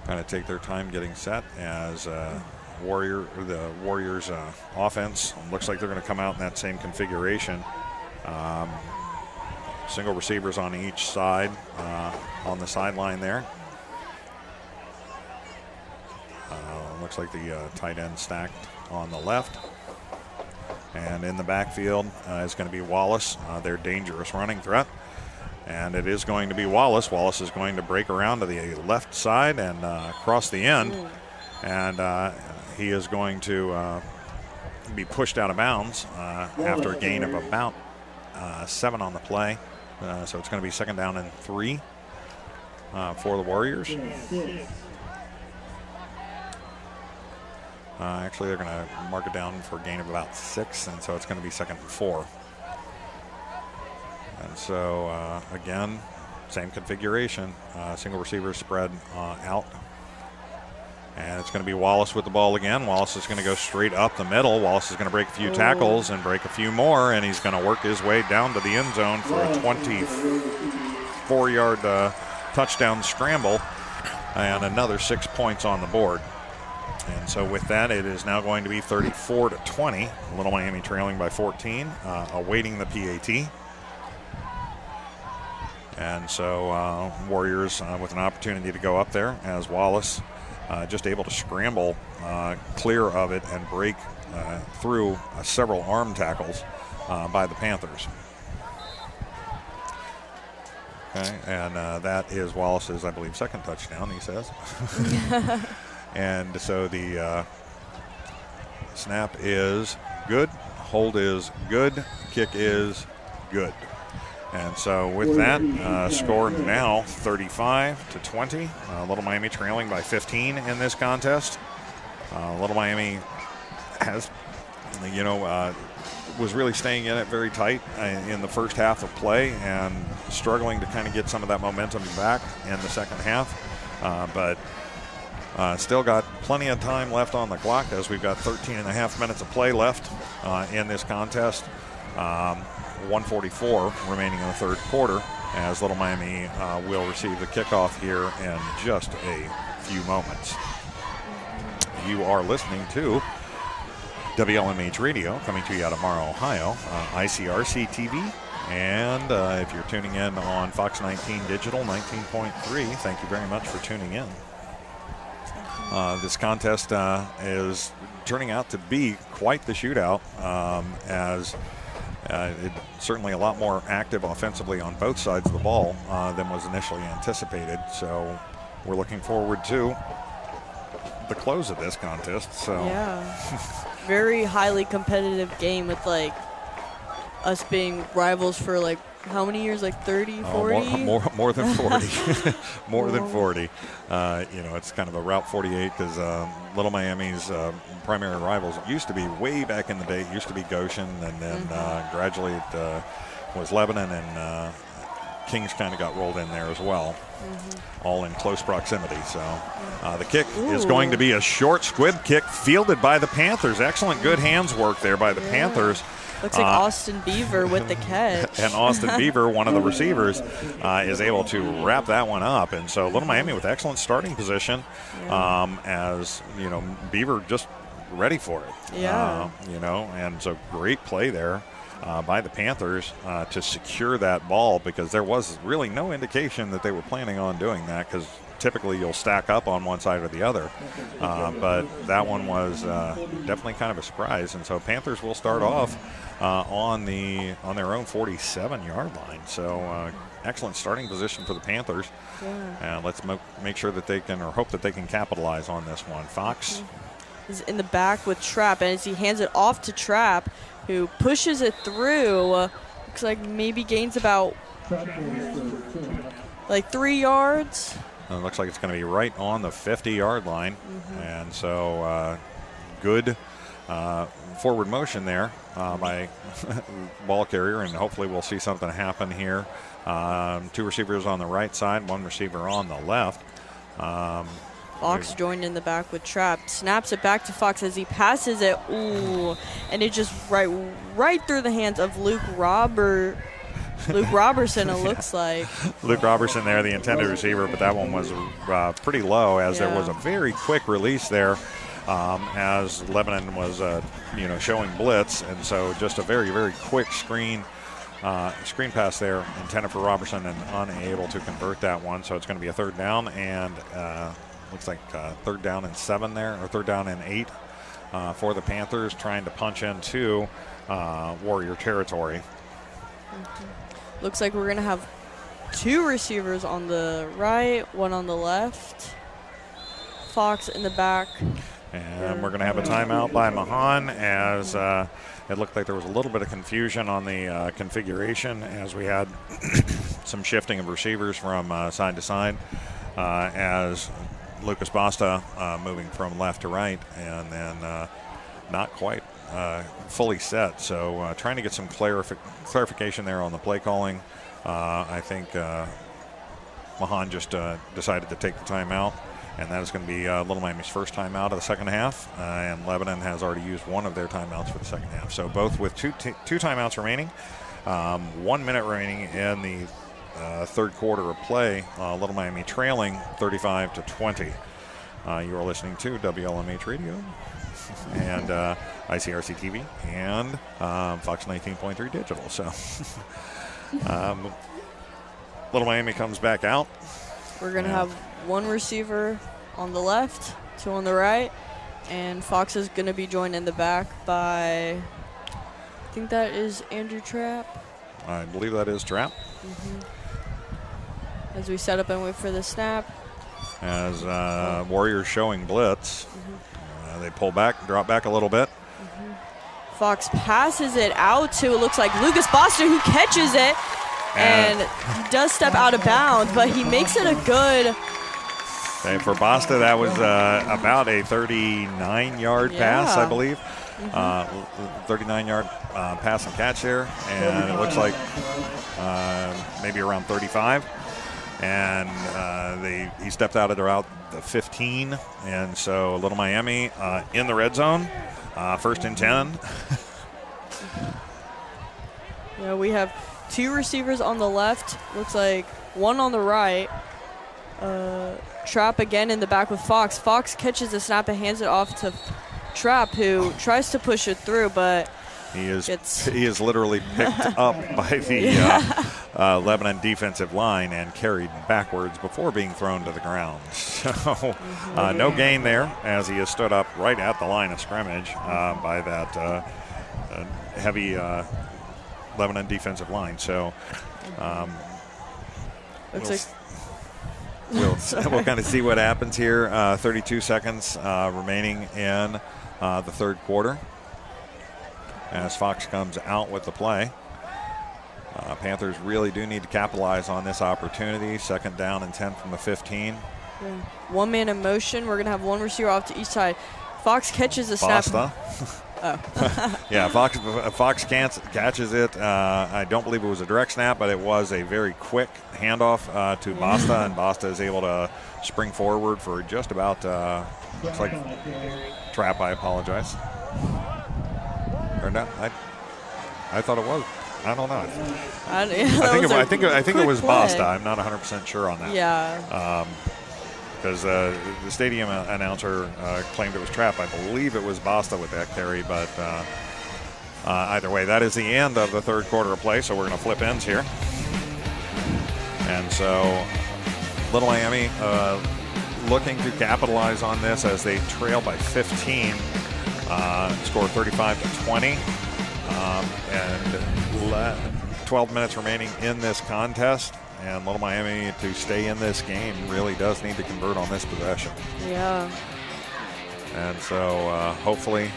kind of take their time getting set, as the Warriors offense looks like they're going to come out in that same configuration. Single receivers on each side on the sideline there. Looks like the tight end stacked on the left. And in the backfield is going to be Wallace, their dangerous running threat. And it is going to be Wallace. Wallace is going to break around to the left side and cross the end. And he is going to be pushed out of bounds after a gain of about 7 on the play. So it's going to be 2nd down and 3 for the Warriors. Actually, they're going to mark it down for a gain of about 6, and so it's going to be 2nd and 4. And so, again, same configuration. Single receiver spread out. And it's going to be Wallace with the ball again. Wallace is going to go straight up the middle. Wallace is going to break a few tackles and break a few more, and he's going to work his way down to the end zone for a 24-yard touchdown scramble and another 6 points on the board. And so with that, it is now going to be 34-20. Little Miami trailing by 14, awaiting the PAT. And so Warriors with an opportunity to go up there, as Wallace just able to scramble clear of it and break through several arm tackles by the Panthers. Okay, and that is Wallace's, I believe, 2nd touchdown, he says. And so the snap is good, hold is good, kick is good. And so with that, score now 35-20. Little Miami trailing by 15 in this contest. Little Miami has, was really staying in it very tight in the first half of play and struggling to kind of get some of that momentum back in the second half. But still got plenty of time left on the clock, as we've got 13 and a half minutes of play left in this contest. 1:44 remaining in the third quarter, as Little Miami will receive the kickoff here in just a few moments. You are listening to WLMH Radio, coming to you out of Morrow, Ohio, ICRC-TV. And if you're tuning in on Fox 19 Digital 19.3, thank you very much for tuning in. This contest is turning out to be quite the shootout, as it's certainly a lot more active offensively on both sides of the ball than was initially anticipated. So we're looking forward to the close of this contest. So yeah, very highly competitive game, with like us being rivals for like how many years? Like 30, 40? More than 40. More than 40. It's kind of a Route 48, because Little Miami's primary rivals used to be, way back in the day, it used to be Goshen, and then gradually it was Lebanon, and Kings kind of got rolled in there as well, all in close proximity. So the kick is going to be a short squib kick fielded by the Panthers. Excellent, good hands work there by the Panthers. Looks like Austin Beaver with the catch. And Austin Beaver, one of the receivers, is able to wrap that one up. And so Little Miami with excellent starting position, as, Beaver just ready for it. Yeah. And so great play there by the Panthers to secure that ball, because there was really no indication that they were planning on doing that, because typically you'll stack up on one side or the other. But that one was definitely kind of a surprise. And so Panthers will start off on their own 47-yard line. So excellent starting position for the Panthers. Yeah. Let's make sure that they can, or hope that they can capitalize on this one. Fox is in the back with Trapp, and as he hands it off to Trapp, who pushes it through, looks like maybe gains about like 3 yards. It looks like it's going to be right on the 50-yard line. And so good forward motion there by ball carrier, and hopefully we'll see something happen here. 2 receivers on the right side, 1 receiver on the left. Fox joined in the back with Trapp, snaps it back to Fox as he passes it. Ooh, and it just right through the hands of Luke Robertson, it looks like. Luke Robertson there, the intended receiver, but that one was pretty low as there was a very quick release there as Lebanon was, showing blitz. And so just a very, very quick screen pass there intended for Robertson and unable to convert that one. So it's going to be a 3rd down and looks like 3rd down and 7 there, or 3rd down and 8 for the Panthers, trying to punch into Warrior territory. Looks like we're going to have 2 receivers on the right, 1 on the left. Fox in the back. And we're going to have a timeout by Mahan as it looked like there was a little bit of confusion on the configuration as we had some shifting of receivers from side to side as Lucas Basta moving from left to right, and then not quite fully set. So trying to get some clarification there on the play calling. I think Mahan just decided to take the timeout, and that is going to be Little Miami's first timeout of the second half, and Lebanon has already used 1 of their timeouts for the second half. So both with two timeouts remaining, 1 minute remaining in the 3rd quarter of play. Little Miami trailing 35-20. You are listening to WLMH Radio and ICRC-TV and Fox 19.3 Digital. So Little Miami comes back out. We're going to have 1 receiver on the left, 2 on the right, and Fox is going to be joined in the back by, I think that is Andrew Trapp. I believe that is Trapp. As we set up and wait for the snap. As Warriors showing blitz. They pull back, drop back a little bit. Fox passes it out to, it looks like Lucas Basta, who catches it. And he does step out of bounds, but he makes it a good. And for Basta, that was about a 39-yard pass, I believe. 39-yard pass and catch there. And it looks like maybe around 35. And he stepped out at around the 15. And so Little Miami in the red zone, 1st and 10. Yeah, we have 2 receivers on the left, looks like 1 on the right. Trapp again in the back with Fox. Fox catches the snap and hands it off to Trapp, who tries to push it through, but he is literally picked up by the Lebanon defensive line and carried backwards before being thrown to the ground. So no gain there as he is stood up right at the line of scrimmage by that heavy Lebanon defensive line. So we'll kind of see what happens here. 32 seconds remaining in the 3rd quarter as Fox comes out with the play. Panthers really do need to capitalize on this opportunity. 2nd down and 10 from the 15. Yeah. 1 man in motion. We're going to have 1 receiver off to each side. Fox catches the snap. Yeah, Fox catches it. I don't believe it was a direct snap, but it was a very quick handoff to Basta, and Basta is able to spring forward for just about, looks like Trapp, I apologize. Or not, I thought it was. I don't know. I think it was Basta. I'm not 100% sure on that. Yeah. Because the stadium announcer claimed it was Trapp. I believe it was Basta with that carry, but either way, that is the end of the 3rd quarter of play, so we're going to flip ends here. And so Little Miami looking to capitalize on this as they trail by 15, score 35-20, and 12 minutes remaining in this contest. And Little Miami, to stay in this game, really does need to convert on this possession. Yeah. And so hopefully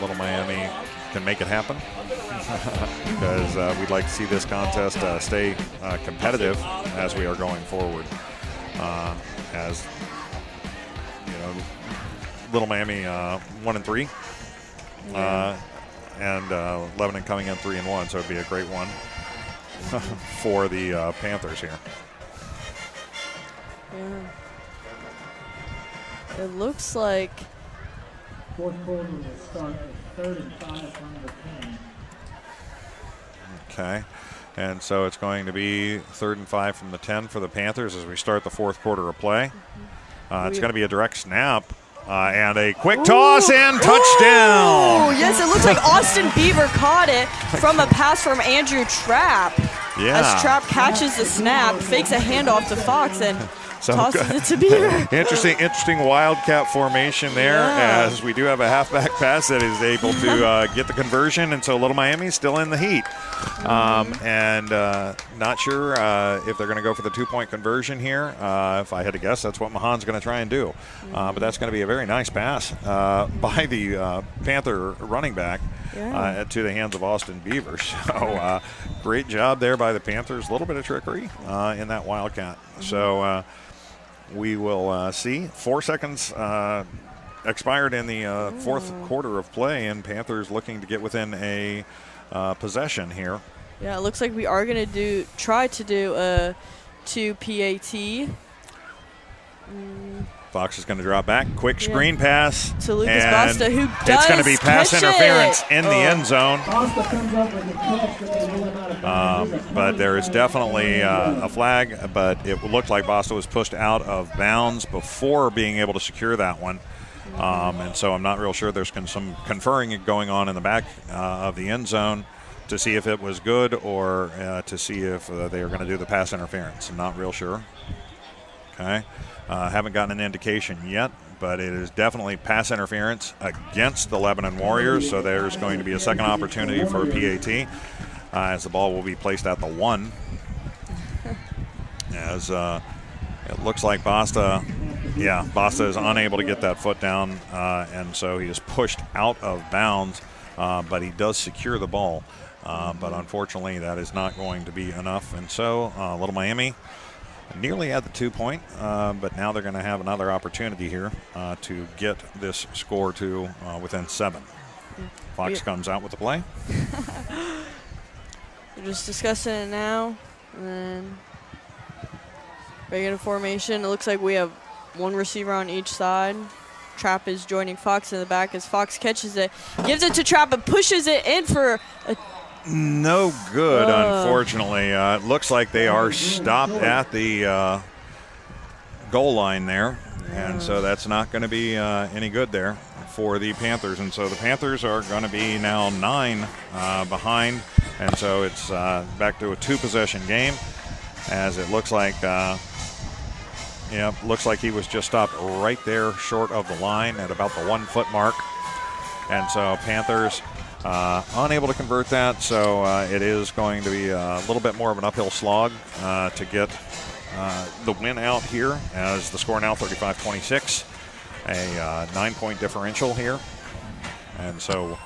Little Miami can make it happen because we'd like to see this contest stay competitive as we are going forward. As you know, Little Miami 1-3, and Lebanon coming in 3-1, so it'd be a great one for the Panthers here. Yeah. It looks like fourth quarter will start at 3rd and 5 from the 10. Okay. And so it's going to be 3rd and 5 from the 10 for the Panthers as we start the fourth quarter of play. It's going to be a direct snap and a quick toss and touchdown. Oh, yes, it looks like Austin Beaver caught it from a pass from Andrew Trapp. Yeah. As Trapp catches the snap, fakes a handoff to Fox, and tosses it to Beaver. Interesting wildcat formation there, as we do have a halfback pass that is able to get the conversion, and so Little Miami's still in the heat. And not sure if they're going to go for the 2-point conversion here. If I had to guess, that's what Mahan's going to try and do. But that's going to be a very nice pass by the Panther running back to the hands of Austin Beaver. So great job there by the Panthers. A little bit of trickery in that wildcat. So we will see. 4 seconds expired in the fourth quarter of play, and Panthers looking to get within a possession here. Yeah, it looks like we are going to try to do a 2 PAT. Fox is going to drop back. Quick screen pass. To Lucas Basta, who does it's going to be pass interference in the end zone. Basta comes up with the catch, but they rule him out of but there is definitely a flag, but it looked like Basta was pushed out of bounds before being able to secure that one. And so I'm not real sure. There's some conferring going on in the back of the end zone to see if it was good or to see if they are going to do the pass interference. I'm not real sure. Okay. Haven't gotten an indication yet, but it is definitely pass interference against the Lebanon Warriors, so there's going to be a second opportunity for a PAT as the ball will be placed at the 1. As it looks like Basta is unable to get that foot down, and so he is pushed out of bounds, but he does secure the ball. But unfortunately, that is not going to be enough, and so Little Miami nearly at the 2-point, but now they're going to have another opportunity here to get this score to within 7. Fox comes out with the play. We're just discussing it now. And then regular formation. It looks like we have one receiver on each side. Trapp is joining Fox in the back as Fox catches it, gives it to Trapp and pushes it in for a no good, unfortunately. It looks like they are stopped at the goal line there, and so that's not going to be any good there for the Panthers. And so the Panthers are going to be now 9 behind, and so it's back to a 2-possession game, as it looks like looks like he was just stopped right there short of the line at about the 1-foot mark. And so Panthers unable to convert that, so it is going to be a little bit more of an uphill slog to get the win out here, as the score now 35-26, a 9-point differential here. And so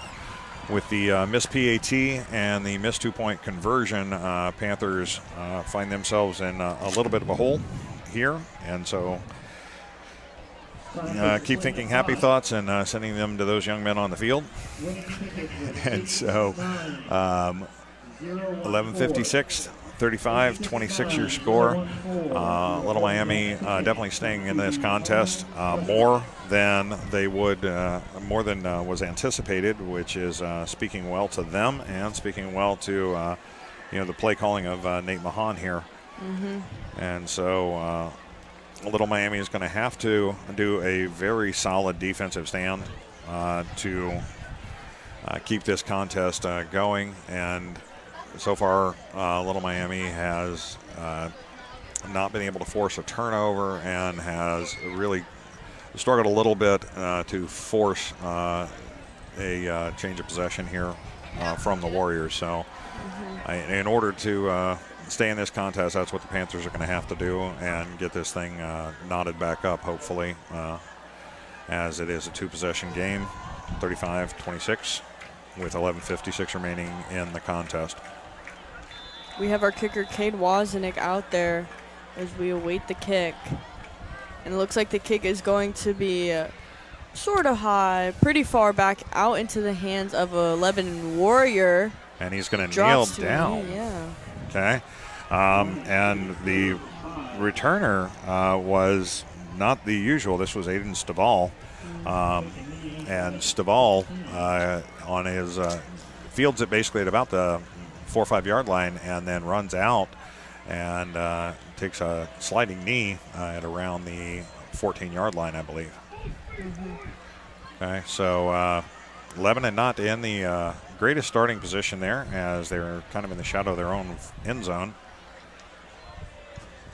with the missed PAT and the missed 2-point conversion, Panthers find themselves in a little bit of a hole here, and so keep thinking happy thoughts and sending them to those young men on the field. And so 11:56, 35-26 your score. Little Miami definitely staying in this contest more than they would, more than was anticipated, which is speaking well to them and speaking well to the play calling of Nate Mahan here. And so Little Miami is going to have to do a very solid defensive stand to keep this contest going. And so far, Little Miami has not been able to force a turnover and has really struggled a little bit to force a change of possession here from the Warriors. So in order to stay in this contest, that's what the Panthers are going to have to do and get this thing knotted back up, hopefully. as it is a two-possession game, 35-26, with 11:56 remaining in the contest. We have our kicker, Cade Wozniak, out there as we await the kick. And it looks like the kick is going to be sort of high, pretty far back out into the hands of a Lebanon Warrior. And he's going to kneel down. Yeah. Okay. And the returner was not the usual. This was Aiden Staval. And Staval on his fields it basically at about the 4 or 5 yard line and then runs out and takes a sliding knee at around the 14 yard line, I believe. Okay, so Lebanon not in the greatest starting position there as they're kind of in the shadow of their own end zone.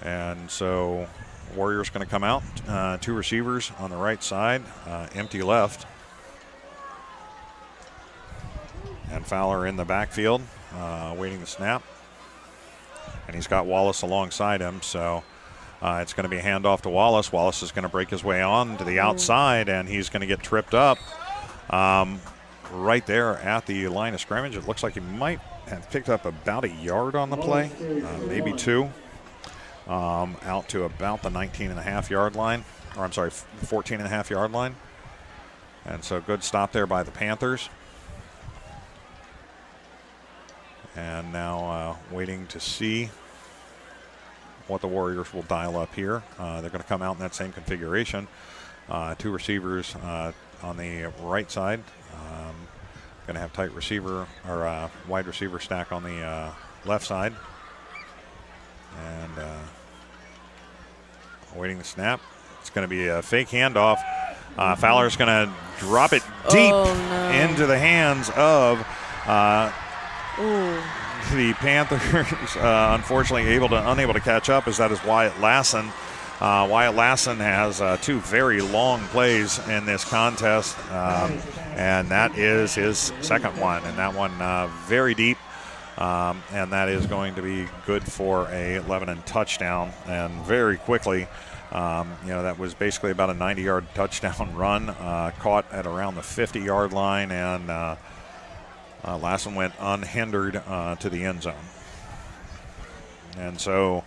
And so Warriors going to come out, 2 receivers on the right side, empty left. And Fowler in the backfield, waiting the snap. And he's got Wallace alongside him, so it's going to be a handoff to Wallace. Wallace is going to break his way on to the outside, and he's going to get tripped up right there at the line of scrimmage. It looks like he might have picked up about a yard on the play, maybe 2, out to about the 19.5 yard line, or I'm sorry, 14.5 yard line. And so good stop there by the Panthers. And now waiting to see what the Warriors will dial up here. They're going to come out in that same configuration. 2 receivers on the right side. Going to have tight receiver or wide receiver stack on the left side. And waiting the snap. It's going to be a fake handoff. Fowler's going to drop it deep into the hands of the Panthers. Unfortunately, unable to catch up, as that is Wyatt Lassen. Wyatt Lassen has 2 very long plays in this contest, and that is his second one, and that one very deep, and that is going to be good for a Lebanon touchdown. And very quickly, that was basically about a 90-yard touchdown run, caught at around the 50-yard line, and Lassen went unhindered to the end zone. And so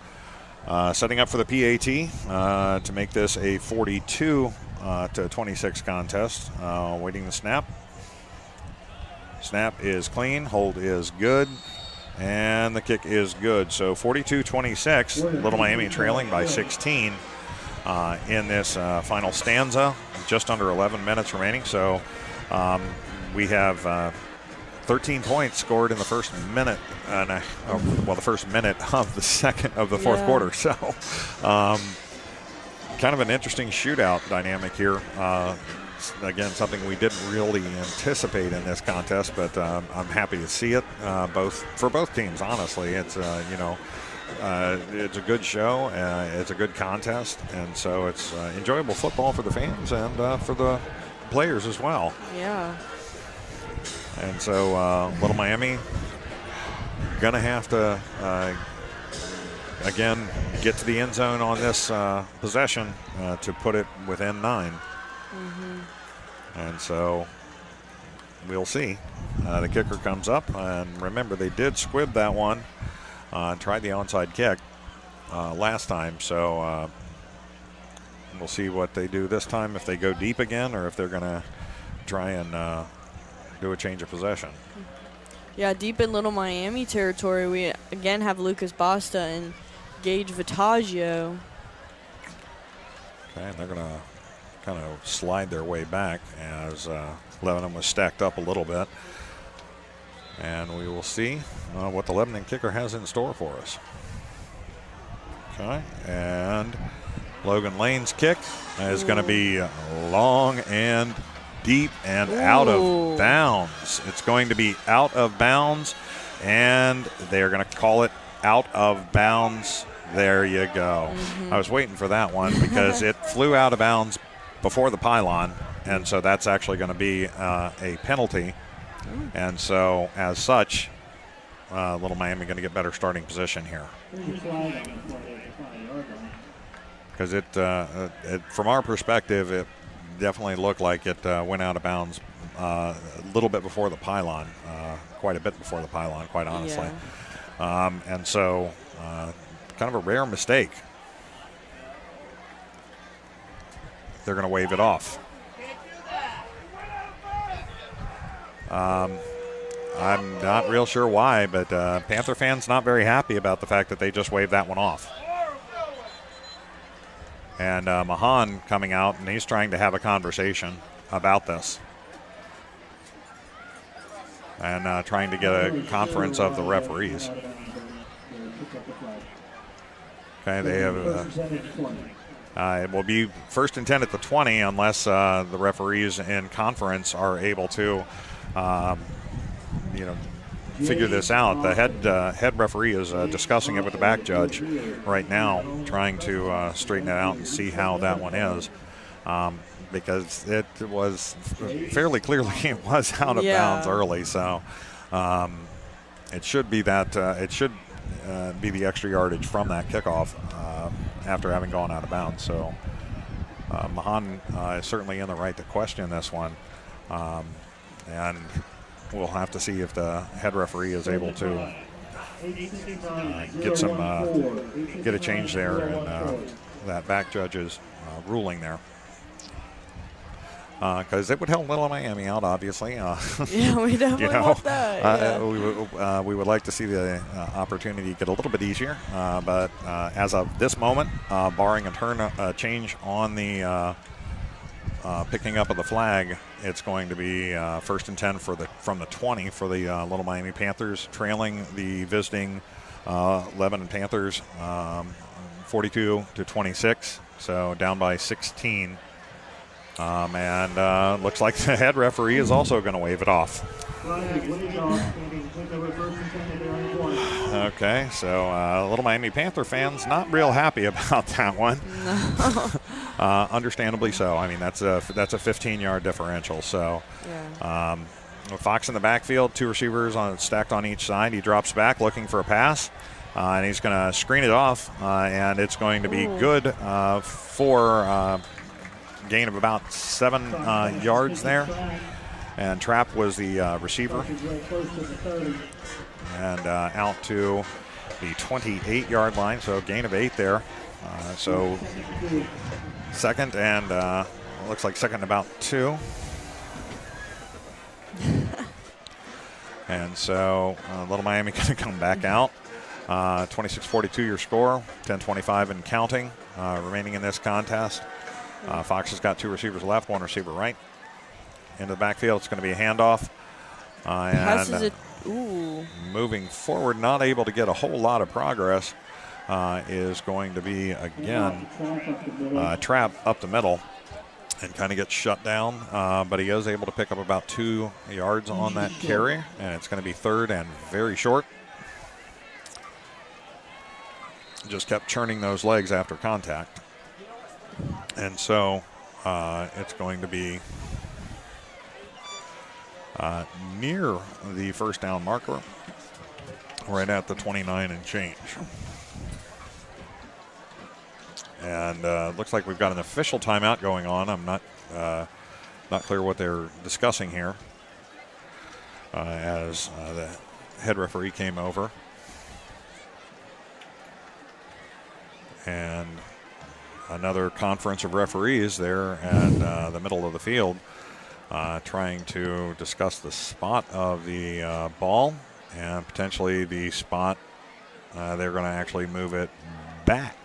setting up for the PAT to make this a 42-26 contest. Waiting the snap. Snap is clean. Hold is good. And the kick is good. So 42-26. Little Miami trailing by 16 in this final stanza. Just under 11 minutes remaining. So we have 13 points scored in the first minute, the first minute of the fourth quarter. So, kind of an interesting shootout dynamic here. Again, something we didn't really anticipate in this contest, but I'm happy to see it. For both teams, honestly, it's it's a good show. It's a good contest, and so it's enjoyable football for the fans and for the players as well. Yeah. And so Little Miami going to have to, again, get to the end zone on this possession to put it within 9. And so we'll see. The kicker comes up. And remember, they did squib that one, tried the onside kick last time. So we'll see what they do this time, if they go deep again or if they're going to try and do a change of possession. Yeah, deep in Little Miami territory, we again have Lucas Basta and Gage Vitaggio. Okay, and they're going to kind of slide their way back as Lebanon was stacked up a little bit. And we will see what the Lebanon kicker has in store for us. Okay, and Logan Lane's kick is going to be long and deep and out of bounds. It's going to be out of bounds, and they're going to call it out of bounds. There you go. I was waiting for that one because it flew out of bounds before the pylon, and so that's actually going to be a penalty. And so, as such, Little Miami going to get better starting position here. Because from our perspective, definitely looked like it went out of bounds a little bit before the pylon, quite a bit before the pylon, quite honestly. Yeah. And so kind of a rare mistake. They're going to wave it off. I'm not real sure why, but Panther fans not very happy about the fact that they just waved that one off. And Mahan coming out, and he's trying to have a conversation about this. And trying to get a conference of the referees. Okay, they have. It will be 1st and 10 at the 20 unless the referees in conference are able to, figure this out. The head referee is discussing it with the back judge right now, trying to straighten it out and see how that one is. Because it was fairly clearly it was out of bounds early, so it should be that it should be the extra yardage from that kickoff after having gone out of bounds. So Mahan is certainly in the right to question this one, and we'll have to see if the head referee is able to get a change there in that back judge's ruling there. Because it would help Little Miami out, obviously. Yeah, we definitely want that. We would like to see the opportunity get a little bit easier. But as of this moment, barring a change on the picking up of the flag, it's going to be 1st and 10 from the 20 for the Little Miami Panthers, trailing the visiting Lebanon Panthers 42-26. So down by 16. And looks like the head referee is also going to wave it off. Okay, so Little Miami Panther fans not real happy about that one. No. Understandably so. I mean, that's a 15-yard differential. So Fox in the backfield, 2 receivers stacked on each side. He drops back looking for a pass, and he's going to screen it off, and it's going to be good for gain of about 7 yards there. And Trapp was the receiver. And out to the 28-yard line, so gain of 8 there. So second and looks like second about 2. And so Little Miami going to come back out. 26-42 your score, 10-25 and counting remaining in this contest. Fox has got 2 receivers left, 1 receiver right. Into the backfield, it's going to be a handoff. Passes it. Moving forward, not able to get a whole lot of progress, is going to be, again, Trapp up the middle and kind of gets shut down. But he is able to pick up about 2 yards on that carry, and it's going to be 3rd and very short. Just kept churning those legs after contact. And so it's going to be near the first down marker, right at the 29 and change. And looks like we've got an official timeout going on. I'm not clear what they're discussing here as the head referee came over. And another conference of referees there at the middle of the field trying to discuss the spot of the ball and potentially the spot they're going to actually move it back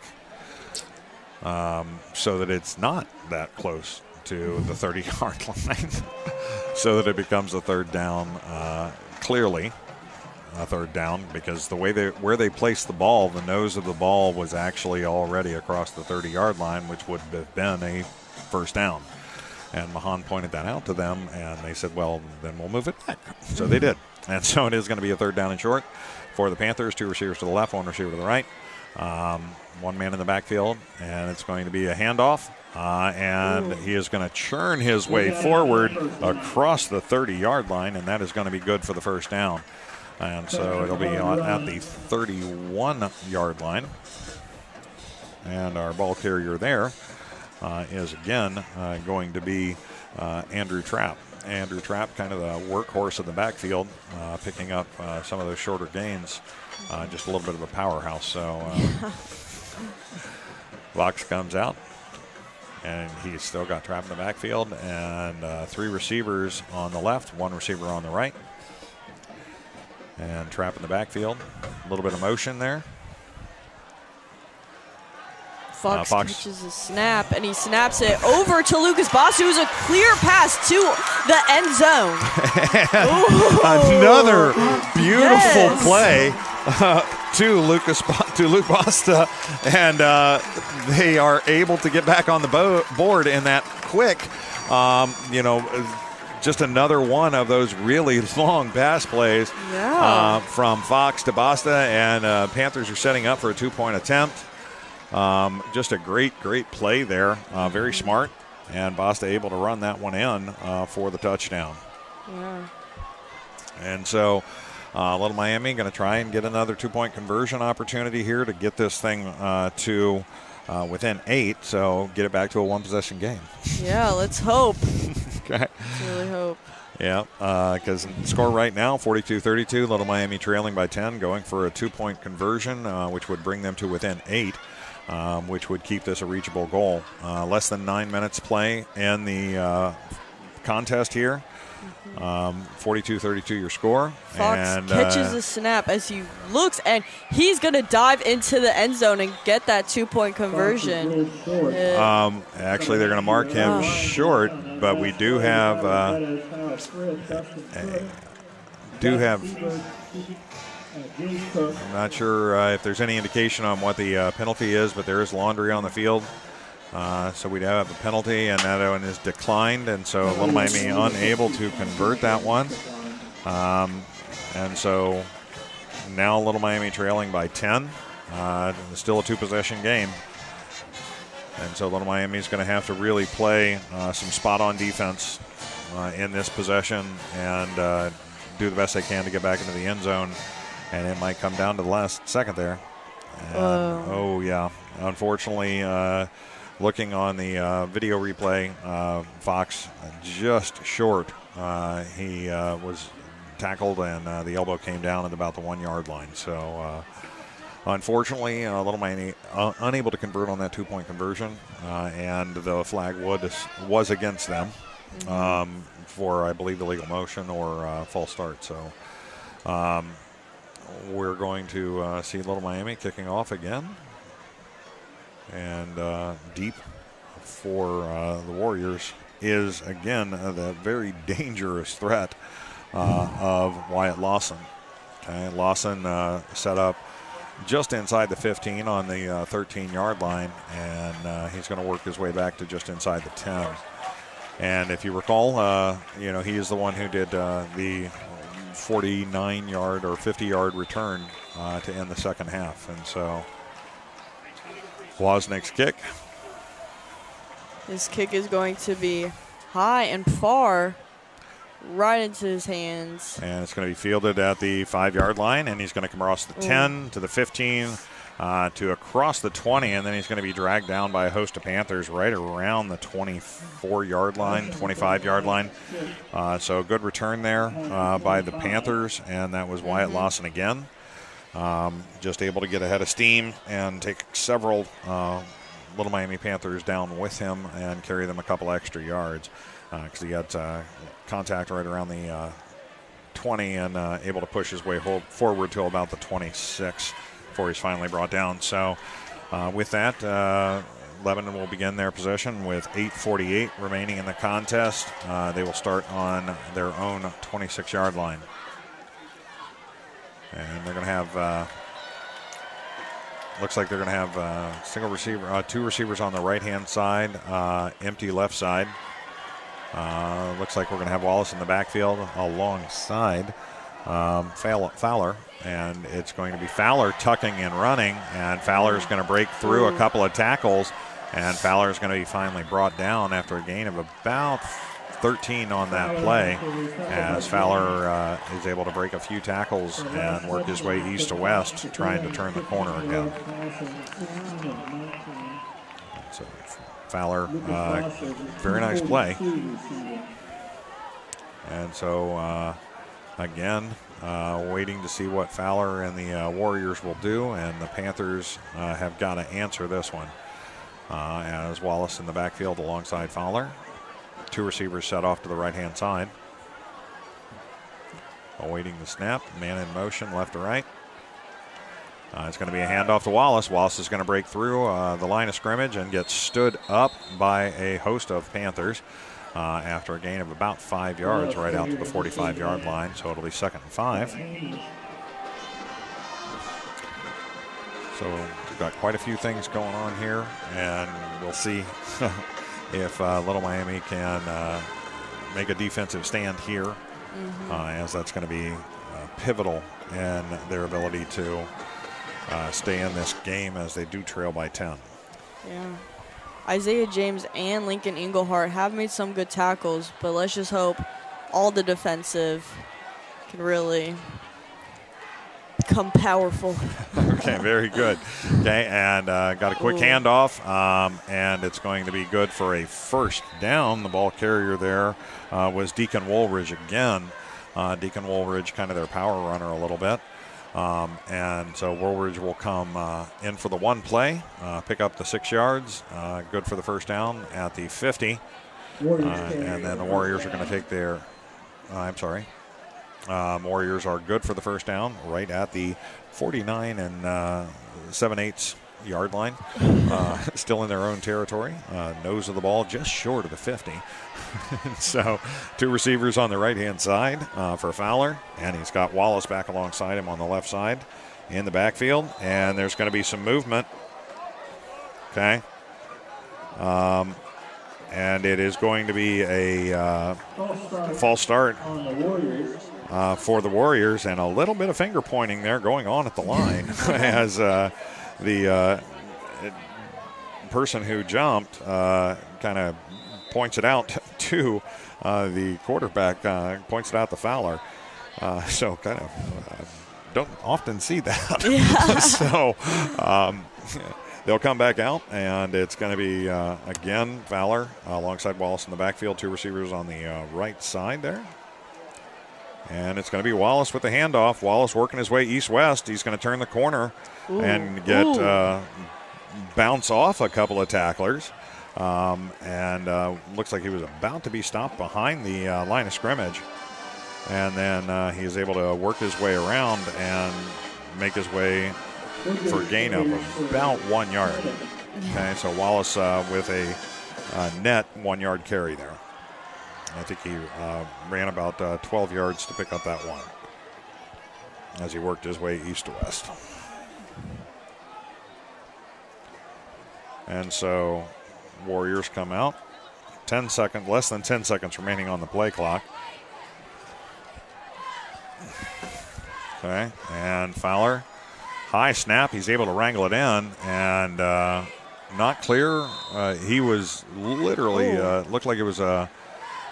so that it's not that close to the 30-yard line so that it becomes a 3rd down, clearly a 3rd down, because the way where they placed the ball, the nose of the ball was actually already across the 30-yard line, which would have been a first down. And Mahan pointed that out to them, and they said, well, then we'll move it back. So they did. And so it is going to be a 3rd down and short for the Panthers, 2 receivers to the left, 1 receiver to the right. 1 man in the backfield, and it's going to be a handoff. And he is going to churn his way forward across the 30-yard line, and that is going to be good for the first down. And so it'll be at the 31-yard line. And our ball carrier there is again going to be Andrew Trapp. Andrew Trapp, kind of the workhorse of the backfield, picking up some of those shorter gains. Just a little bit of a powerhouse. So Vox comes out, and he's still got Trapp in the backfield, and 3 receivers on the left, 1 receiver on the right. And Trapp in the backfield. A little bit of motion there. Fox catches a snap, and he snaps it over to Lucas Boss, who's a clear pass to the end zone. Another beautiful play to Luke Basta, and they are able to get back on the board in that quick, just another one of those really long pass plays from Fox to Basta, and Panthers are setting up for a 2-point attempt. Just a great play there. Very smart, and Basta able to run that one in for the touchdown. Yeah. And so Little Miami going to try and get another 2-point conversion opportunity here to get this thing to within 8, so get it back to a 1-possession game. Yeah, let's hope. Okay. Let's really hope. Yeah, because the score right now, 42-32, Little Miami trailing by 10, going for a 2-point conversion, which would bring them to within 8, which would keep this a reachable goal. Less than 9 minutes play in the contest here. 42-32 your score. Fox and catches the snap as he looks, and he's going to dive into the end zone and get that 2-point conversion. Actually, they're going to mark him short, but we do have I'm not sure if there's any indication on what the penalty is, but there is laundry on the field. So we do have a penalty, and that one is declined, and so Little Miami unable to convert that one. And so now Little Miami trailing by 10. Still a 2-possession game. And so Little Miami is going to have to really play some spot-on defense in this possession and do the best they can to get back into the end zone. And it might come down to the last second there. And, unfortunately, looking on the video replay, Fox just short. He was tackled, and the elbow came down at about the 1-yard line. So, unfortunately, Little Miami unable to convert on that 2-point conversion, and the flag was against them for, I believe, illegal motion or false start. So, we're going to see Little Miami kicking off again. And deep for the Warriors is, again, the very dangerous threat of Wyatt Lawson. Okay, Lawson set up just inside the 15 on the 13-yard line, and he's going to work his way back to just inside the 10. And if you recall, he is the one who did the 49-yard or 50-yard return to end the second half. And so Wozniak's kick. His kick is going to be high and far, right into his hands. And it's going to be fielded at the 5-yard line, and he's going to come across the 10 to the 15 to across the 20, and then he's going to be dragged down by a host of Panthers right around the 24-yard line, 25-yard line. So a good return there by the Panthers, and that was Wyatt Lawson again. Just able to get ahead of steam and take several Little Miami Panthers down with him and carry them a couple extra yards because he got contact right around the 20 and able to push his way forward to about the 26 before he's finally brought down. So with that, Lebanon will begin their possession with 8:48 remaining in the contest. They will start on their own 26-yard line. And they're going to have, looks like they're going to have single receiver, 2 receivers on the right-hand side, empty left side. Looks like we're going to have Wallace in the backfield alongside Fowler. And it's going to be Fowler tucking and running, and Fowler is going to break through a couple of tackles, and Fowler is going to be finally brought down after a gain of about 13 on that play, as Fowler is able to break a few tackles and work his way east to west, trying to turn the corner again. So Fowler, very nice play. And so, again, waiting to see what Fowler and the Warriors will do, and the Panthers have got to answer this one. As Wallace in the backfield alongside Fowler. 2 receivers set off to the right-hand side. Awaiting the snap, man in motion, left to right. It's going to be a handoff to Wallace. Wallace is going to break through the line of scrimmage and get stood up by a host of Panthers after a gain of about 5 yards right out to the 45-yard line. So it'll be 2nd and 5. So we've got quite a few things going on here, and we'll see if Little Miami can make a defensive stand here, as that's going to be pivotal in their ability to stay in this game as they do trail by 10. Yeah. Isaiah James and Lincoln Englehart have made some good tackles, but let's just hope all the defensive can really become powerful. Okay, very good. Okay, and got a quick handoff, and it's going to be good for a first down. The ball carrier there was Deacon Woolridge again. Deacon Woolridge, kind of their power runner a little bit. And so Woolridge will come in for the one play, pick up the 6 yards, good for the first down at the 50. And then the Warriors are going to take their, Warriors are good for the first down right at the 49 and 7/8 yard line, still in their own territory. Nose of the ball just short of the 50. So 2 receivers on the right-hand side for Fowler, and he's got Wallace back alongside him on the left side in the backfield, and there's going to be some movement. Okay. And it is going to be a false start for the Warriors, and a little bit of finger pointing there going on at the line as the person who jumped kind of points it out to the quarterback, points it out to Fowler. So kind of don't often see that. Yeah. So they'll come back out, and it's going to be, again, Fowler alongside Wallace in the backfield, 2 receivers on the right side there. And it's going to be Wallace with the handoff. Wallace working his way east-west. He's going to turn the corner and get bounce off a couple of tacklers. And looks like he was about to be stopped behind the line of scrimmage. And then he is able to work his way around and make his way for a gain of about 1 yard. Okay, so Wallace with a net 1 yard carry there. I think he ran about 12 yards to pick up that one as he worked his way east to west. And so Warriors come out. 10 seconds, less than 10 seconds remaining on the play clock. Okay, and Fowler, high snap. He's able to wrangle it in, and not clear. He was literally, looked like it was a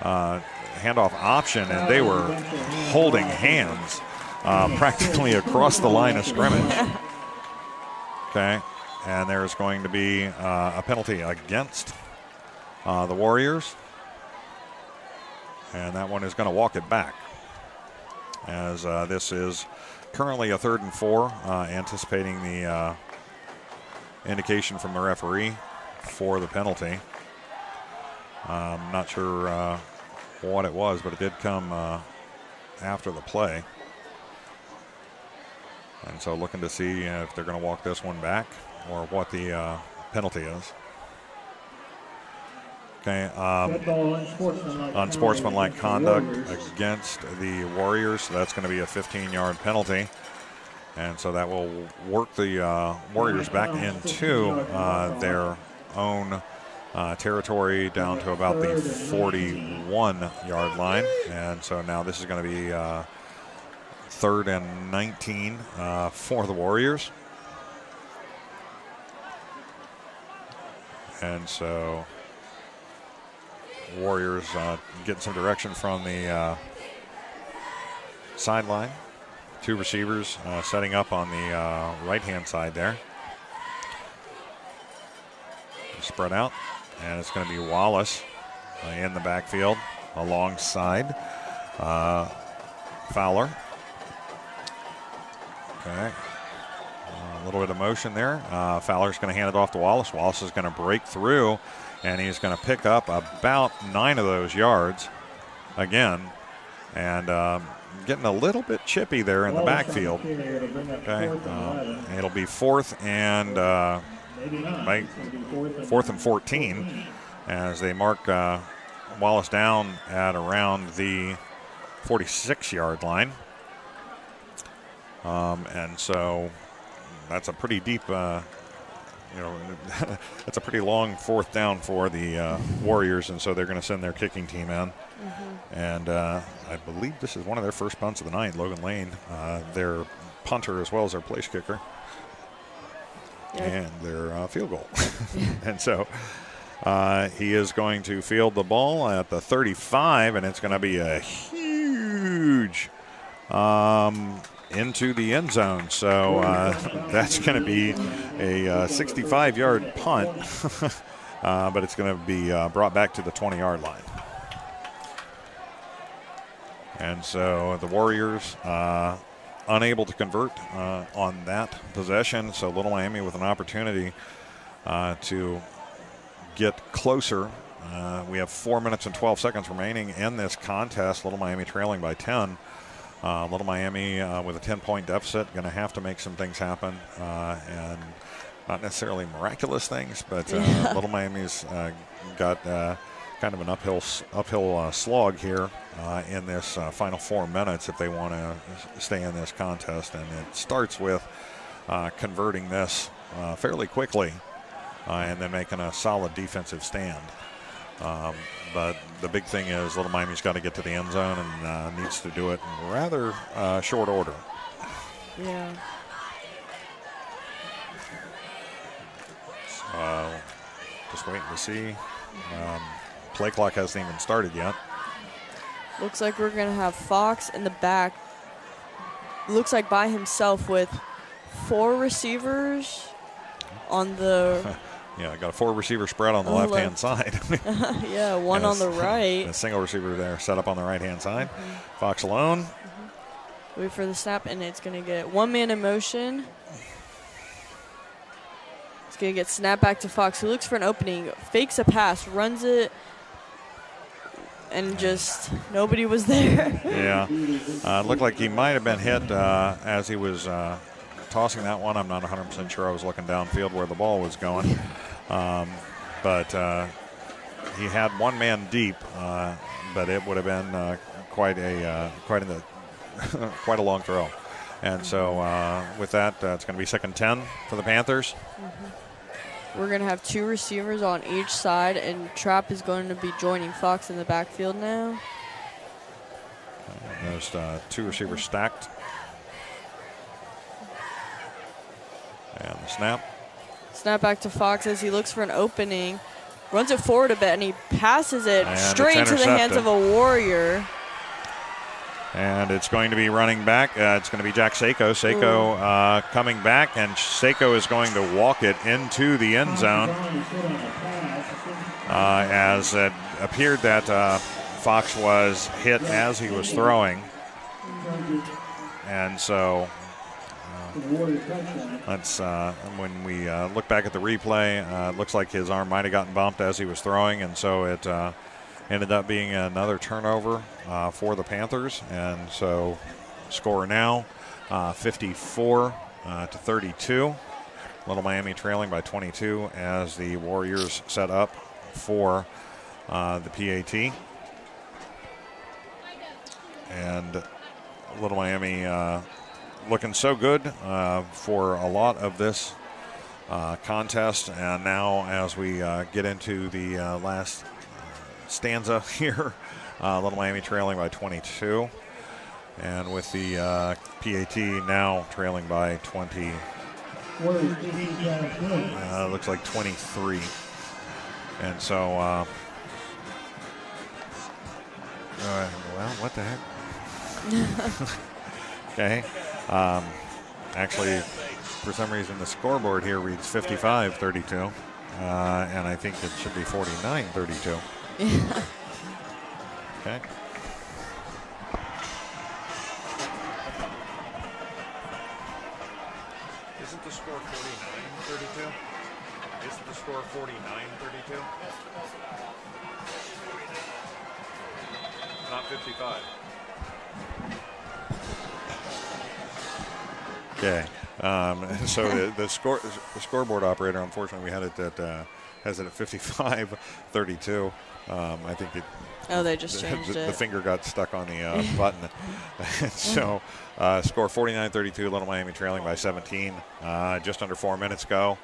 handoff option, and they were holding hands practically across the line of scrimmage. Okay, and there's going to be a penalty against the Warriors, and that one is going to walk it back, as this is currently a 3rd and 4, anticipating the indication from the referee for the penalty. I'm not sure what it was, but it did come after the play. And so looking to see if they're going to walk this one back or what the penalty is. Okay, unsportsmanlike conduct against the Warriors. So that's going to be a 15-yard penalty. And so that will work the Warriors back into their own territory down to about the 41-yard line. And so now this is going to be 3rd and 19 for the Warriors. And so Warriors getting some direction from the sideline. 2 receivers setting up on the right-hand side there. spread out, and it's going to be Wallace in the backfield alongside Fowler. Okay. A little bit of motion there. Fowler's going to hand it off to Wallace. Wallace is going to break through, and he's going to pick up about 9 of those yards again. And getting a little bit chippy there in the backfield. Okay. It'll be 4th and 14 as they mark Wallace down at around the 46-yard line. And so that's a pretty deep, that's a pretty long 4th down for the Warriors, and so they're going to send their kicking team in. And I believe this is one of their first punts of the night. Logan Lane, their punter as well as their place kicker, and their field goal. And so he is going to field the ball at the 35, and it's going to be a huge into the end zone. So that's going to be a 65-yard punt, but it's going to be brought back to the 20-yard line. And so the Warriors unable to convert on that possession. So Little Miami with an opportunity to get closer. We have 4 minutes and 12 seconds remaining in this contest. Little Miami trailing by 10. Little Miami with a 10-point deficit, going to have to make some things happen, and not necessarily miraculous things, but Little Miami's got kind of an uphill slog here in this final 4 minutes if they want to stay in this contest. And it starts with converting this fairly quickly and then making a solid defensive stand. But the big thing is Little Miami's got to get to the end zone and needs to do it in rather short order. Yeah. So just waiting to see. Play clock hasn't even started yet. Looks like we're going to have Fox in the back. Looks like by himself with 4 receivers on the... Yeah, I got a 4-receiver spread on the left-hand side. Yeah, one on the right. A single receiver there set up on the right-hand side. Fox alone. Wait for the snap, and it's going to get 1 man in motion. It's going to get snapped back to Fox, who looks for an opening, fakes a pass, runs it, and just nobody was there. Yeah. It looked like he might have been hit as he was tossing that one. I'm not 100% sure. I was looking downfield where the ball was going. But he had 1 man deep, but it would have been quite a long throw. And so with that, it's going to be 2nd and 10 for the Panthers. We're going to have 2 receivers on each side, and Trapp is going to be joining Fox in the backfield now. There's 2 receivers stacked. And the snap. Snap back to Fox as he looks for an opening. Runs it forward a bit, and he passes it straight into the hands of a Warrior. And it's going to be running back. It's going to be Jack Seiko. Seiko coming back, and Seiko is going to walk it into the end zone. As it appeared that Fox was hit as he was throwing. And so that's when we look back at the replay, it looks like his arm might have gotten bumped as he was throwing, and so it ended up being another turnover for the Panthers. And so score now 54 to 32. Little Miami trailing by 22 as the Warriors set up for the PAT. And Little Miami looking so good for a lot of this contest. And now as we get into the last stanza here, Little Miami trailing by 22. And with the PAT now trailing by 20. Looks like 23. And so, well, what the heck? Okay. Actually, for some reason, the scoreboard here reads 55-32. and I think it should be 49-32. Yeah. Okay. Isn't the score 49-32? Isn't the score 49-32? Not 55. Okay. So the scoreboard operator, unfortunately, we had it at has it at 55-32. I think it. Oh, they just changed it. The finger got stuck on the button. So score 49-32. Little Miami trailing by 17. Just under 4 minutes go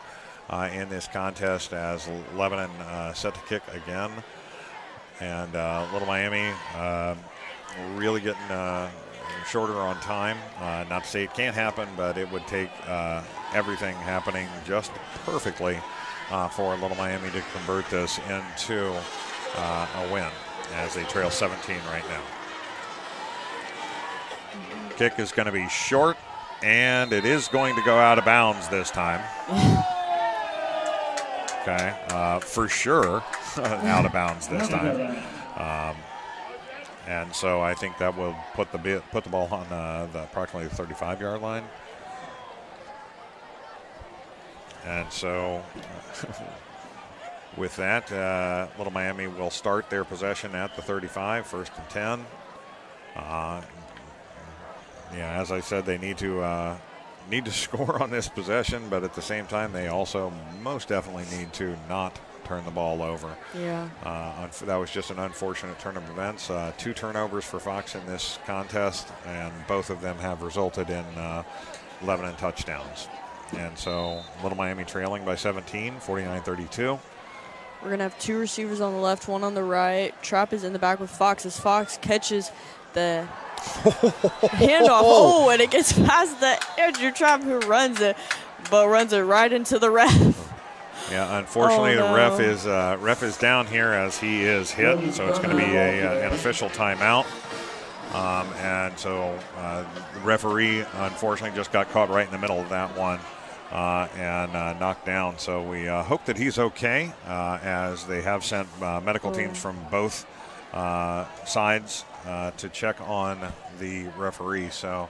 in this contest as Lebanon set to kick again, and Little Miami really getting shorter on time. Not to say it can't happen, but it would take everything happening just perfectly for Little Miami to convert this into a win as they trail 17 right now. Kick is going to be short, and it is going to go out of bounds this time. Okay, for sure out of bounds this time. And so I think that will put the ball on the approximately 35-yard line. And so with that, Little Miami will start their possession at the 35, 1st and 10. Yeah, as I said, they need to score on this possession, but at the same time, they also most definitely need to not turn the ball over. Yeah. That was just an unfortunate turn of events. 2 turnovers for Fox in this contest, and both of them have resulted in Lebanon touchdowns. And so Little Miami trailing by 17, 49-32. We're going to have 2 receivers on the left, 1 on the right. Trap is in the back with Fox as Fox catches the handoff. Oh, and it gets past the Andrew Trap, who runs it, but runs it right into the ref. Yeah, unfortunately, the ref is down here as he is hit, so it's going to be an official timeout. And so the referee, unfortunately, just got caught right in the middle of that one and knocked down. So we hope that he's okay, as they have sent medical teams from both sides to check on the referee. So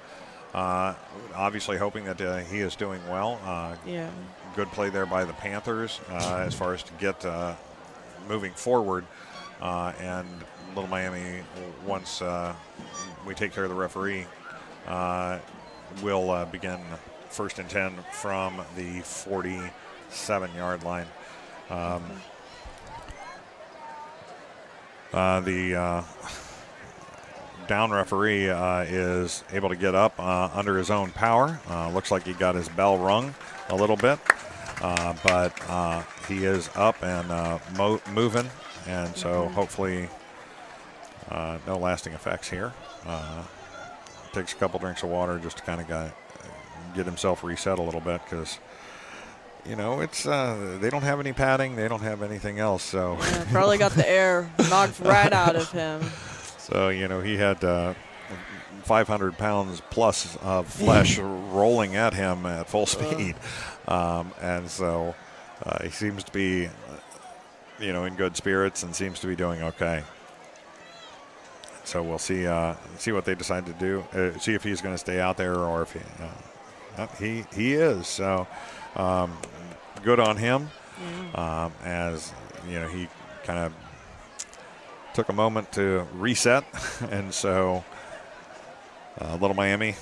obviously hoping that he is doing well. Yeah. Good play there by the Panthers as far as to get moving forward. And Little Miami, once we take care of the referee, will begin 1st and 10 from the 47-yard line. The down referee is able to get up under his own power. Looks like he got his bell rung a little bit, but he is up and moving, and so hopefully no lasting effects here. Takes a couple drinks of water just to kind of get himself reset a little bit, because you know it's they don't have any padding, they don't have anything else, so yeah, probably got the air knocked right out of him. So you know he had 500 pounds plus of flesh rolling at him at full speed, and so he seems to be in good spirits and seems to be doing okay. So we'll see what they decide to do. See if he's going to stay out there, or if he is. So good on him. As he kind of took a moment to reset, and so Little Miami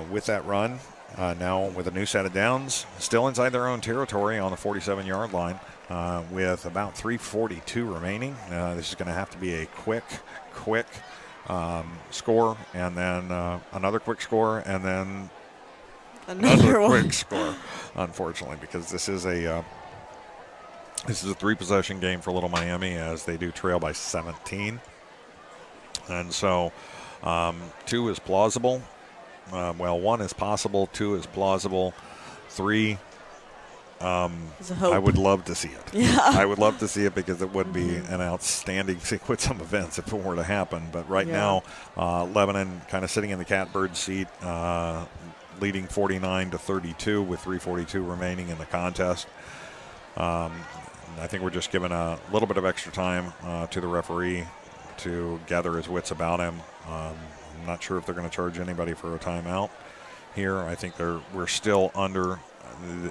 with that run now with a new set of downs, still inside their own territory on the 47-yard line with about 3:42 remaining. This is going to have to be a quick score, and then another quick score, and then another quick score, unfortunately, because this is a 3-possession game for Little Miami, as they do trail by 17. And so 2 is plausible. 1 is possible, 2 is plausible, 3 I would love to see it. Yeah. I would love to see it, because it would be an outstanding sequence of events if it were to happen. But right now, Lebanon kind of sitting in the catbird seat, leading 49-32 with 3:42 remaining in the contest. I think we're just giving a little bit of extra time to the referee to gather his wits about him. I'm not sure if they're going to charge anybody for a timeout here. I think we're still under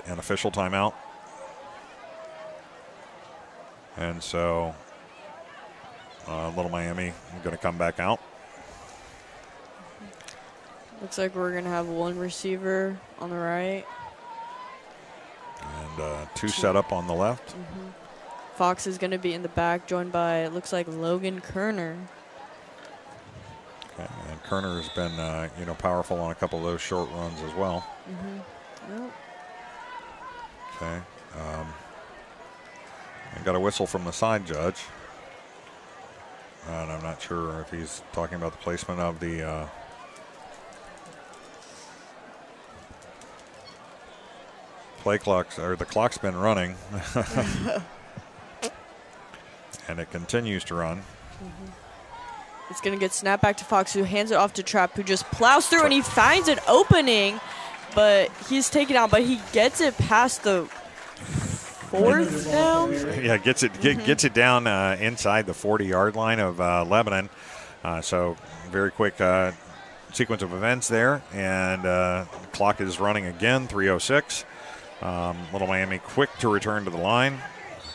an official timeout. And so Little Miami going to come back out. Looks like we're going to have one receiver on the right. And two set up on the left. Fox is going to be in the back, joined by, it looks like, Logan Kerner. Okay, and Kerner has been, powerful on a couple of those short runs as well. Yep. Okay. I got a whistle from the side judge. And I'm not sure if he's talking about the placement of the play clocks, or the clock's been running. And it continues to run. It's going to get snapped back to Fox, who hands it off to Trapp, who just plows through, and he finds an opening, but he's taken out, but he gets it past the 4th down. Yeah, gets it down inside the 40-yard line of Lebanon. So very quick sequence of events there, and clock is running again, 3:06. Little Miami quick to return to the line,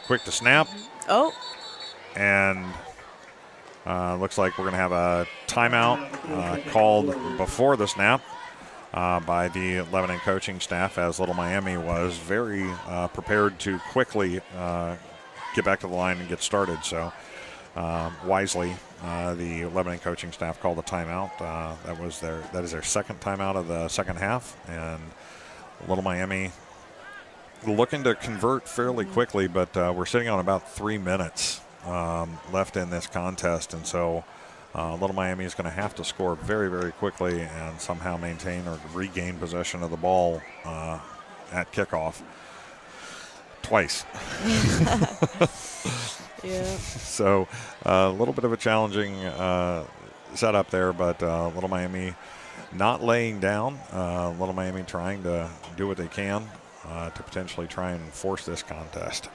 quick to snap. Oh. And looks like we're going to have a timeout called before the snap by the Lebanon coaching staff, as Little Miami was very prepared to quickly get back to the line and get started. So wisely, the Lebanon coaching staff called a timeout. That is their second timeout of the second half, and Little Miami looking to convert fairly quickly, but we're sitting on about 3 minutes left in this contest, and so Little Miami is going to have to score very, very quickly and somehow maintain or regain possession of the ball at kickoff twice. Yeah. So a little bit of a challenging setup there, but Little Miami not laying down. Little Miami trying to do what they can to potentially try and force this contest.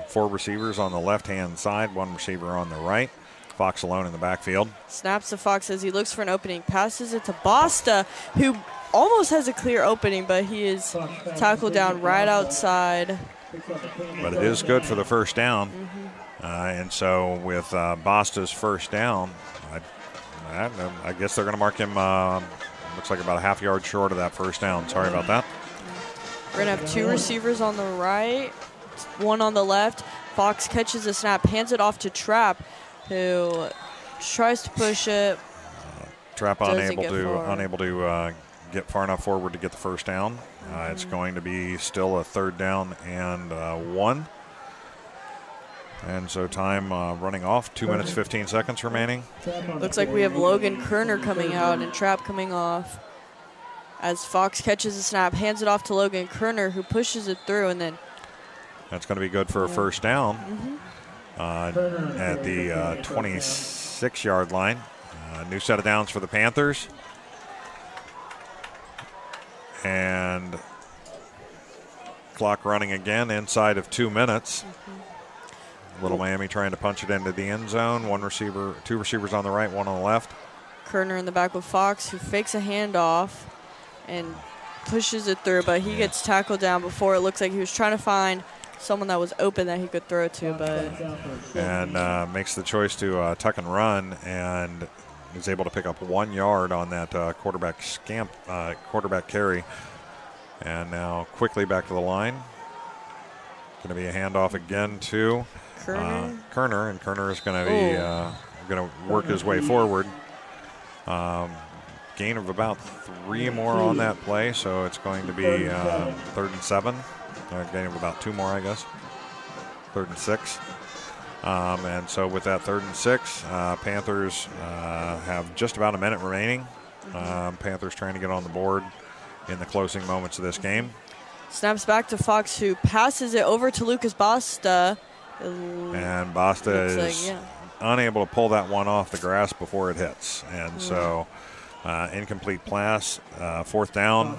4 receivers on the left-hand side, 1 receiver on the right. Fox alone in the backfield. Snaps to Fox as he looks for an opening, passes it to Basta, who almost has a clear opening, but he is tackled down right outside. But it is good for the first down. And so with Basta's first down, I guess they're going to mark him, looks like about a half yard short of that first down. Sorry about that. We're going to have 2 receivers on the right, 1 on the left. Fox catches the snap, hands it off to Trapp, who tries to push it. Trapp unable to get far enough forward to get the first down. It's going to be still a 3rd down and 1. And so time running off, 2 minutes, 15 seconds remaining. Looks like we have Logan Kerner coming out and Trapp coming off. As Fox catches the snap, hands it off to Logan Kerner, who pushes it through, and then that's going to be good for a first down at the 26-yard line. New set of downs for the Panthers. And clock running again inside of 2 minutes. Little Miami trying to punch it into the end zone. 2 receivers on the right, 1 on the left. Kerner in the back with Fox, who fakes a handoff and pushes it through, but he gets tackled down before. It looks like he was trying to find someone that was open that he could throw to, but and makes the choice to tuck and run, and is able to pick up 1 yard on that quarterback carry. And now quickly back to the line. Going to be a handoff again to Kerner, and Kerner is going to be going to work his way forward. Gain of about 3 more on that play, so it's going to be 3rd and 7. Gain of about 2 more, I guess. 3rd and 6. And so with that 3rd and 6, Panthers have just about a minute remaining. Panthers trying to get on the board in the closing moments of this game. Snaps back to Fox, who passes it over to Lucas Basta. And Basta is unable to pull that one off the grass before it hits. And so incomplete pass, 4th down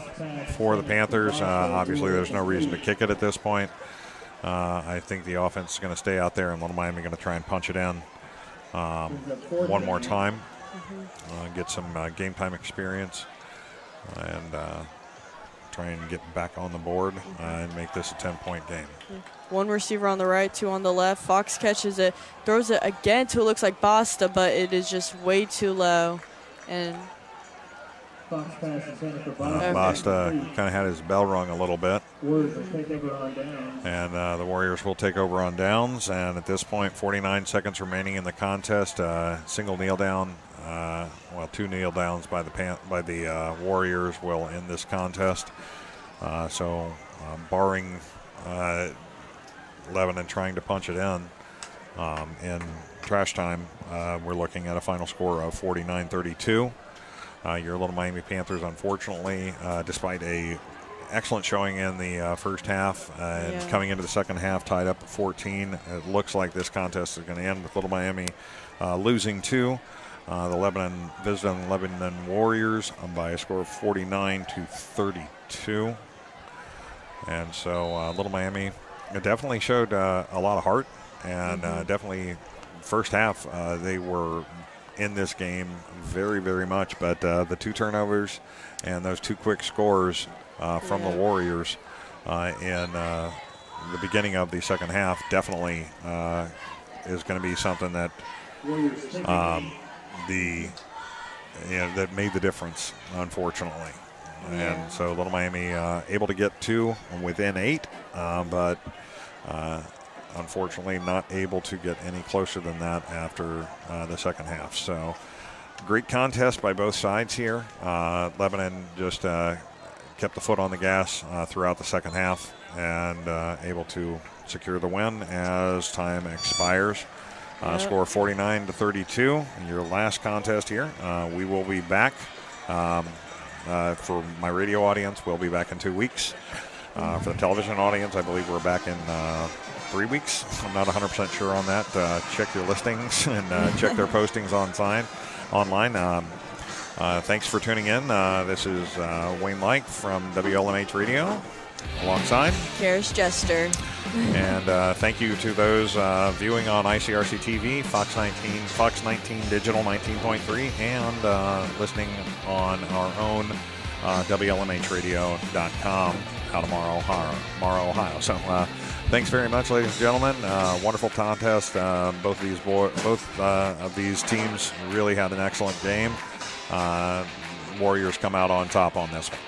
for the Panthers. Obviously, there's no reason to kick it at this point. I think the offense is going to stay out there, and Little Miami going to try and punch it in one more time, get some game time experience, and try and get back on the board and make this a 10-point game. One receiver on the right, 2 on the left. Fox catches it, throws it again to it looks like Basta, but it is just way too low. And Basta kind of had his bell rung a little bit. And the Warriors will take over on downs. And at this point, 49 seconds remaining in the contest. Single kneel down, 2 kneel downs by the Warriors will end this contest. Barring Lebanon trying to punch it in trash time, we're looking at a final score of 49-32. Your Little Miami Panthers, unfortunately, despite a excellent showing in the first half and coming into the second half tied up at 14, it looks like this contest is going to end with Little Miami losing 2. The visiting Lebanon Warriors by a score of 49-32. And so Little Miami definitely showed a lot of heart, and definitely first half they were in this game very, very much, but the 2 turnovers and those 2 quick scores from the Warriors in the beginning of the second half definitely is going to be something that that made the difference, unfortunately. And so Little Miami able to get 2 within 8, but unfortunately not able to get any closer than that after the second half. So great contest by both sides here. Lebanon just kept the foot on the gas throughout the second half and able to secure the win as time expires. Score 49-32. Your last contest here. We will be back. For my radio audience, we'll be back in 2 weeks. For the television audience, I believe we're back in 3 weeks. I'm not 100% sure on that. Check your listings and check their postings online. Thanks for tuning in. This is Wayne Like from WLMH Radio alongside Karis Jester. And thank you to those viewing on ICRC-TV, Fox 19 Digital 19.3, and listening on our own WLMHradio.com out of Morrow, Ohio. So thanks very much, ladies and gentlemen. Wonderful contest. Both of these teams really had an excellent game. Warriors come out on top on this one.